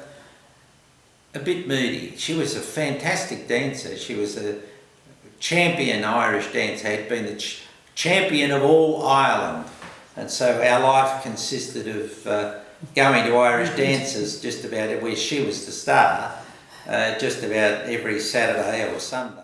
bit moody. She was a fantastic dancer. She was a champion Irish dancer, had been the champion of all Ireland. And so our life consisted of going to Irish dances just about where she was the star, just about every Saturday or Sunday.